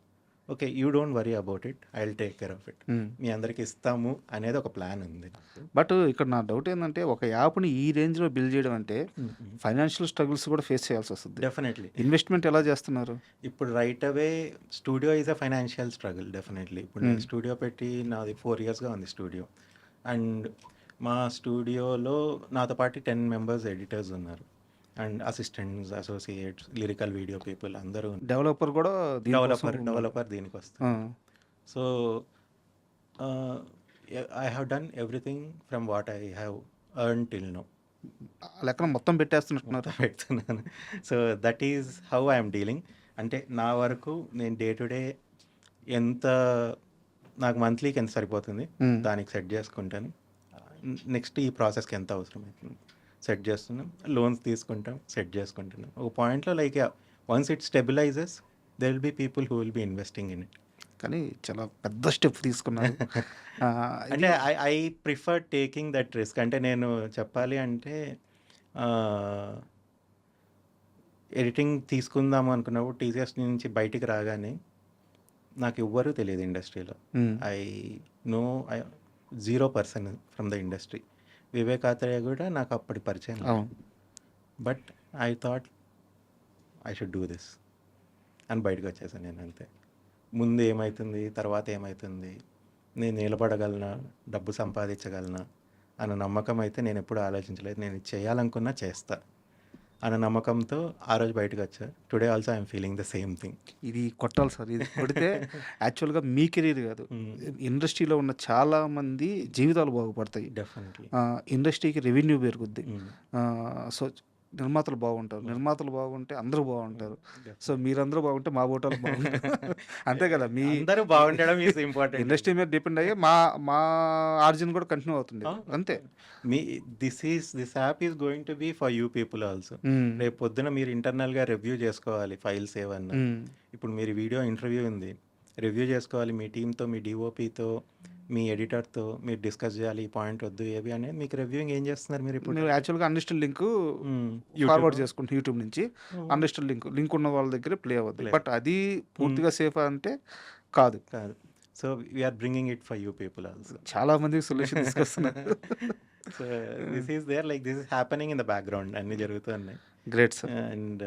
Okay, you don't worry about it, I will take care of it. మీ అందరికి ఇస్తాము అనేది ఒక ప్లాన్ ఉంది. బట్ ఇక్కడ నా డౌట్ ఏంటంటే, ఒక యాప్ని ఈ రేంజ్లో బిల్డ్ చేయడం అంటే ఫైనాన్షియల్ స్ట్రగుల్స్ కూడా ఫేస్ చేయాల్సి వస్తుంది. డెఫినెట్లీ. ఇన్వెస్ట్మెంట్ ఎలా చేస్తున్నారు? ఇప్పుడు right away studio is a financial struggle definitely. ఇప్పుడు నేను స్టూడియో పెట్టి నాది 4 yearsగా ఉంది స్టూడియో. అండ్ మా స్టూడియోలో నాతో పాటు 10 members ఎడిటర్స్ ఉన్నారు, and assistants, associates, lyrical video people అందరూ. డెవలపర్ కూడా డెవలపర్ దీనికి వస్తుంది. So I have done everything from what I have earn till now. లెక్కన మొత్తం పెడుతున్నాను. So that is how I'm dealing. అంటే నా వరకు నేను డే టు డే ఎంత నాకు మంత్లీకి ఎంత సరిపోతుంది దానికి సెట్ చేసుకుంటాను. నెక్స్ట్ ఈ ప్రాసెస్కి ఎంత అవసరం అవుతుంది సెట్ చేస్తున్నాం. లోన్స్ తీసుకుంటాం, సెట్ చేసుకుంటున్నాం. ఒక పాయింట్లో like once it stabilizes there will be people who will be investing in it. కానీ చాలా పెద్ద స్టెప్ తీసుకున్నారు. ఇది అంటే I prefer taking that risk. అంటే నేను చెప్పాలి అంటే ఎడిటింగ్ తీసుకుందాము అనుకున్నప్పుడు టీసీఎస్ నుంచి బయటికి రాగానే నాకు ఎవ్వరూ తెలియదు ఇండస్ట్రీలో. Hmm. I know 0% from the industry. Vivek Athreya కూడా నాకు అప్పటి పరిచయం. అవును. But I thought I should do this అని బయటకు వచ్చేసాను నేను, అంతే. ముందు ఏమవుతుంది, తర్వాత ఏమవుతుంది, నేను నిలబడగలనా, డబ్బు సంపాదించగలనా అన్న నమ్మకం అయితే నేను ఎప్పుడు ఆలోచించలేదు. నేను ఇది చేయాలనుకున్నా చేస్తా అన్న నమ్మకంతో ఆ రోజు బయటకు వచ్చా. Today also I'm feeling the same thing. ఇది కొట్టాలి సార్. ఇది కొడితే యాక్చువల్గా మీ కెరీర్ కాదు, ఇండస్ట్రీలో ఉన్న చాలా మంది జీవితాలు బాగుపడతాయి. డెఫినెట్లీ. ఇండస్ట్రీకి రెవెన్యూ పెరుగుద్ది. సో నిర్మాతలు బాగుంటారు, నిర్మాతలు బాగుంటే అందరూ బాగుంటారు. సో మీరందరూ బాగుంటే మా బోటాలు బాగుంటారు. అంతే కదా, మీ అందరూ బాగుండడం ఈజ్ ఇంపార్టెంట్. ఇండస్ట్రీ మీద డిపెండ్ అయ్యి మా మా ఆర్జిన్ కూడా కంటిన్యూ అవుతుంది. అంతే. మీ this app is going to be for you people also. రేపు పొద్దున మీరు ఇంటర్నల్గా రివ్యూ చేసుకోవాలి ఫైల్స్ ఏమన్నా. ఇప్పుడు మీరు వీడియో ఇంటర్వ్యూ ఉంది, రివ్యూ చేసుకోవాలి మీ టీంతో, మీ డిఓపితో, మీ ఎడిటర్తో మీరు డిస్కస్ చేయాలి. ఈ పాయింట్ వద్దు ఏవి అనేది. మీకు రివ్యూయింగ్ ఏం చేస్తున్నారు మీరు ఇప్పుడు? నేను యాక్చువల్గా అన్లిస్టెడ్ లింక్ ఫార్వర్డ్ చేసుకుంటాను యూట్యూబ్ నుంచి. అన్లిస్టెడ్ లింక్ ఉన్న వాళ్ళ దగ్గర ప్లే అవ్వద్దు. బట్ అది పూర్తిగా సేఫ్ అంటే కాదు. కాదు. So we are bringing it for you people also. చాలా మందికి సొల్యూషన్ తీసుకొస్తున్నారు. So this is there, like this is happening in the background, అన్నీ జరుగుతున్నాయి. Great sir. అండ్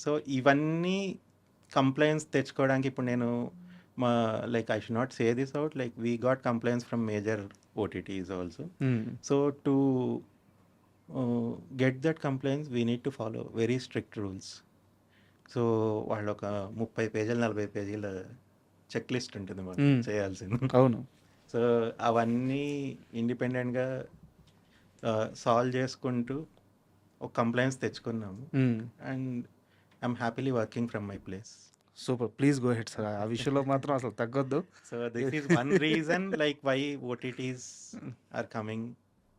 సో ఇవన్నీ కంప్లైంట్స్ తెచ్చుకోవడానికి ఇప్పుడు నేను like I should not say this out, like we got complaints from major OTTs also. So to get that complaints we need to follow very strict rules. So వాళ్ళు ఒక 30 పేజీలు 40 పేజీల check list ఉంటుంది మనం చేయాల్సింది. అవును. సో అవన్నీ ఇండిపెండెంట్గా సాల్వ్ చేసుకుంటూ ఒక కంప్లైంట్స్ తెచ్చుకున్నాము. And I'm happily working from my place. Super. Please go ahead sir. ఆ విషయంలో మాత్రం అసలు తగ్గొద్దు. So this is one reason like why OTTs are coming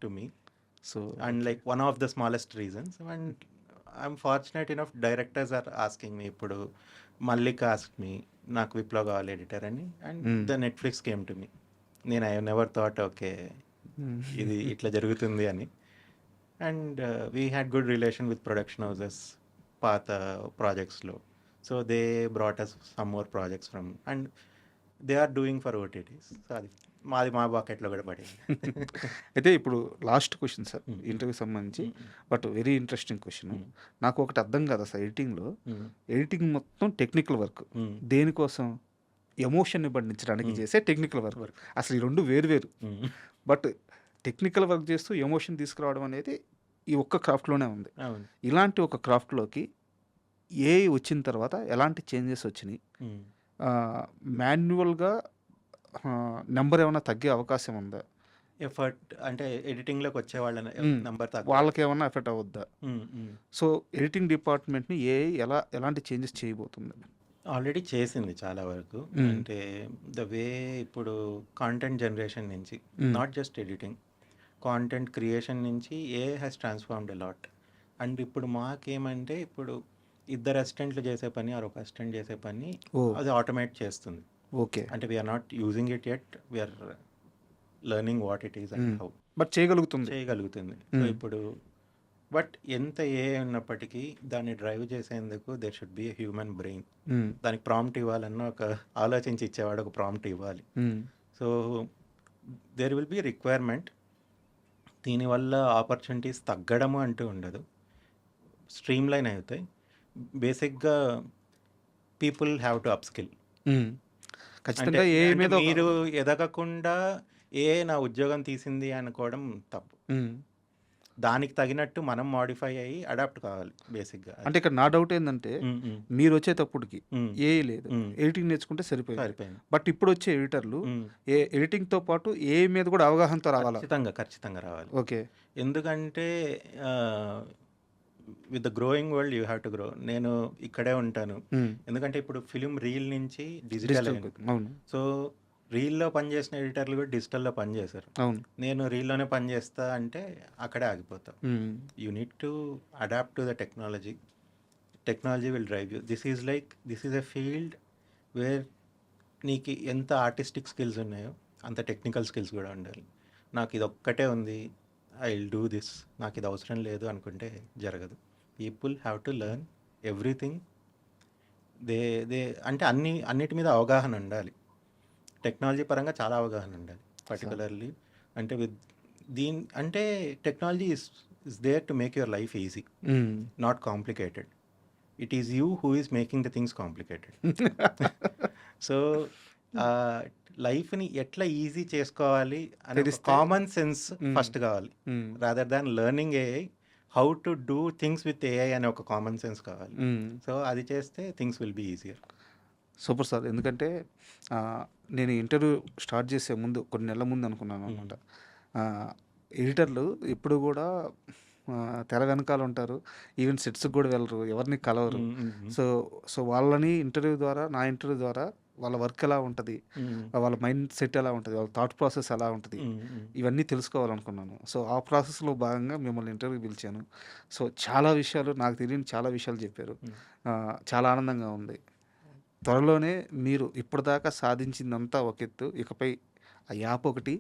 to me. So and like one of the smallest reasons. And I'm fortunate enough, directors are asking me. ఇప్పుడు Mallik ask me, నాకు విప్లవ్ కావాలి editor అని. And the Netflix came to me. నేను I never thought okay ఇది ఇట్లా జరుగుతుంది అని. And we had good relation with production houses పాత ప్రాజెక్ట్స్లో. So they brought us some more projects from, and they are doing for OTTs. సో అది మా బాకెట్లో కూడా పడింది. అయితే ఇప్పుడు లాస్ట్ క్వశ్చన్ సార్, ఇంటర్వ్యూ సంబంధించి, బట్ వెరీ ఇంట్రెస్టింగ్ క్వశ్చన్. నాకు ఒకటి అర్థం కాదు సార్, ఎడిటింగ్ మొత్తం టెక్నికల్ వర్క్. దేనికోసం? ఎమోషన్ని పండించడానికి చేసే టెక్నికల్ వర్క్. అసలు ఈ రెండు వేరు. బట్ టెక్నికల్ వర్క్ చేస్తూ ఎమోషన్ తీసుకురావడం అనేది ఈ ఒక్క క్రాఫ్ట్లోనే ఉంది. ఇలాంటి ఒక క్రాఫ్ట్లోకి AI వచ్చిన తర్వాత ఎలాంటి చేంజెస్ వచ్చినాయి? మాన్యువల్గా నెంబర్ ఏమైనా తగ్గే అవకాశం ఉందా? ఎఫర్ట్ అంటే ఎడిటింగ్లోకి వచ్చే వాళ్ళ నెంబర్ వాళ్ళకి ఏమన్నా ఎఫెక్ట్ అవ్వద్దా? సో ఎడిటింగ్ డిపార్ట్మెంట్ని AI ఎలాంటి చేంజెస్ చేయబోతుంది? ఆల్రెడీ చేసింది చాలా వరకు. అంటే ద వే ఇప్పుడు కాంటెంట్ జనరేషన్ నుంచి, not just editing, content creation నుంచి AI has transformed a lot. And ఇప్పుడు మాకేమంటే, ఇప్పుడు 2 అసిస్టెంట్లు చేసే పని ఆర్ ఒక అసిస్టెంట్ చేసే పని అది ఆటోమేట్ చేస్తుంది. ఓకే. అంటే we're not using it yet, we're learning what it is and how. But చేయగలుగుతుంది. సో ఇప్పుడు బట్ ఎంత AI ఉన్నప్పటికీ దాన్ని డ్రైవ్ చేసేందుకు there should be a human brain. దానికి ప్రాంప్ట్ ఇవ్వాలన్న ఒక ఆలోచించి ఇచ్చేవాడు ఒక ప్రాంప్ట్ ఇవ్వాలి. So there will be requirement. దీనివల్ల ఆపర్చునిటీస్ తగ్గడము అంటూ ఉండదు, స్ట్రీమ్ లైన్ అవుతాయి. బేసిక్గా పీపుల్ హ్యావ్ టు అప్స్కిల్. ఖచ్చితంగా మీరు ఎదగకుండా నా ఉద్యోగం తీసింది అనుకోవడం తప్పు. దానికి తగినట్టు మనం మాడిఫై అయ్యి అడాప్ట్ కావాలి బేసిక్గా. అంటే ఇక్కడ నా డౌట్ ఏంటంటే, మీరు వచ్చేటప్పటికి AI లేదు, ఎడిటింగ్ నేర్చుకుంటే సరిపోయింది. బట్ ఇప్పుడు వచ్చే ఎడిటర్లు ఎడిటింగ్తో పాటు AI మీద కూడా అవగాహనతో రావాలి. ఖచ్చితంగా రావాలి. ఓకే. ఎందుకంటే with the growing world you have to grow. నేను ఇక్కడే ఉంటాను, ఎందుకంటే ఇప్పుడు ఫిలిం రీల్ నుంచి డిజిటల్. సో రీల్లో పనిచేసిన ఎడిటర్లు కూడా డిజిటల్లో పనిచేశారు. నేను రీల్లోనే పనిచేస్తా అంటే అక్కడే ఆగిపోతా. You need to adapt to the technology. Technology will drive you. This is a field where నీకు ఎంత ఆర్టిస్టిక్ స్కిల్స్ ఉన్నాయో అంత టెక్నికల్ స్కిల్స్ కూడా ఉండాలి. నాకు ఇది ఒక్కటే ఉంది, ఐ విల్ డూ దిస్, నాకు ఇది అవసరం లేదు అనుకుంటే జరగదు. People have to learn everything. They అంటే అన్నిటి మీద అవగాహన ఉండాలి. టెక్నాలజీ పరంగా చాలా అవగాహన ఉండాలి పర్టికులర్లీ. అంటే అంటే technology is there to make your life easy, not complicated. It is you who is making the things complicated. So లైఫ్ని ఎట్లా ఈజీ చేసుకోవాలి అనే కామన్ సెన్స్ ఫస్ట్ కావాలి, rather than learning AI. How to do things with AI అనే ఒక common sense కావాలి. So అది చేస్తే things will be easier. Super sir. ఎందుకంటే నేను ఇంటర్వ్యూ స్టార్ట్ చేసే ముందు కొన్ని నెలల ముందు అనుకున్నాను అనమాట, ఎడిటర్లు ఎప్పుడు కూడా తెర వెనకాల ఉంటారు, ఈవెన్ సెట్స్కి కూడా వెళ్ళరు, ఎవరిని కలవరు. సో వాళ్ళని ఇంటర్వ్యూ ద్వారా, నా ఇంటర్వ్యూ ద్వారా వాళ్ళ వర్క్ ఎలా ఉంటుంది, వాళ్ళ మైండ్ సెట్ ఎలా ఉంటుంది, వాళ్ళ థాట్ ప్రాసెస్ ఎలా ఉంటుంది, ఇవన్నీ తెలుసుకోవాలనుకున్నాను. సో ఆ ప్రాసెస్లో భాగంగా మిమ్మల్ని ఇంటర్వ్యూ పిలిచాను. సో చాలా విషయాలు, నాకు తెలియని చాలా విషయాలు చెప్పారు. చాలా ఆనందంగా ఉంది. త్వరలోనే మీరు ఇప్పటిదాకా సాధించిందంతా ఒక ఎత్తు, ఇకపై ఆ యాప్ ఒకటి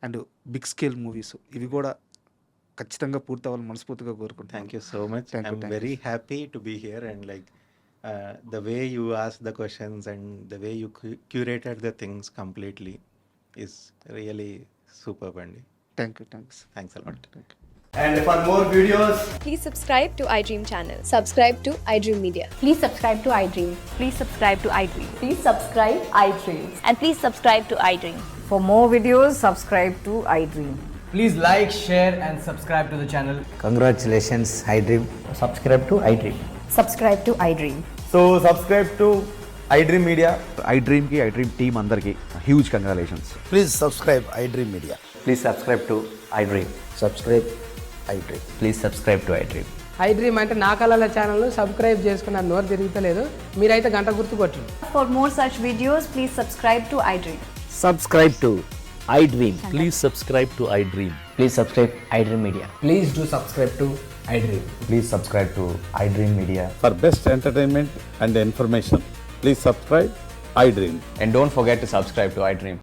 అండ్ బిగ్ స్కేల్ మూవీస్ ఇవి కూడా ఖచ్చితంగా పూర్తవ్వాలని మనస్ఫూర్తిగా కోరుకుంటాను. Thank you so much. Thank you, I'm thank you. Very happy to be here and like the way you ask the questions and the way you curated the things completely is really superb, Andy. Thank you. Thanks a lot. And for more videos, Please subscribe to iDream channel. Subscribe to iDream Media. Please subscribe to iDream. Please subscribe to iDream. Please subscribe iDream. And please subscribe to iDream. For more videos, subscribe to iDream. please like, share and subscribe to the channel. Congratulations, iDream. Subscribe to iDream. Subscribe to iDream. So subscribe to iDream Media. iDream team అందరికి huge congratulations. Please subscribe iDream Media. Please subscribe to iDream. Subscribe iDream. Please subscribe to iDream. iDream అంటే నా కళల channel subscribe చేసుకున్న నోరు తిరుగుతలేదు, మీరైతే గంట గుర్తు కొట్టండి. For more such videos, please subscribe to iDream. Subscribe to iDream. Please subscribe to iDream. Please subscribe iDream Media. Please do subscribe to iDream. Please subscribe to iDream Media. For best entertainment and information, please subscribe iDream. And don't forget to subscribe to iDream.